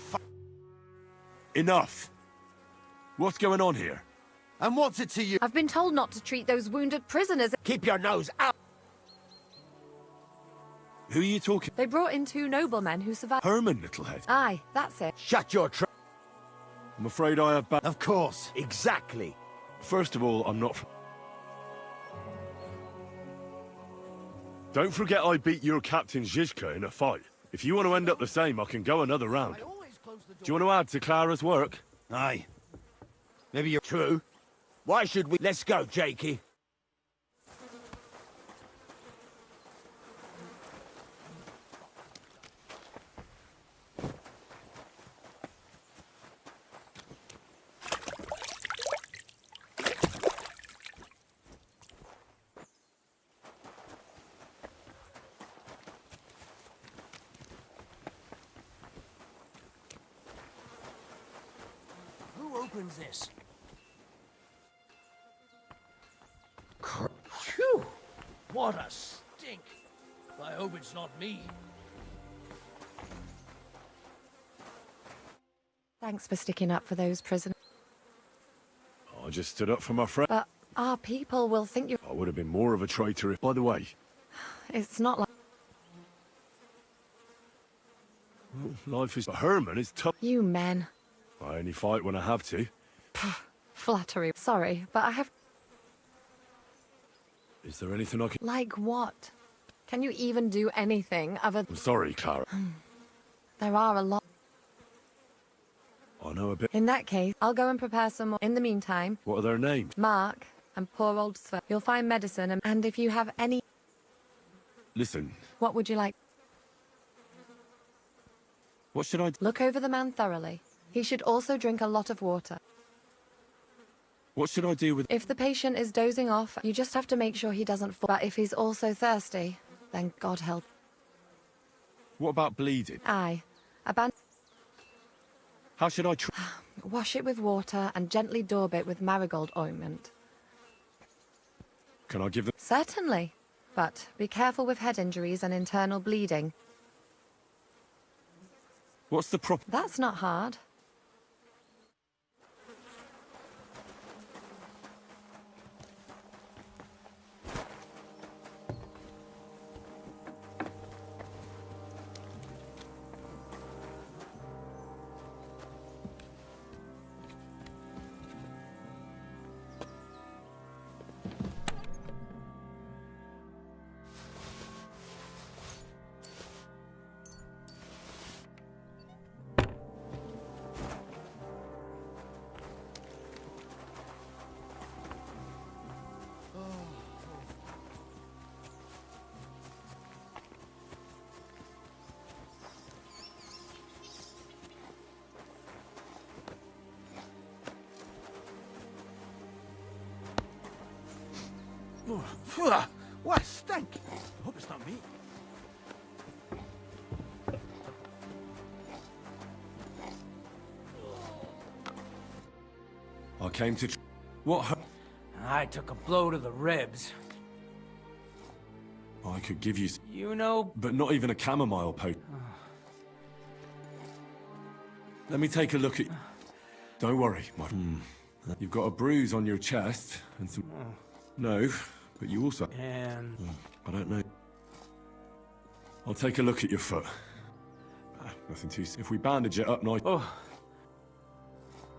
Enough. What's going on here? And what's it to you? I've been told not to treat those wounded prisoners. Keep your nose out. Who are you talking? They brought in 2 noblemen who survived. Herman, Littlehead. Aye, that's it. Shut your trap. I'm afraid I have Of course, exactly. First of all, I'm not. Don't forget I beat your captain Zizka in a fight. If you want to end up the same, I can go another round. Do you want to add to Clara's work? Aye. Maybe you're true. Why should we? Let's go, Jakey. Who opens this? Phew! What a stink! I hope it's not me. Thanks for sticking up for those prisoners. I just stood up for my friend. But our people will think you're... I would have been more of a traitor if. By the way, It's not like... life is. Herman is tough. You men. I only fight when I have to. Flattery. Sorry, but I have... Is there anything I can? Like what? Can you even do anything other... I'm sorry, Clara. There are a lot. I know a bit. In that case, I'll go and prepare some more. In the meantime, What are their names? Mark and poor old Sver. You'll find medicine and if you have any... Listen, What would you like? what should I do? Look over the man thoroughly. He should also drink a lot of water. What should I do with? If the patient is dozing off, you just have to make sure he doesn't fall. But if he's also thirsty, then God help. What about bleeding? Aye. A band... How should I? Wash it with water and gently daub it with marigold ointment. Can I give them? Certainly. But be careful with head injuries and internal bleeding. What's the prop? That's not hard. What a stank! I hope it's not me. I came to. What? I took a blow to the ribs. I could give you. You know... But not even a chamomile potion. Let me take a look at. Don't worry, my... You've got a bruise on your chest and some... No, but you also... And... I don't know. I'll take a look at your foot. Nothing too... If we bandage it up nice... Oh.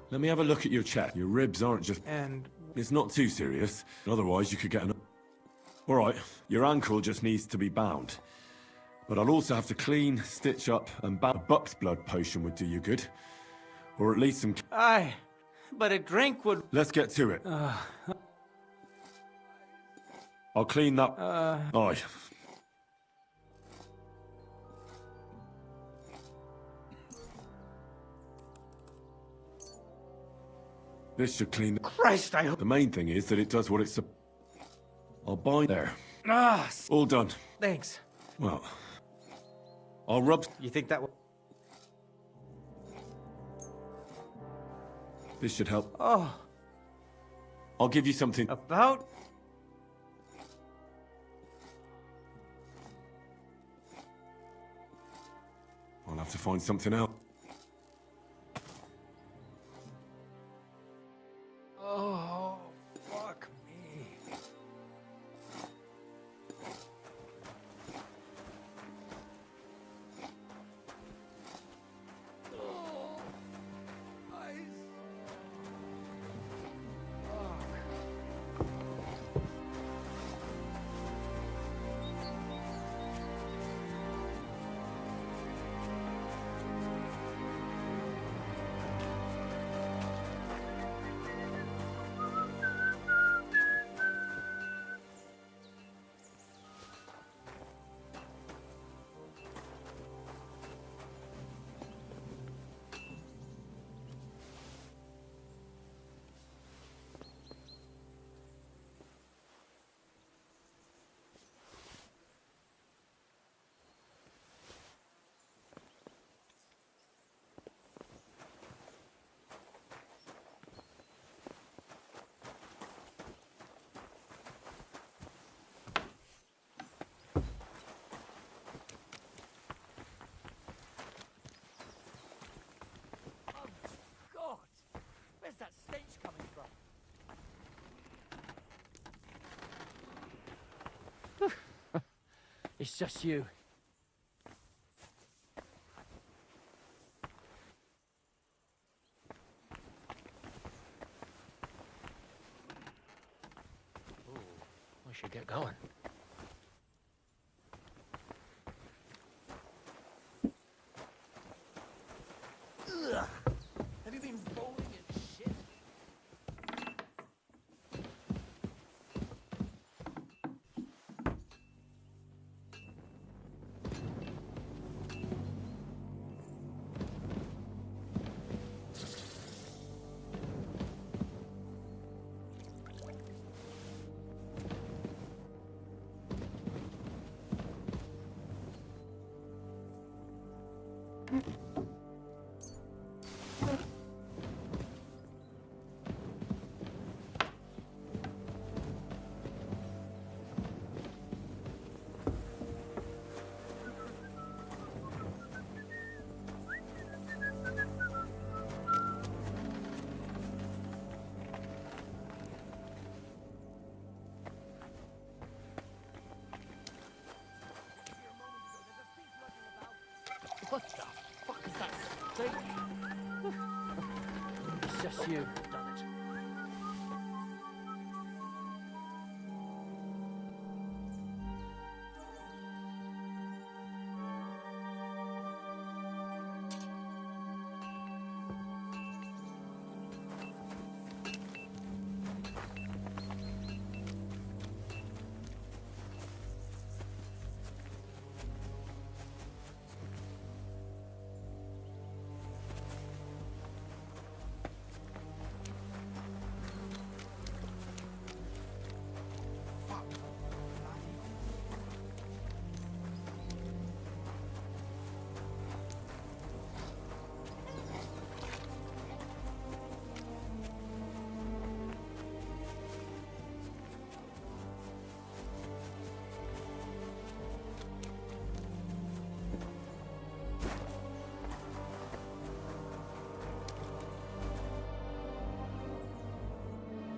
Let me have a look at your chest. Your ribs aren't just... And... It's not too serious. Otherwise, you could get an... All right, your ankle just needs to be bound. But I'll also have to clean, stitch up, and a buck's blood potion would do you good. Or at least some... Aye, but a drink would... Let's get to it. I'll clean that... Aye. This should clean... Christ, I hope... The main thing is that it does what it's... I'll bind there. Ah, All done. thanks. Well... I'll rub... You think that would... This should help. Oh. I'll give you something... About... I'll have to find something out. Oh, fuck me. Where's that stench coming from? It's just you. Ooh, we should get going. Ugh. Have you been rolling in shit? What the fuck is that thing? It's just you. Damn it.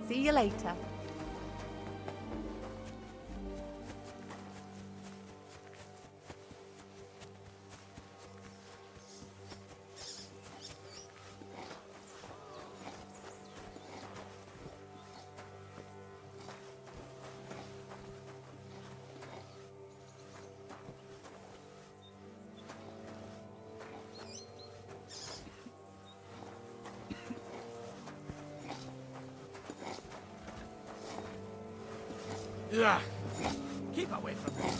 See you later. Yeah. Keep away from me.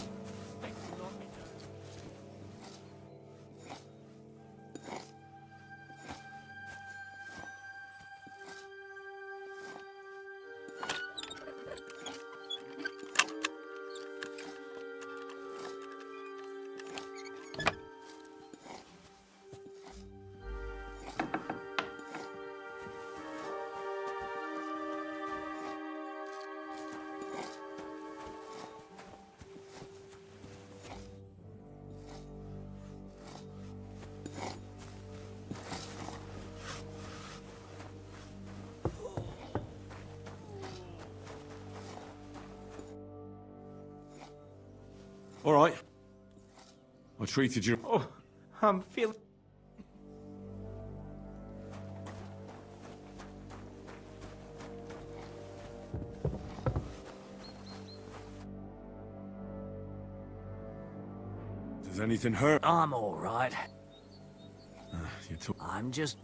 All right. I treated you. Oh, I'm feeling. Does anything hurt? I'm all right. I'm just.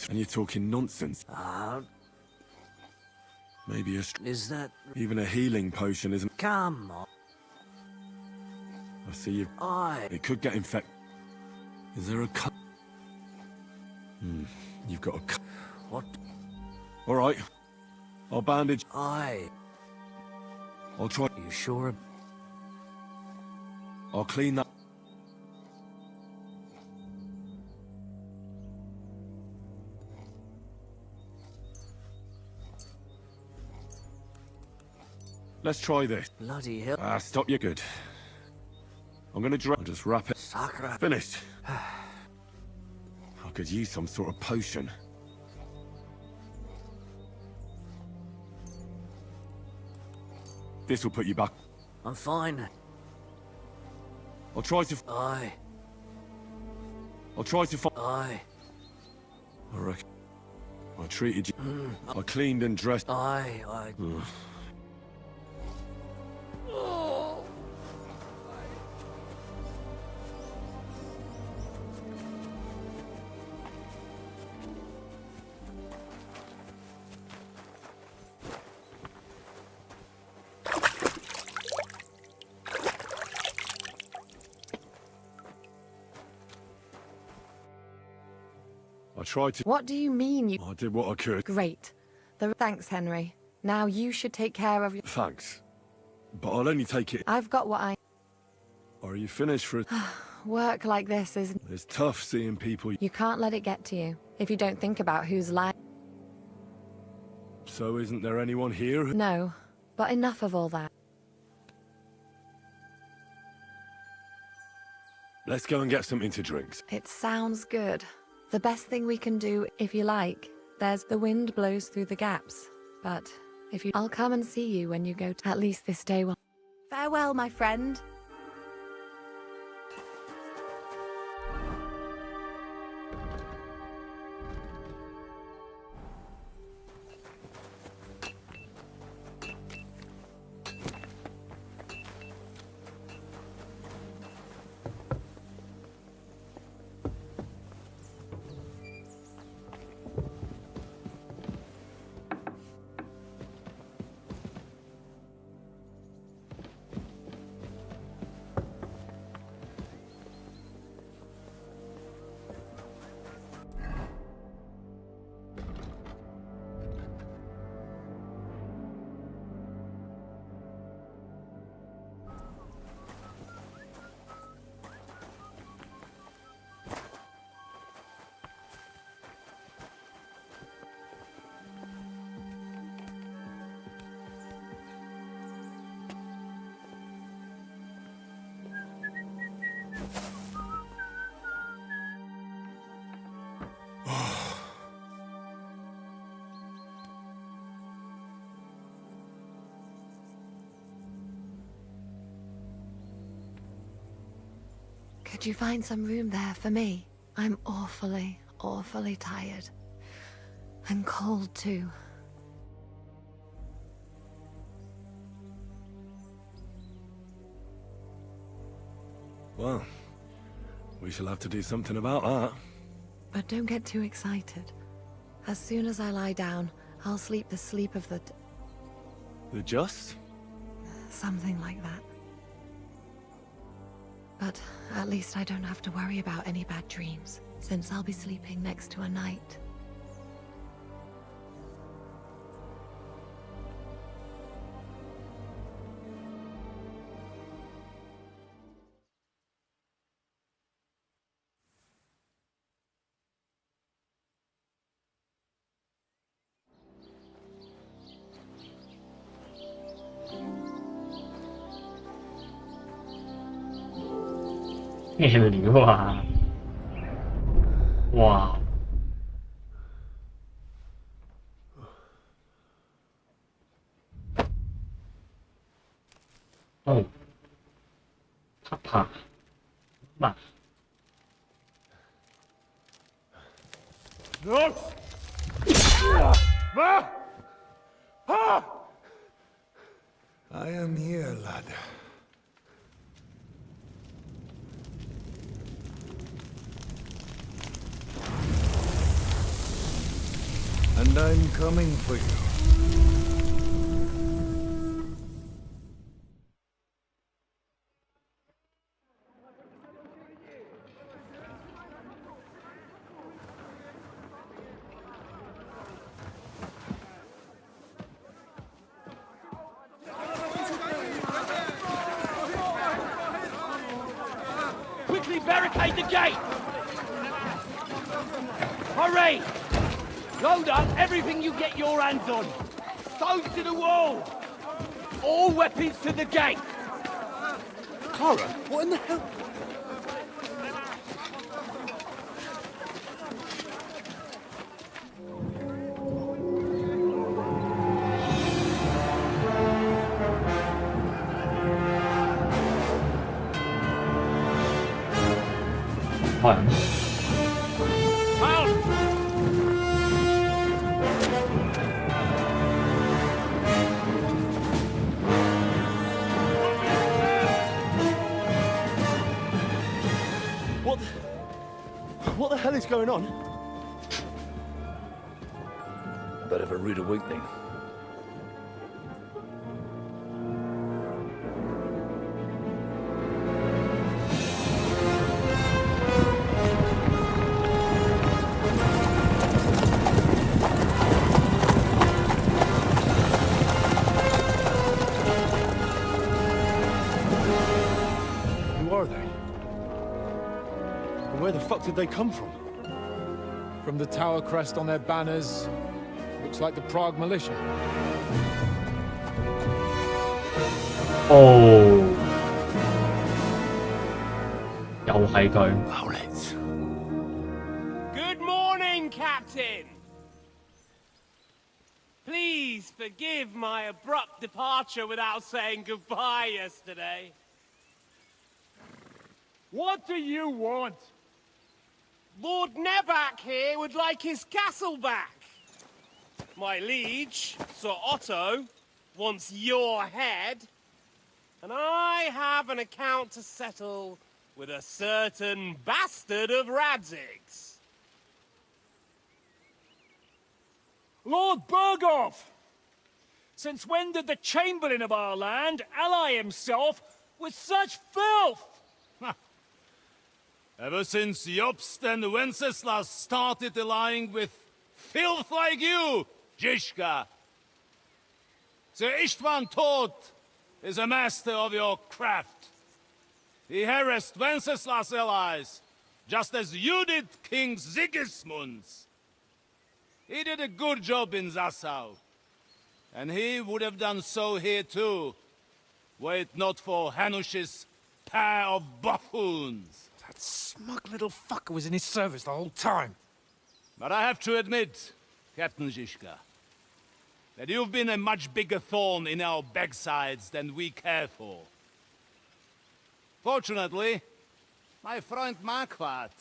And you're talking nonsense. Maybe Is that? even a healing potion isn't. Come on. I see you. It could get infected. Is there a cut? You've got a cut. What? All right. I'll bandage. I'll try. You sure? I'll clean that. Let's try this. Bloody hell. Stop, you're good. I'm gonna I'll just wrap it. Sakura. Finished. I could use some sort of potion. This will put you back. I'm fine. I'll try to. I'll try to find. I reckon. I treated you. I cleaned and dressed. Ugh. I tried to. What do you mean you... I did what I could. Great. Thanks, Henry. Now you should take care of your... Thanks. But I'll only take it. I've got what I... Are you finished for it? Work like this is... It's tough seeing people. You can't let it get to you if you don't think about who's lying. So isn't there anyone here? No, but enough of all that. Let's go and get something to drink. It sounds good. The best thing we can do, if you like, there's the wind blows through the gaps. But if you... I'll come and see you when you go to... At least this day will... Farewell, my friend. Could you find some room there for me? I'm awfully, awfully tired. And cold too. Well, we shall have to do something about that. But don't get too excited. As soon as I lie down, I'll sleep the sleep of the... The just? something like that. But at least I don't have to worry about any bad dreams, since I'll be sleeping next to a knight.咩料啊？哇！哦，啪啪，嘛。No! Ma! Ah! I am here, lad. And I'm coming for you. Quickly barricade the gate! Hurry! Load up everything you get your hands on. Stones to the wall. All weapons to the gate. Cora, what in the hell? What the hell is going on? A bit of a rude awakening. Who are they? And where the fuck did they come from? From the tower crest on their banners, looks like the Prague militia. Oh，又係佢。 Good morning, Captain. Please forgive my abrupt departure without saying goodbye yesterday. What do you want? Lord Nebak here would like his castle back. My liege, Sir Otto, wants your head. And I have an account to settle with a certain bastard of Radzig's. Lord Berghoff! Since when did the Chamberlain of our land ally himself with such filth? Ever since Jobst and Wenceslas started allying with filth like you, Zizka. Sir Istvan Tod is a master of your craft. He harassed Wenceslas' allies, just as you did King Sigismund's. He did a good job in Zassau, and he would have done so here too, were it not for Hanush's pair of buffoons. That smug little fucker was in his service the whole time. But I have to admit, Captain Zizka, that you've been a much bigger thorn in our backsides than we care for. Fortunately, My friend Marquardt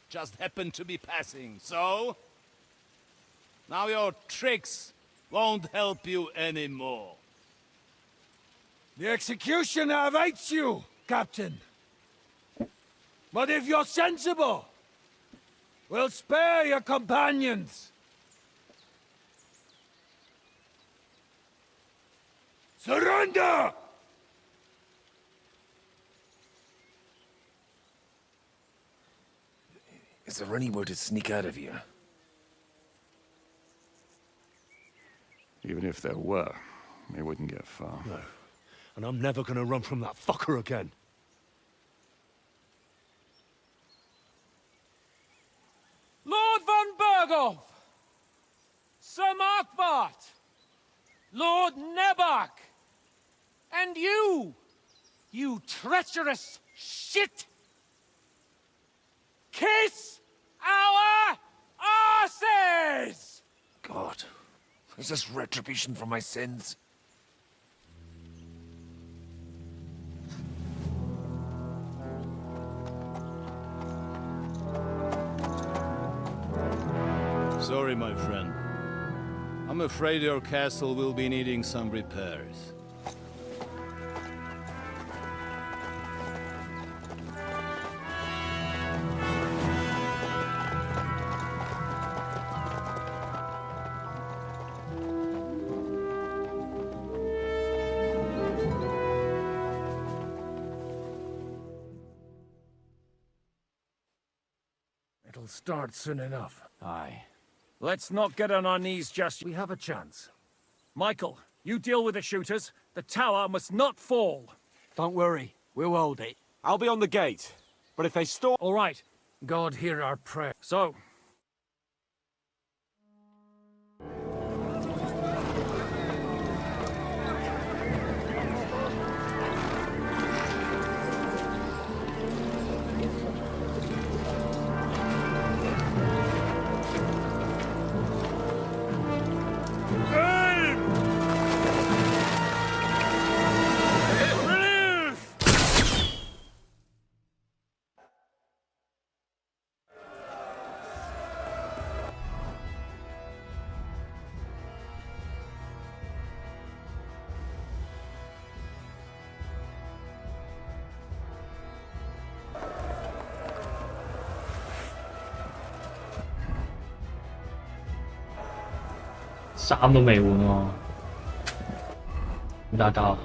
just happened to be passing, so... Now your tricks won't help you anymore. The executioner awaits you, Captain. But if you're sensible, we'll spare your companions. Surrender! Is there any way to sneak out of here? Even if there were, we wouldn't get far. No. And I'm never gonna run from that fucker again. Lord von Berghoff! Sir Markwart! Lord Nebach! And you! You treacherous shit! Kiss our asses! God, is this retribution for my sins? Sorry, my friend. I'm afraid your castle will be needing some repairs. It'll start soon enough. Aye. Let's not get on our knees just... We have a chance. Michael, you deal with the shooters. The tower must not fall. Don't worry, we'll hold it. I'll be on the gate. But if they storm... All right. God hear our prayer. So...衫都未換喎，點解得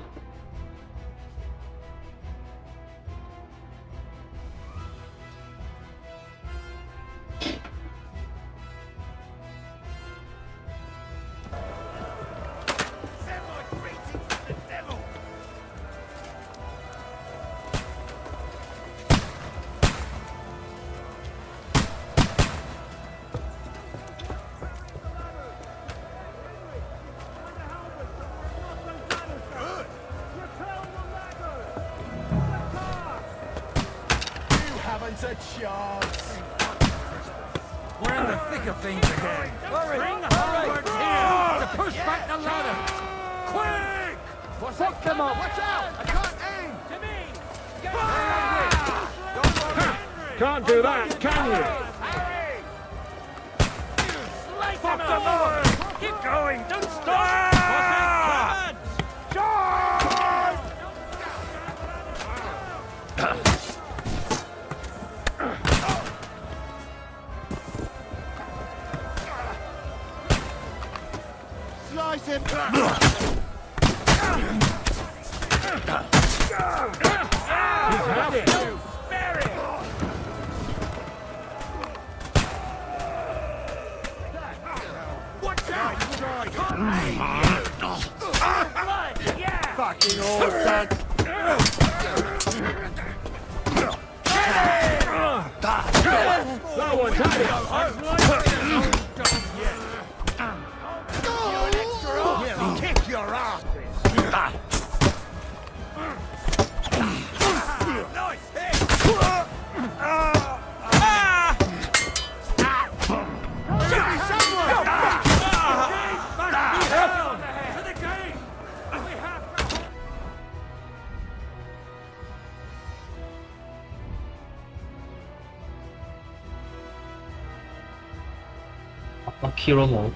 ？A chance. We're in the thick of things again. Hurry! Bring the forwards here to push back the ladder. Quick! Fuck them up! Watch out! I can't aim! To me! Can't do that, can you? Slice them over! Keep going! Don't stop! Slice him! Spare it! Watch out! Blood! Yeah! Fucking awesome! That one's had it! Yeah, kick your ass! Nice hit! 乜 Q 都冇。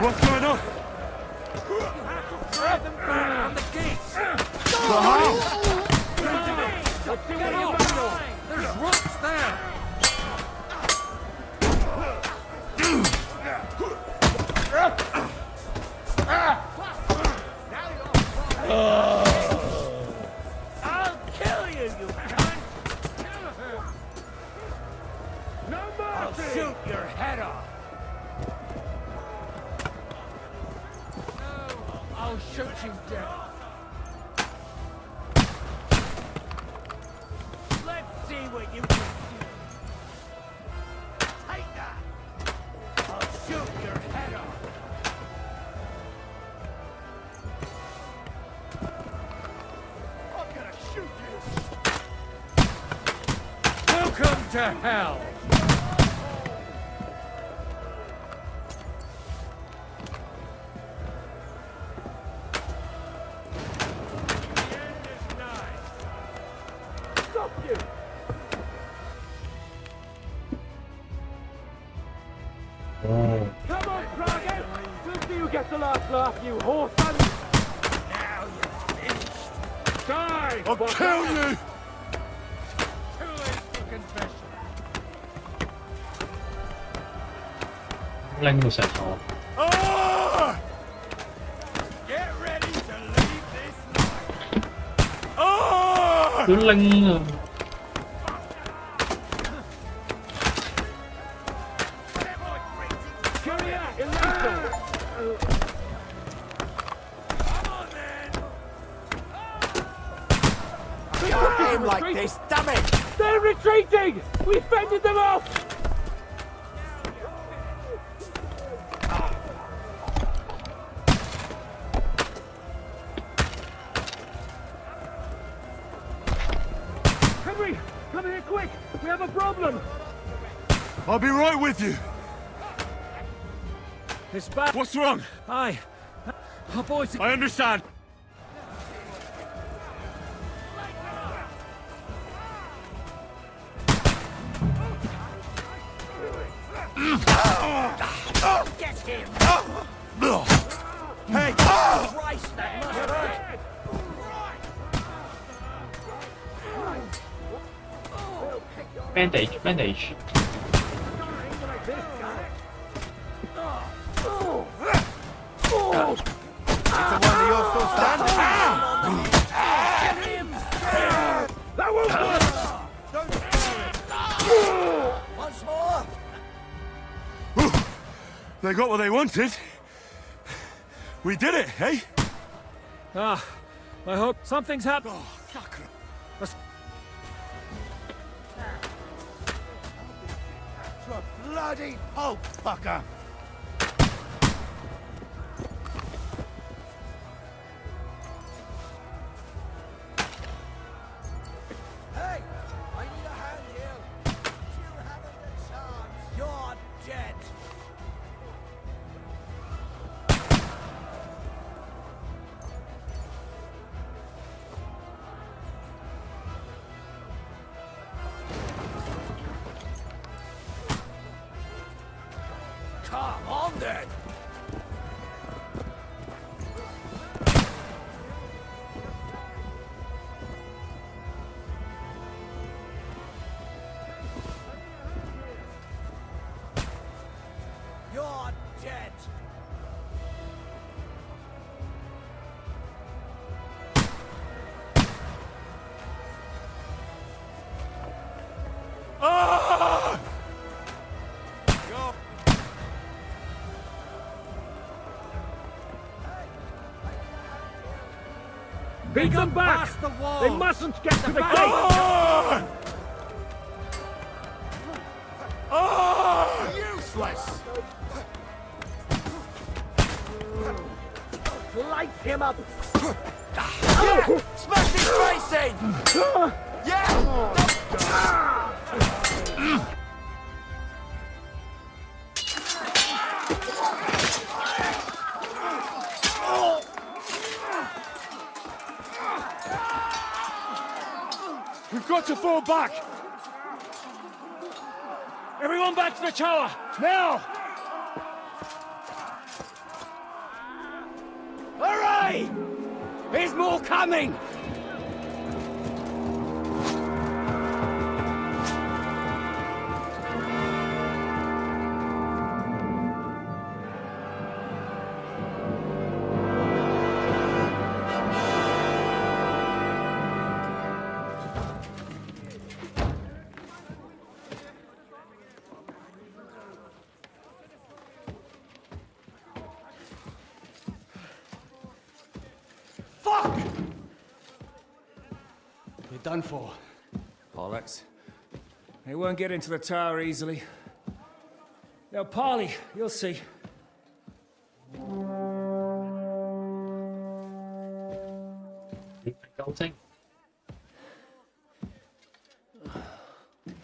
What's going on? Drive them back from the gates! Get off! There's roots there! I'll kill you, you cunt! I'll shoot your head off! I'll shoot you dead. Let's see what you can do. Take that. I'll shoot your head off. I'm gonna shoot you. Welcome to hell. Come on, Dragon! We'll see who gets the last laugh, you whoreson! Now you're finished. Die! I'll kill you! Too late for confession. 拎到石頭。Get ready to leave this night. 要拎啊！ Aim like this, damn it! They're retreating! We fended them off! Henry, come here quick! We have a problem! I'll be right with you. It's bad. What's wrong? Aye. Our boys... I understand. Get him! Hey! Christ, that must hurt! bandage。It's a wonder you're still standing. Get him! That won't work! Don't throw it. Once more! They got what they wanted. We did it, eh? Ah, I hope something's happened. To a bloody pulp, fucker. Hey! I need a hand here! You haven't a chance! You're dead! Come on then! You're dead! Ah! Beat them back! Past the walls! They mustn't get to the back! gate! Ah! Ah! Useless. Light him up! Yeah! Smash his face in! Yeah! We've got to fall back! Everyone back to the tower! Now! Hurry! There's more coming! Fuck! You're done for. Bollocks. They won't get into the tower easily. They'll parley, you'll see. Adulting.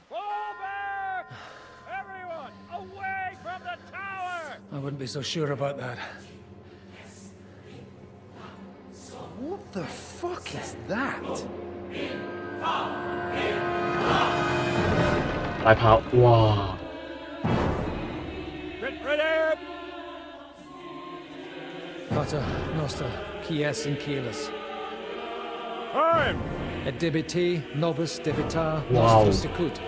Fall back! Everyone, away from the tower! I wouldn't be so sure about that. What the fuck is that? 大炮，哇！ Ready! Pater, Noster, Kies and Kielis. Time! Et debiti, nobis debitar, Wow. nostris secut.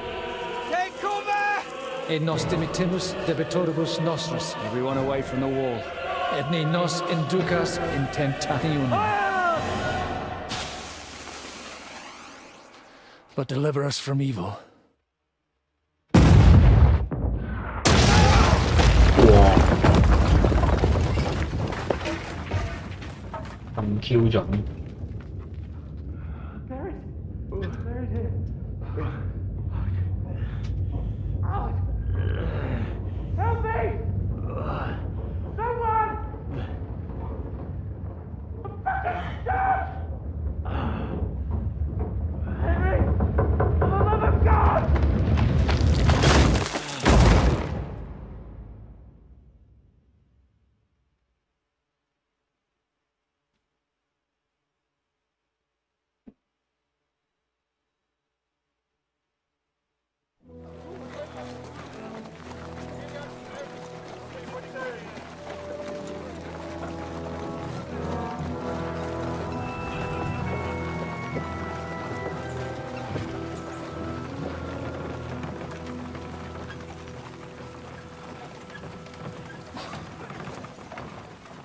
Take cover! Et nos dimitimus debitoribus nostris. Everyone away from the wall. Et ne nos inducas in tentationem. But deliver us from evil. 哇！咁 Q 準。 Help me! Someone! I'm fucking stuck! Henry! For the love of God!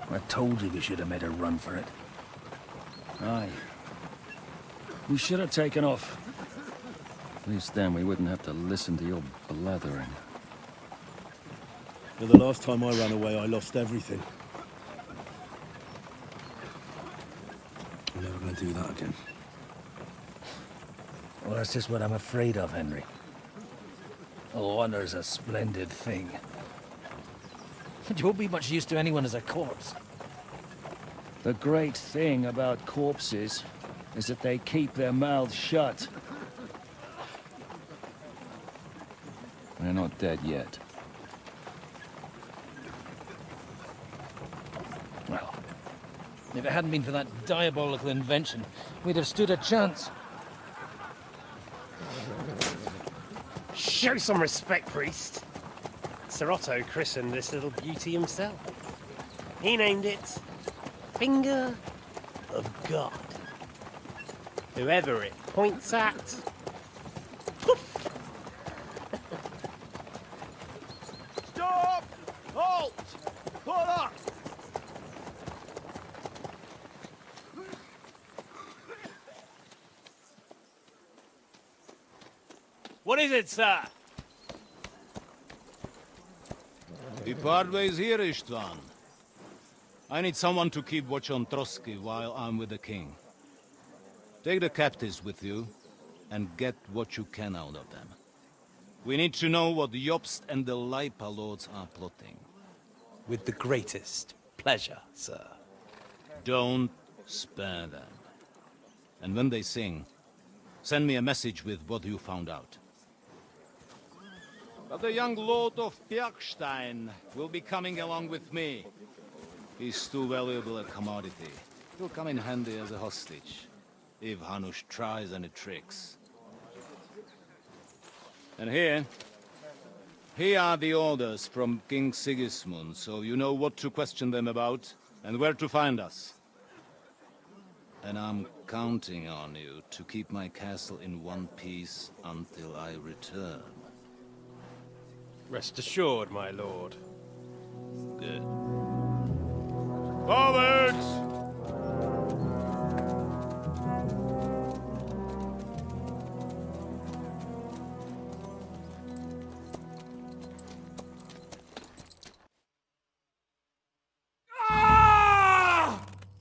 I told you we should have made a run for it. Aye. We should have taken off. At least then we wouldn't have to listen to your blathering. But the last time I ran away, I lost everything. I'm never gonna do that again. Well, that's just what I'm afraid of, Henry. Honor's a splendid thing. You won't be much use to anyone as a corpse. The great thing about corpses is that they keep their mouths shut. They're not dead yet. Well, if it hadn't been for that diabolical invention, we'd have stood a chance. Show some respect, priest. Sir Otto christened this little beauty himself. He named it Finger of God. Whoever it points at, poof! Stop! Halt! Pull up! What is it, sir? Depart ways here, Istvan. I need someone to keep watch on Trotsky while I'm with the king. Take the captives with you, and get what you can out of them. We need to know what Jobst and the Leipa lords are plotting. With the greatest pleasure, sir. Don't spare them. And when they sing, send me a message with what you found out. But the young lord of Bjergstein will be coming along with me. He's too valuable a commodity. He'll come in handy as a hostage, if Hanush tries any tricks. And here are the orders from King Sigismund, so you know what to question them about and where to find us. And I'm counting on you to keep my castle in one piece until I return. Rest assured, my lord. Good. Forwards!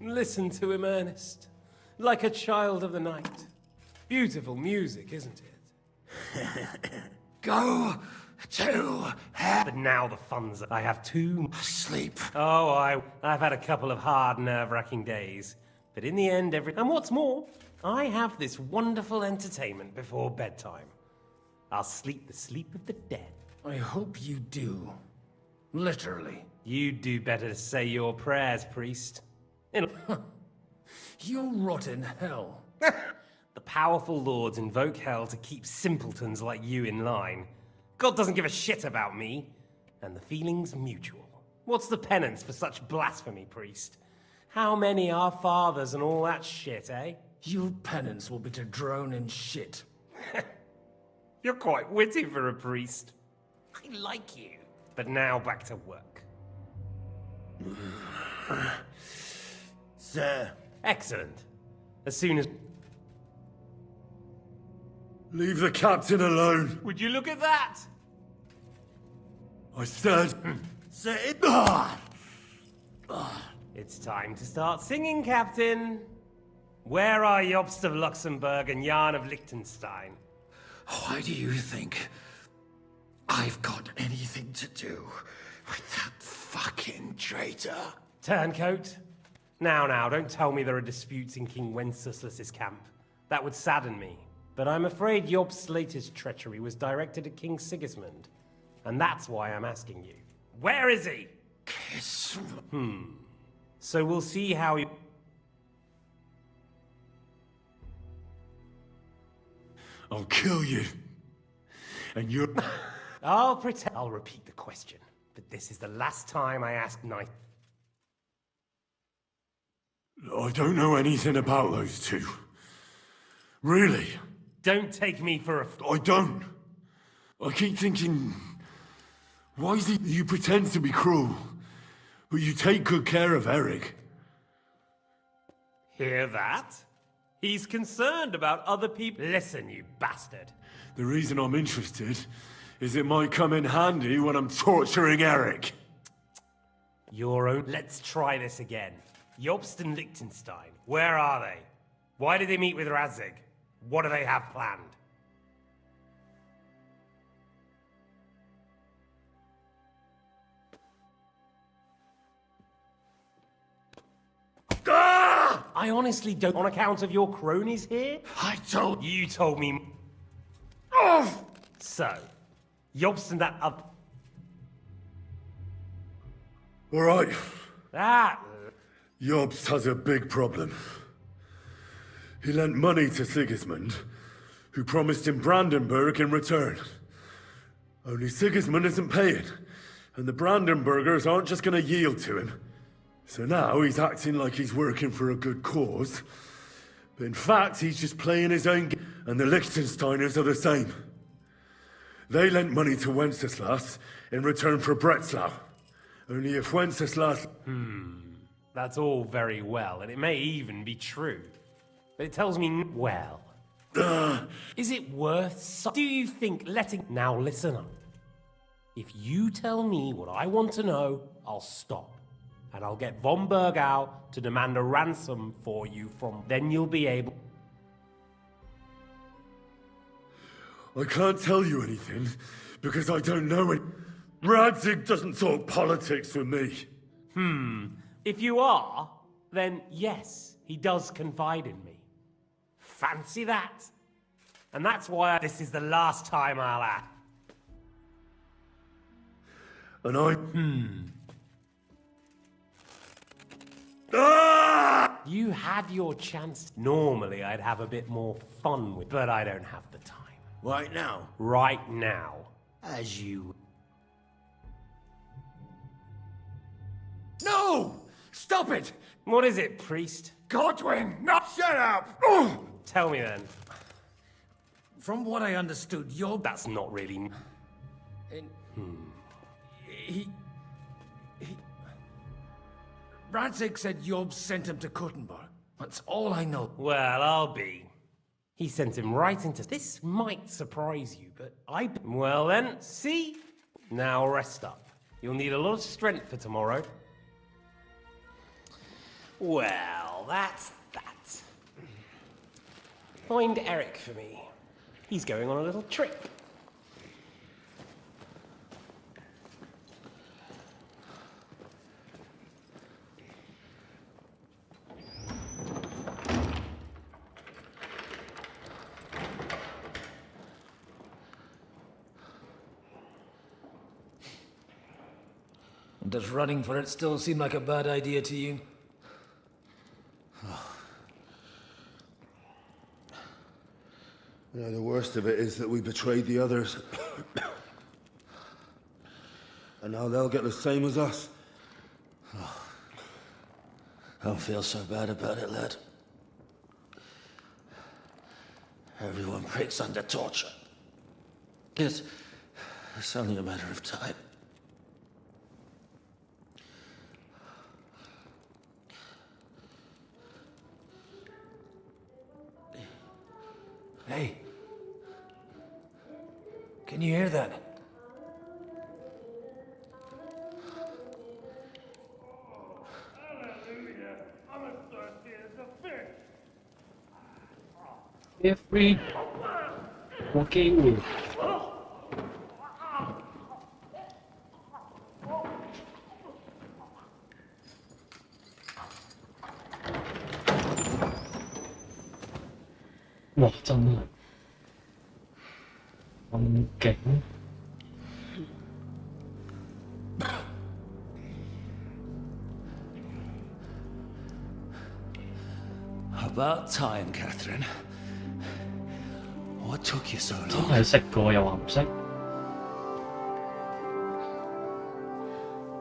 Listen to him, Ernest. Like a child of the night. Beautiful music, isn't it? Go to hell. But now the fun's I have to sleep. Oh, I've had a couple of hard, nerve-wracking days. But in the end, And what's more, I have this wonderful entertainment before bedtime. I'll sleep the sleep of the dead. I hope you do. Literally. You'd do better to say your prayers, priest. You'll rot in hell. The powerful lords invoke hell to keep simpletons like you in line. God doesn't give a shit about me. And the feeling's mutual. What's the penance for such blasphemy, priest? How many are fathers and all that shit, eh? Your penance will be to drown in shit. You're quite witty for a priest. I like you. But now back to work. Sir. Excellent. As soon as... Leave the captain alone. Would you look at that? I said... Sir, It's time to start singing, Captain. Where are Jobst of Luxembourg and Jan of Liechtenstein? Why do you think I've got anything to do with that fucking traitor? Turncoat. Now, don't tell me there are disputes in King Wenceslas's camp. That would sadden me. But I'm afraid Jobst's latest treachery was directed at King Sigismund. And that's why I'm asking you. Where is he? Kiss. So we'll see how you... I'll kill you. And you're... I'll pretend... I'll repeat the question. But this is the last time I ask nice... I don't know anything about those two. Really? Don't take me for a... I don't. I keep thinking... Why is it you pretend to be cruel, but you take good care of Eric? Hear that? He's concerned about other people. Listen, you bastard. The reason I'm interested is it might come in handy when I'm torturing Eric. Your own... Let's try this again. Jobst and Liechtenstein. Where are they? Why did they meet with Radzig? What do they have planned? I honestly don't... On account of your cronies here? You told me... So, Jobst and that other... All right. That... Jobst has a big problem. He lent money to Sigismund, who promised him Brandenburg in return. Only Sigismund isn't paying, and the Brandenburgers aren't just going to yield to him. So now he's acting like he's working for a good cause, but in fact he's just playing his own game, and the Liechtensteiners are the same. They lent money to Wenceslas in return for Breslau. Only if Wenceslas... That's all very well, and it may even be true. But it tells me, well... Is it worth... Do you think letting... Now listen up. If you tell me what I want to know, I'll stop. And I'll get von Bergau to demand a ransom for you from... Then you'll be able... I can't tell you anything, because I don't know it. Radzig doesn't talk politics with me. If you are, then yes, he does confide in me. Fancy that? And that's why this is the last time I'll ask. And I... You had your chance. Normally, I'd have a bit more fun with, but I don't have the time. Right now. Right now. As you... No! Stop it! What is it, priest? Godwin! No! Shut up! Tell me then. From what I understood, you're... That's not really... He... Radzig said Yob sent him to Kuttenberg. That's all I know. Well, I'll be. He sent him right into... This might surprise you, but I... Well then, see? Now rest up. You'll need a lot of strength for tomorrow. Well, that's that. Find Eric for me. He's going on a little trip. Does running for it still seem like a bad idea to you? You know, the worst of it is that we betrayed the others. And now they'll get the same as us. Don't feel so bad about it, lad. Everyone breaks under torture. It's only a matter of time. Hey. Can you hear that? Every 個機會。哇！真係咁勁。About time, Catherine. What took you so 真 long? 係識過又話唔識。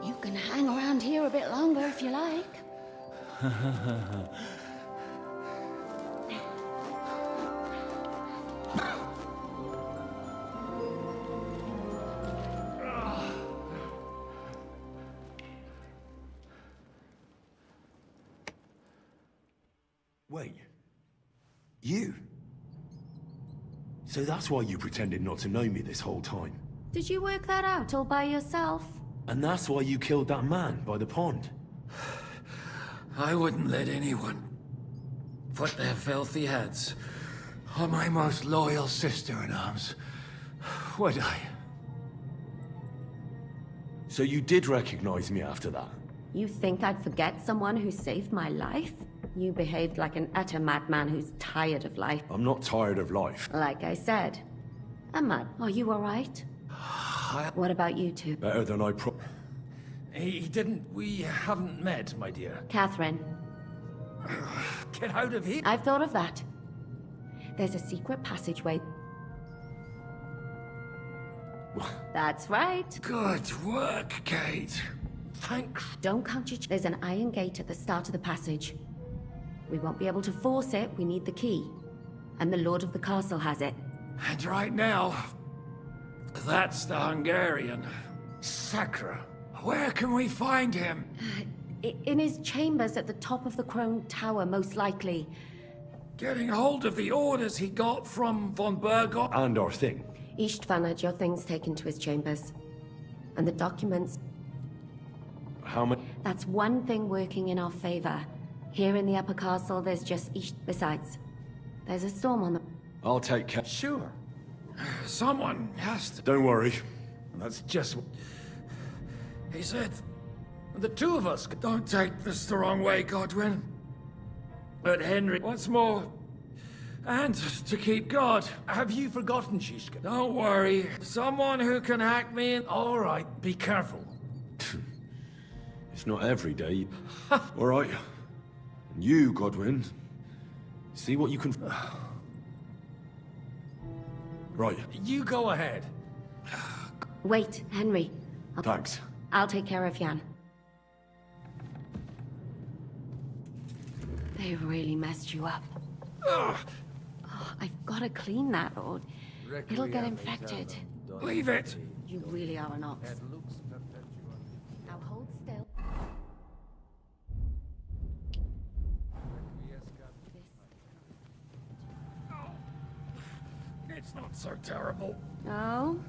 You can hang around here a bit longer if you like. Wait. You? So that's why you pretended not to know me this whole time. Did you work that out all by yourself? And that's why you killed that man by the pond. I wouldn't let anyone put their filthy hands on my most loyal sister-in-arms, would I? So you did recognize me after that? You think I'd forget someone who saved my life? You behaved like an utter madman who's tired of life. I'm not tired of life. Like I said. Ahmad, are you alright? What about you two? Better than I He didn't... We haven't met, my dear. Catherine. Get out of here! I've thought of that. There's a secret passageway. That's right. Good work, Kate. Thanks. Don't count your... There's an iron gate at the start of the passage. We won't be able to force it, we need the key. And the Lord of the Castle has it. And right now, that's the Hungarian. Sakra. Where can we find him? In his chambers at the top of the Crone Tower, most likely. Getting hold of the orders he got from von Berghoff. And our thing. Istvan had your things taken to his chambers. And the documents... How many? That's one thing working in our favor. Here in the upper castle, there's just Besides, there's a storm on the... I'll take care. Sure. Someone has to... Don't worry. That's just... He said... The two of us... Don't take this the wrong way, Godwin. But Henry... Once more... And to keep God. Have you forgotten, Shishka? Don't worry. Someone who can hack me in... All right, be careful. It's not every day. All right. And you, Godwin, see what you can... Right. You go ahead. Wait, Henry. Thanks. I'll take care of Jan. They really messed you up. Oh, I've got to clean that, or it'll get infected. Leave it! You really are an ox. Now hold still. It's not so terrible. Oh?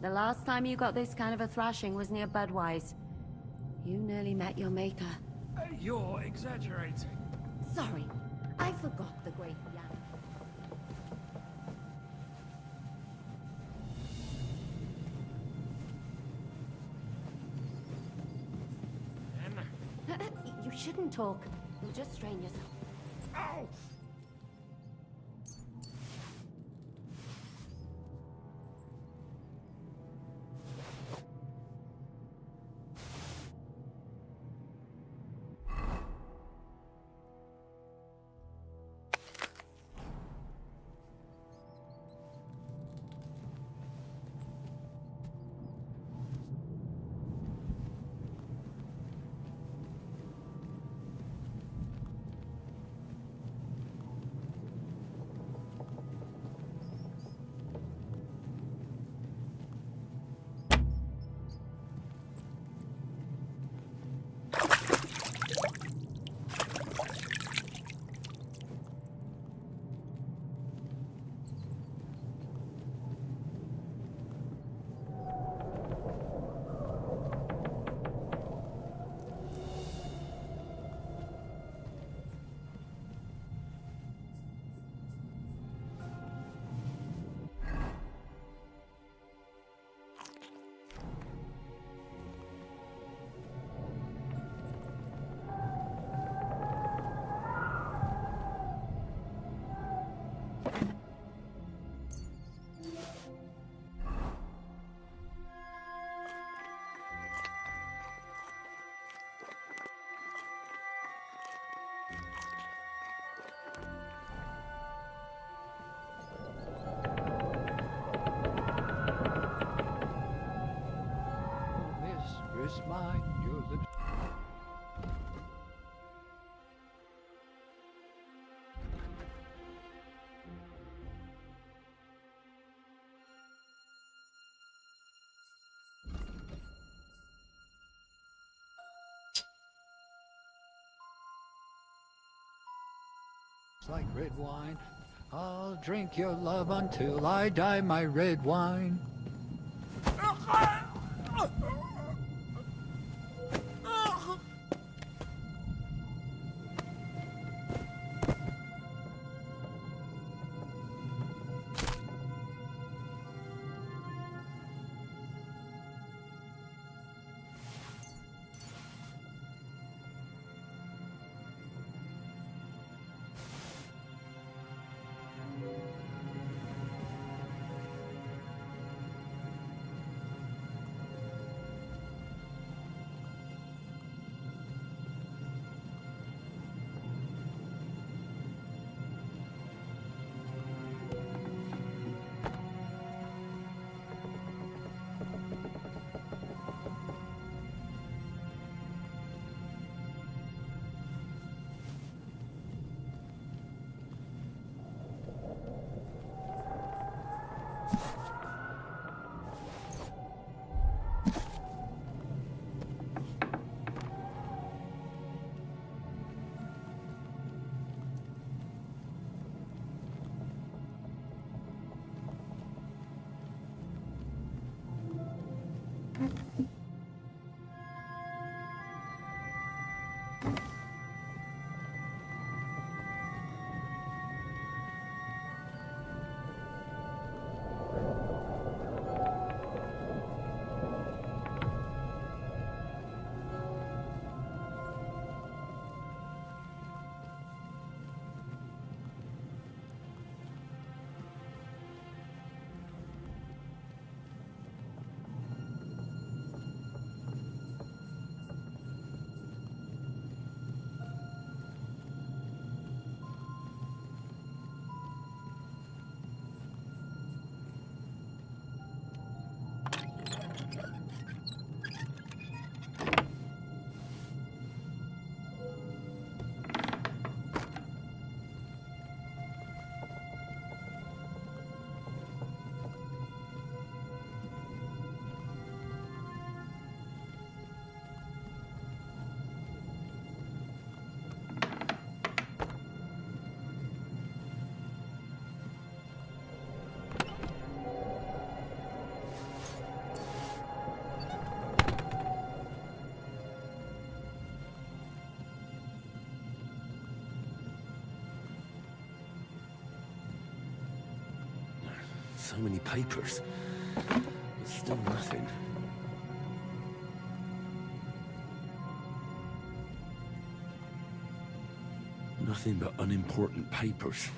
The last time you got this kind of a thrashing was near Budweiser. You nearly met your maker. You're exaggerating. Sorry, I forgot the great Jan. You shouldn't talk. You'll just strain yourself. Ow! Mistress mine, your lips. Like red wine, I'll drink your love until I die, my red wine. So many papers. But still nothing. Nothing but unimportant papers.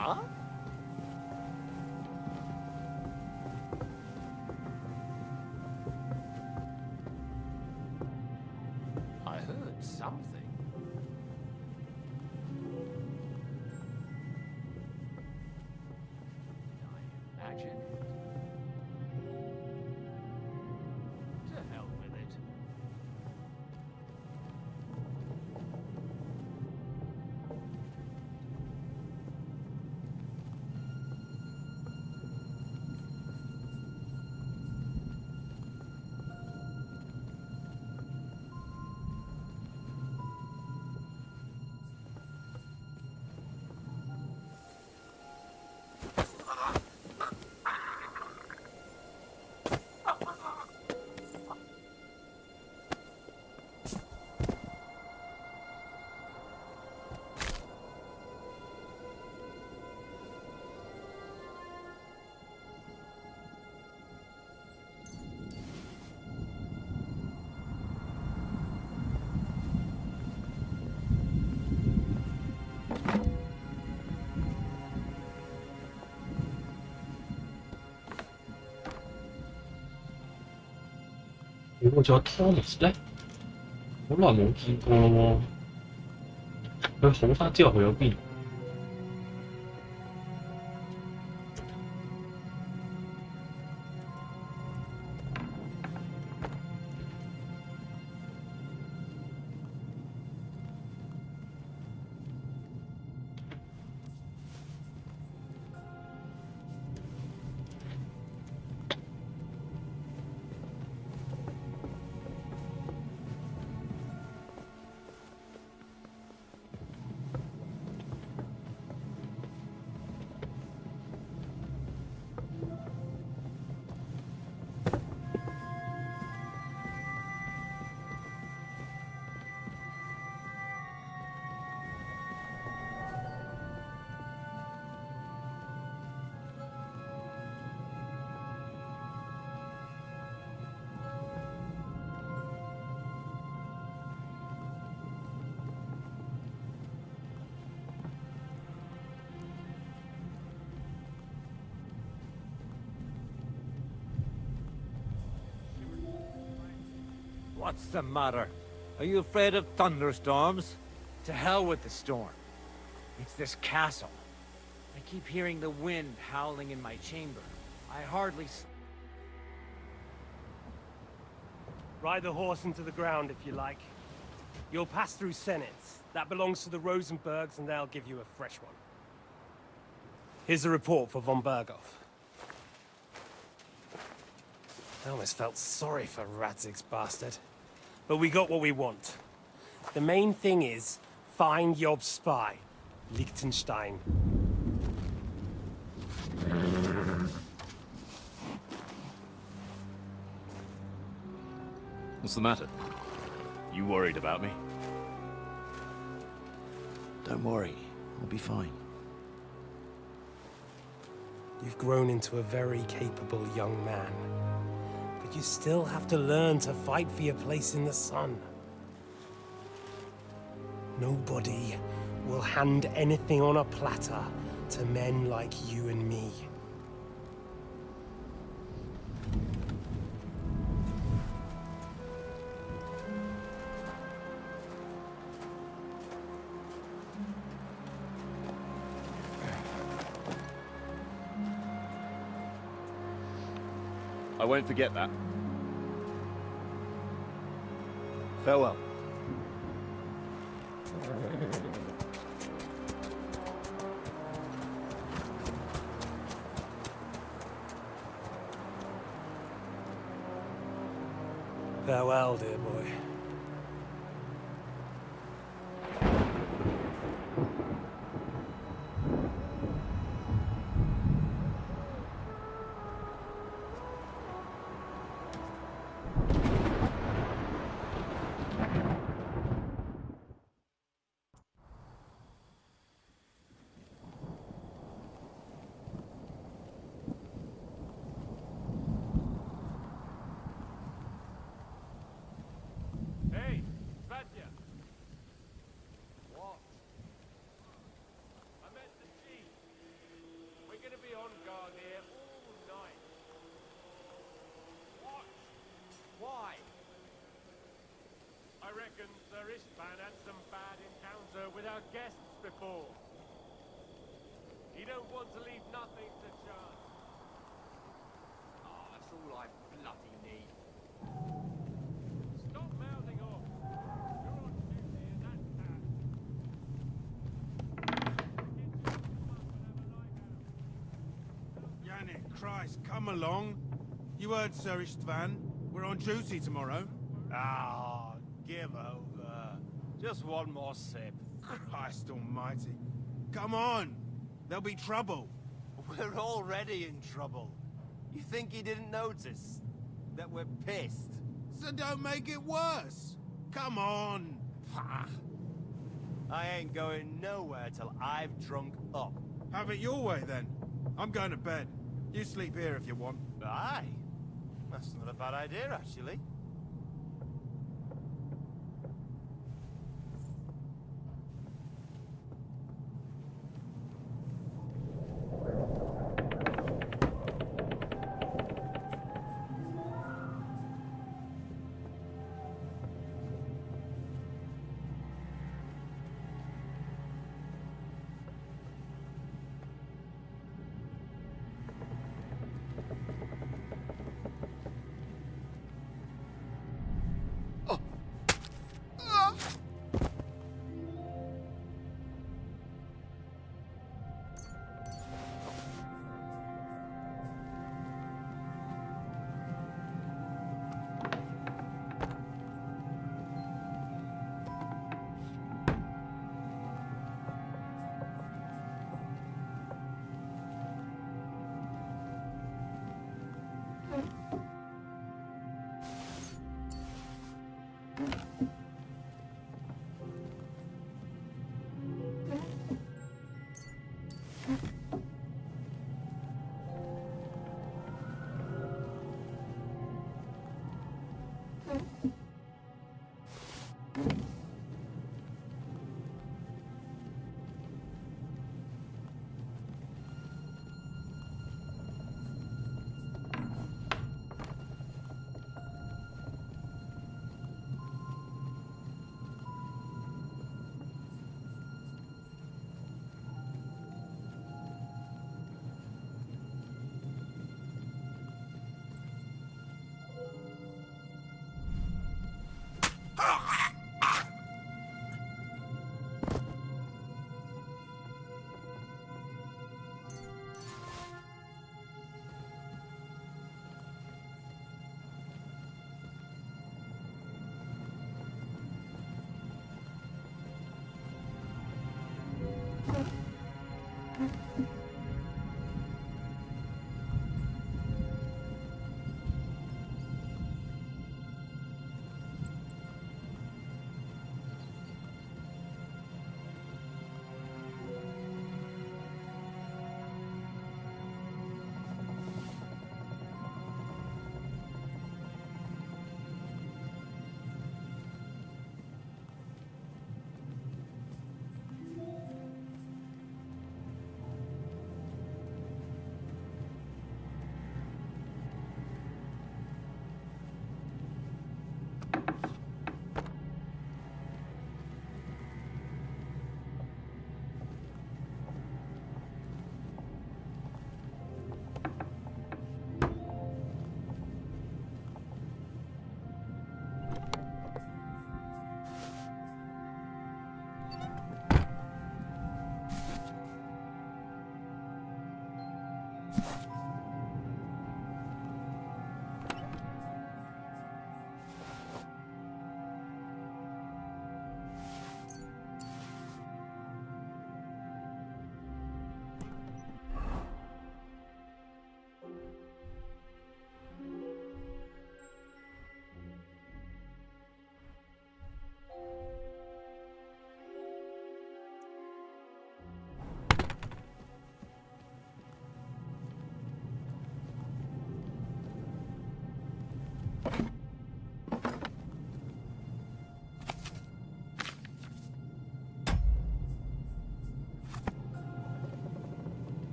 Huh? I heard something. I imagine. To hell with it.仲有 Thomas 咧，好耐冇見過咯喎，佢好翻之後去咗邊？What's the matter? Are you afraid of thunderstorms? To hell with the storm. It's this castle. I keep hearing the wind howling in my chamber. I hardly... Ride the horse into the ground if you like. You'll pass through Senates. That belongs to the Rosenbergs, and they'll give you a fresh one. Here's a report for von Berghoff. I almost felt sorry for Radzig's bastard. But we got what we want. The main thing is, Find your spy, Liechtenstein. What's the matter? You worried about me? Don't worry, I'll be fine. You've grown into a very capable young man. But you still have to learn to fight for your place in the sun. Nobody will hand anything on a platter to men like you and me. I won't forget that. Farewell. Farewell, dear boy. Hey, Svatya! What? I met the chief. We're gonna be on guard here all night. What? Why? I reckon Sir Istvan had some bad encounter with our guests before. He don't want to leave nothing to chance. Oh, that's all I bloody need. Stop mouthing off. You're on duty and that's that. Yannick, Christ, come along. You heard Sir Istvan. We're on duty tomorrow. Ah, give over. Just one more sip. Christ almighty. Come on. There'll be trouble. We're already in trouble. You think he didn't notice that we're pissed? So don't make it worse. Come on. I ain't going nowhere till I've drunk up. Have it your way then. I'm going to bed. You sleep here if you want. Aye. That's not a bad idea, actually.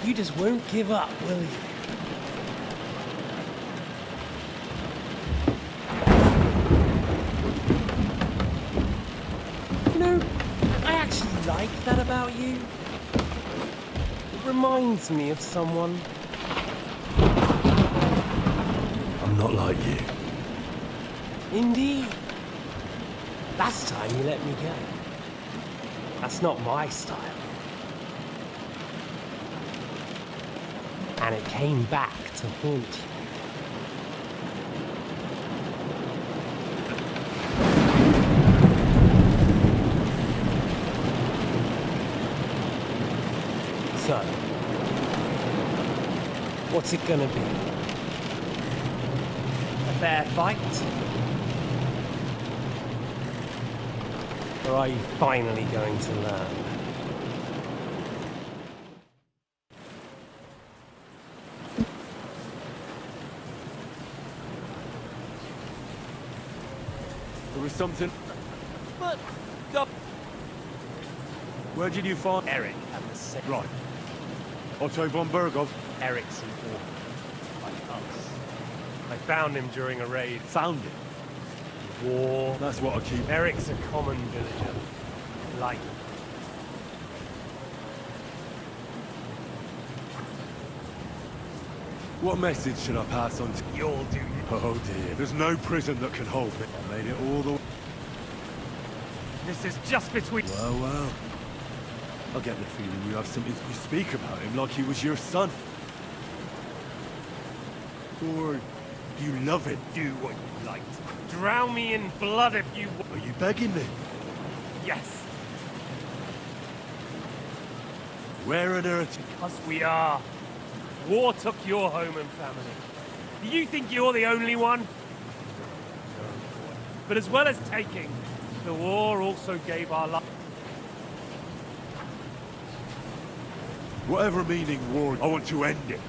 You just won't give up, will you? You know, I actually like that about you. It reminds me of someone. I'm not like you. Indeed. Last time you let me go. That's not my style. And it came back to haunt you. So, what's it gonna be? A fair fight? Or are you finally going to learn? There was something... But, up. Where did you find... Eric at the same... Right. Otto von Bergov? Eric's an orphan, like us. I found him during a raid. Found him? War. That's what I keep... Eric's a common villager. Like... What message should I pass on to... You'll do... Oh dear, there's no prison that can hold me. I made it all the way... This is just between... Well. I get the feeling you have something to speak about him like he was your son. Or you love him. Do what you like. Drown me in blood if you... Are you begging me? Yes. Where on earth? Because we are. War took your home and family. Do you think you're the only one? No. But as well as taking, the war also gave our life. Whatever meaning war, I want to end it.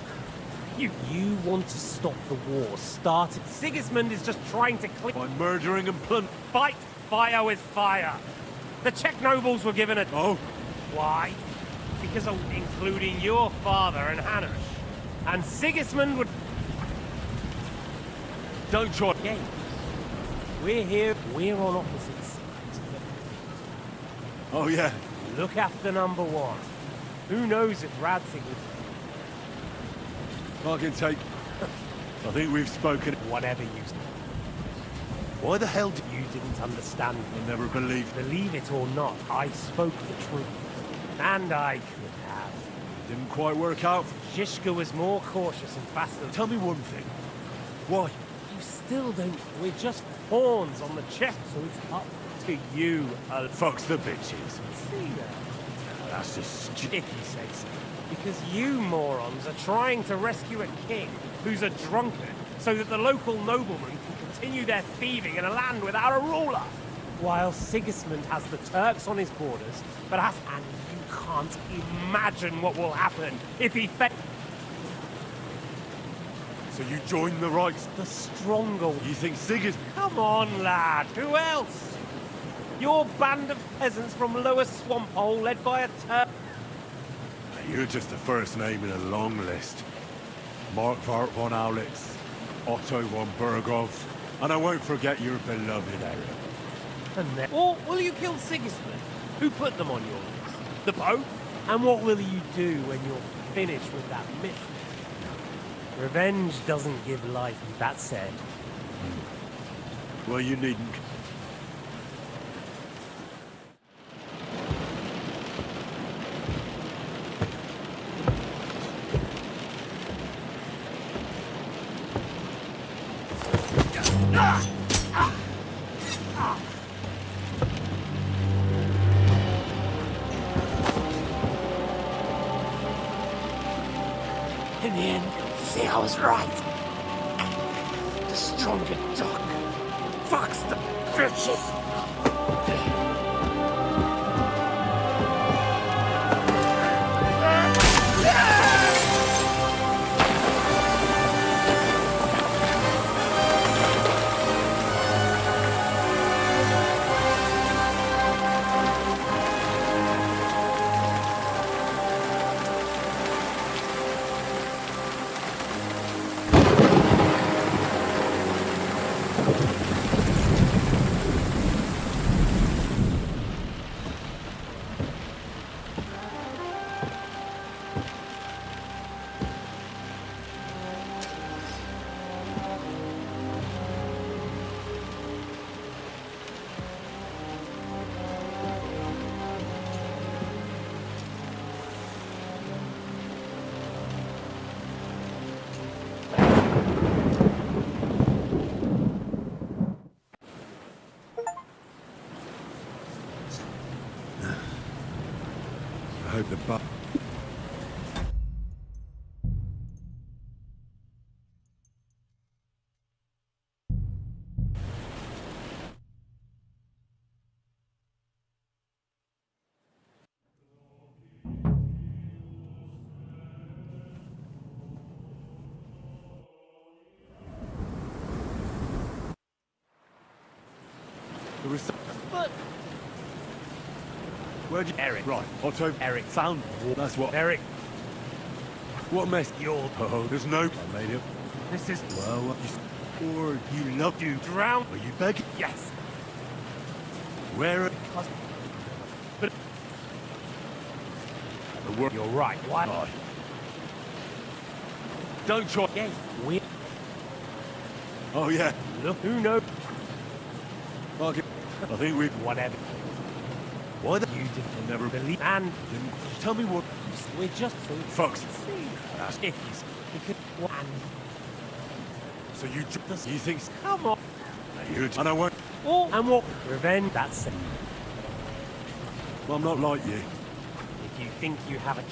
You want to stop the war started. Sigismund is just trying to clear... By murdering and plundering. Fight fire with fire. The Czech nobles were given a... Oh? Why? Because of including your father and Hanush. And Sigismund would... Don't try... Games. We're here. We're on opposite sides. Oh, yeah. Look after number one. Who knows if Radzig would... I can take... I think we've spoken... Whatever you... Why the hell You didn't understand me. I never believed... Believe it or not, I spoke the truth. And I could have. Didn't quite work out. Zhishka was more cautious and faster. Tell me one thing. Why? You still don't... We're just pawns on the chess, so it's up to you. Fucks the bitches. See that? That's just stupid. If you say so. Because you morons are trying to rescue a king who's a drunkard so that the local noblemen can continue their thieving in a land without a ruler. While Sigismund has the Turks on his borders, but has... And you can't imagine what will happen if he So you join the rights? The stronger... You think Sigismund... Come on, lad. Who else? Your band of peasants from Lower Swamp Hole led by a Turk... You're just the first name in a long list. Mark von Aulitz, Otto von Bergov, and I won't forget your beloved Eric. And then... Or will you kill Sigismund? Who put them on your list? The Pope? And what will you do when you're finished with that mission? Revenge doesn't give life, that said. Well, you needn't... In the end, see, I was right. The stronger dog fucks the bitches. hope the bu- The rece- Where'd you... Eric. Right, Otto. Eric found. That's what... Eric. What mess? Your. Oh, there's no... I made it. This is. Well, Or you love you drown. Are you begging? Yes. Where are... But. The word. You're right. Why? Right. Don't try... Yes. We. Oh, yeah. Look. Who knows? I think we... Whatever. Why the... You didn't never believe. And. Didn't... Tell me what... We're just. Folks. If you could. And. So you... You think... Come on. You... And I won't... Oh, and what? Revenge. That's it. Well, I'm not like you. If you think you have a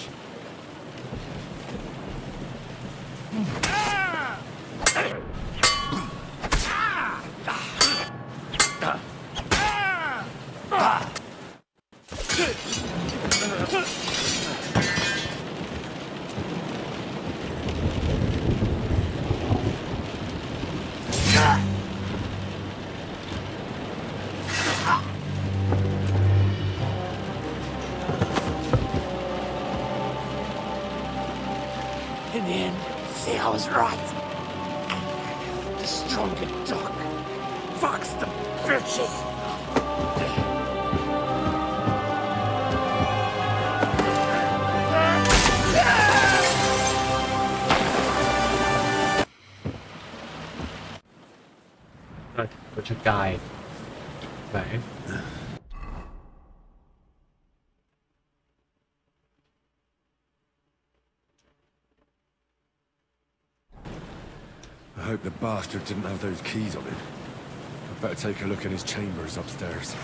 In the end, see, I was right. The stronger dog. Fox the bitches. Rồi, tôi cho cài. Vậy. I hope the bastard didn't have those keys on him. I'd better take a look in his chambers upstairs.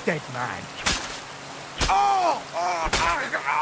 dead man. Oh! Oh, my God!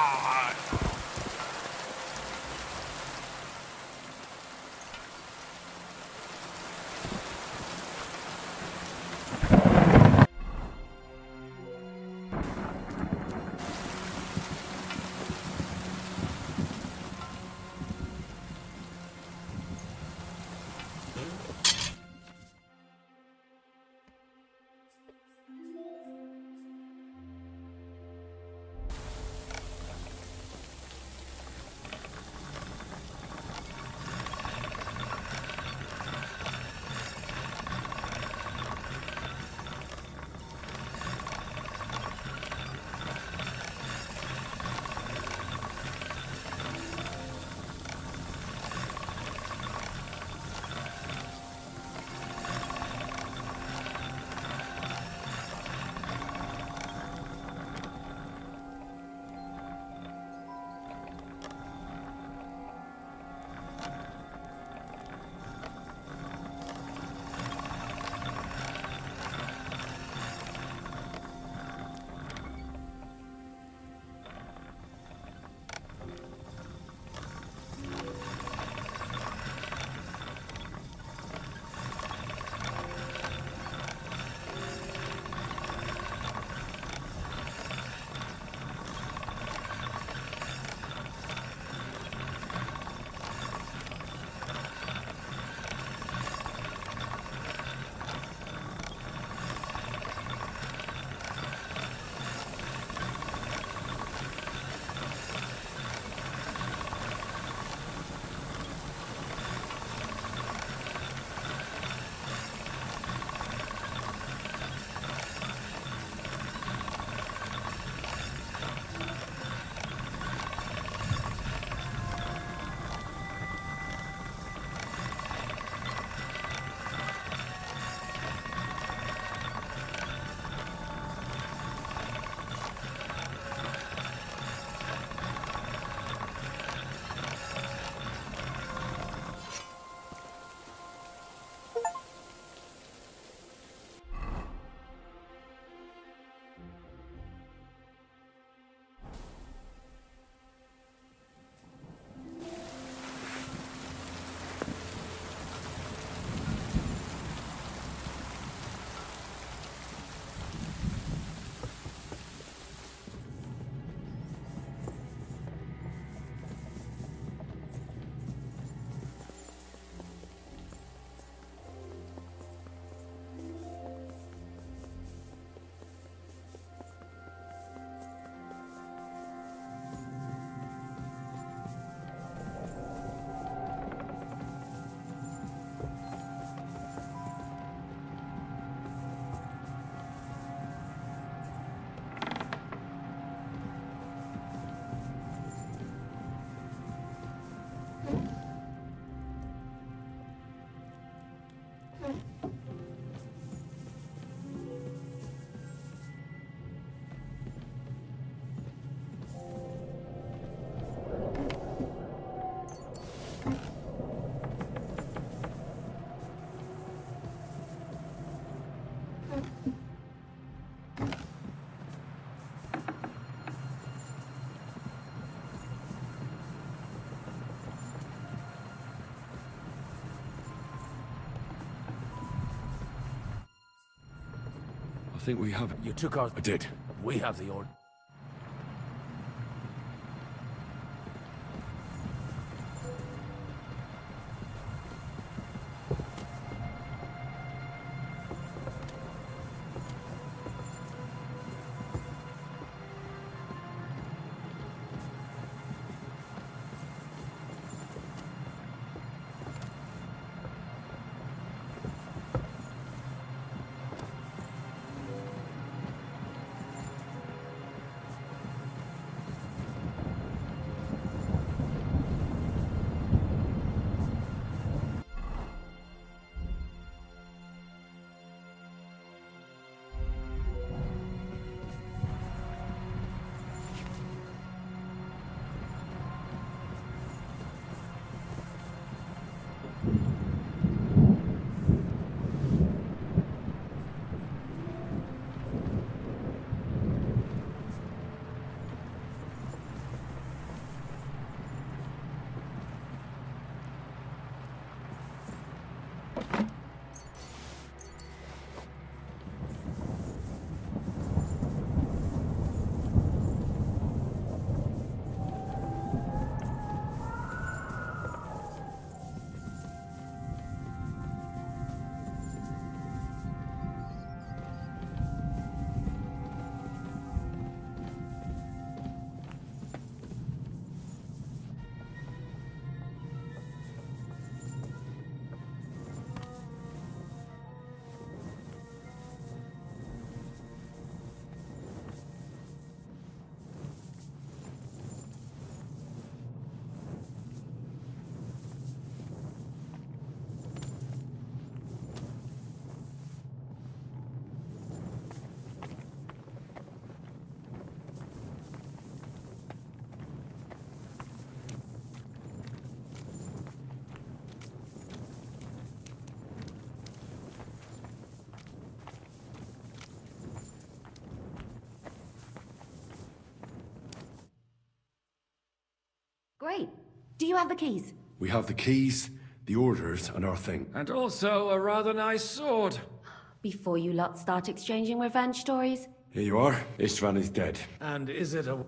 I think we have... You took our... I did. We have the order. you have the keys? We have the keys, the orders, and our thing. And also a rather nice sword. Before you lot start exchanging revenge stories? Here you are. Istvan is dead. And is it a...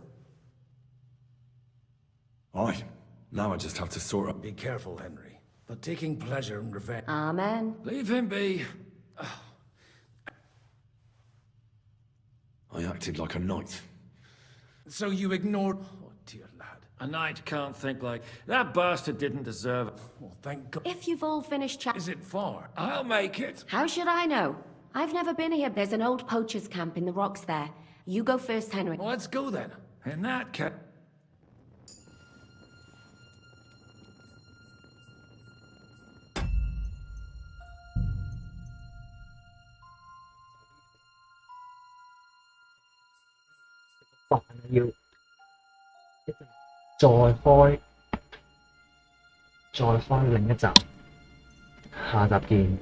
Aye. Now I just have to sort of... Be careful, Henry. But taking pleasure in revenge... Amen. Leave him be. I acted like a knight. So you ignored... Oh, dear lad. A knight can't think like... That bastard didn't deserve it. Well, thank God. If you've all finished chat... Is it far? I'll make it. How should I know? I've never been here. There's an old poacher's camp in the rocks there. You go first, Henry. Well, let's go then. In that case...要再開另一集，下集見。